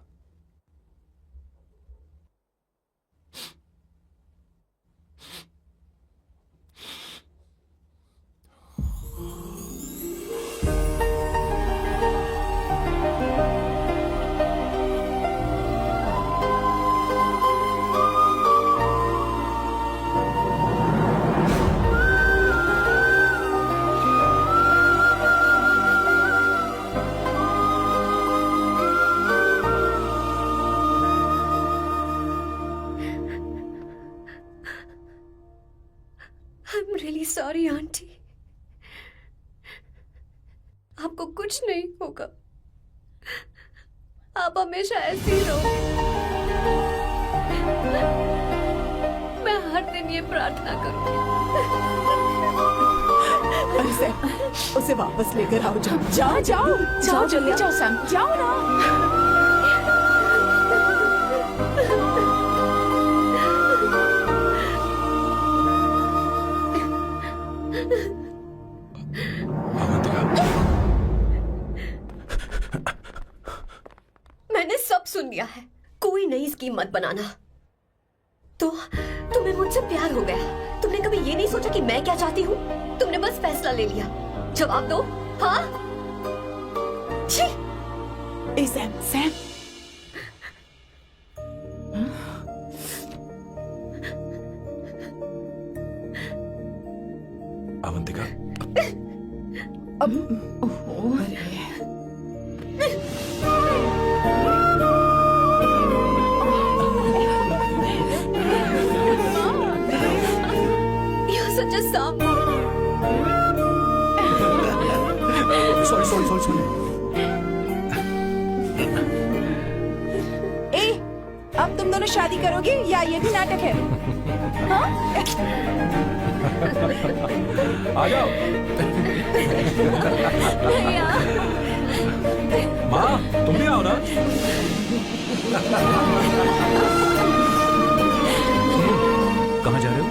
I'm really sorry, aunty. आपको कुछ नहीं होगा। आप हमेशा ऐसे ही रहो। मैं हर दिन ये प्रार्थना करूंगी। अरे सैम, उसे वापस लेकर आओ। जाओ जाओ जाओ जाओ जल्दी जाओ सैम, जाओ ना। मैंने सब सुन लिया है। कोई नई स्कीम मत बनाना। तो तुम्हें मुझसे प्यार हो गया। तुमने कभी ये नहीं सोचा कि मैं क्या चाहती हूँ? तुमने बस फैसला ले लिया। जवाब दो। हाँ? छी! ए Sam, Sam. Avantika, You're such a song. Sorry. ए, अब तुम दोनों शादी करोगे या ये भी नाटक है? हाँ? आ जाओ। माँ, तुम भी आओ ना। कहाँ जा रहे हो?